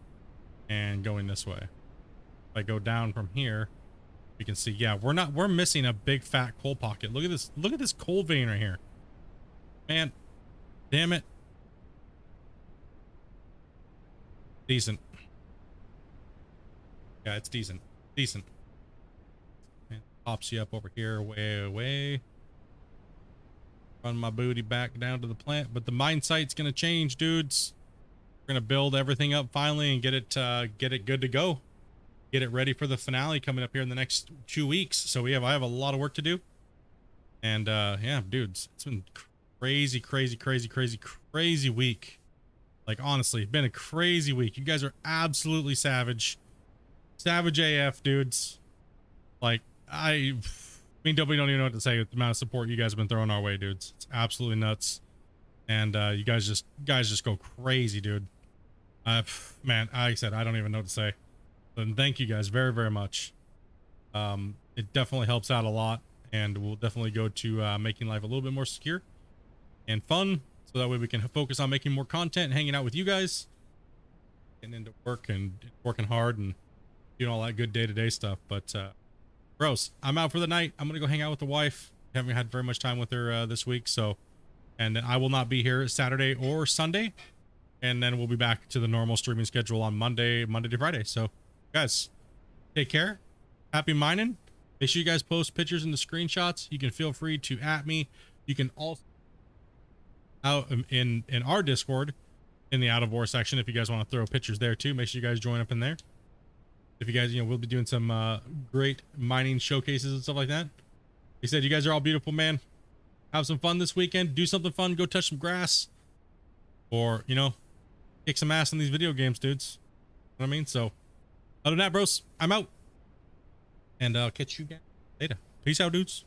and going this way. If I go down from here, you can see, yeah, we're missing a big fat coal pocket. Look at this coal vein right here. Man, damn it. Decent. Yeah, it's decent. Decent. And pops you up over here, way away. Run my booty back down to the plant, but the mine site's gonna change, dudes. We're gonna build everything up finally and get it good to go. Get it ready for the finale coming up here in the next 2 weeks. So I have a lot of work to do. And yeah, dudes, it's been crazy week. Like, honestly, been a crazy week. You guys are absolutely savage AF, dudes. Like, me and W don't even know what to say with the amount of support you guys have been throwing our way, dudes. It's absolutely nuts. And you guys just go crazy, dude. Man, like I said, I don't even know what to say. And thank you guys very much. It definitely helps out a lot, and we'll definitely go to making life a little bit more secure and fun, so that way we can focus on making more content and hanging out with you guys, getting into work and working hard and doing all that good day-to-day stuff. But bros, I'm out for the night. I'm gonna go hang out with the wife. Haven't had very much time with her this week, so, and I will not be here Saturday or Sunday, and then we'll be back to the normal streaming schedule on Monday to Friday. So guys, take care, happy mining. Make sure you guys post pictures and the screenshots. You can feel free to @ me. You can also out in our Discord in the Out of War section if you guys want to throw pictures there too. Make sure you guys join up in there. If you guys, we'll be doing some great mining showcases and stuff like that. He said, you guys are all beautiful, man. Have some fun this weekend. Do something fun. Go touch some grass, or kick some ass in these video games, dudes. You know what I mean? So other than that, bros, I'm out, and I'll catch you guys later. Peace out, dudes.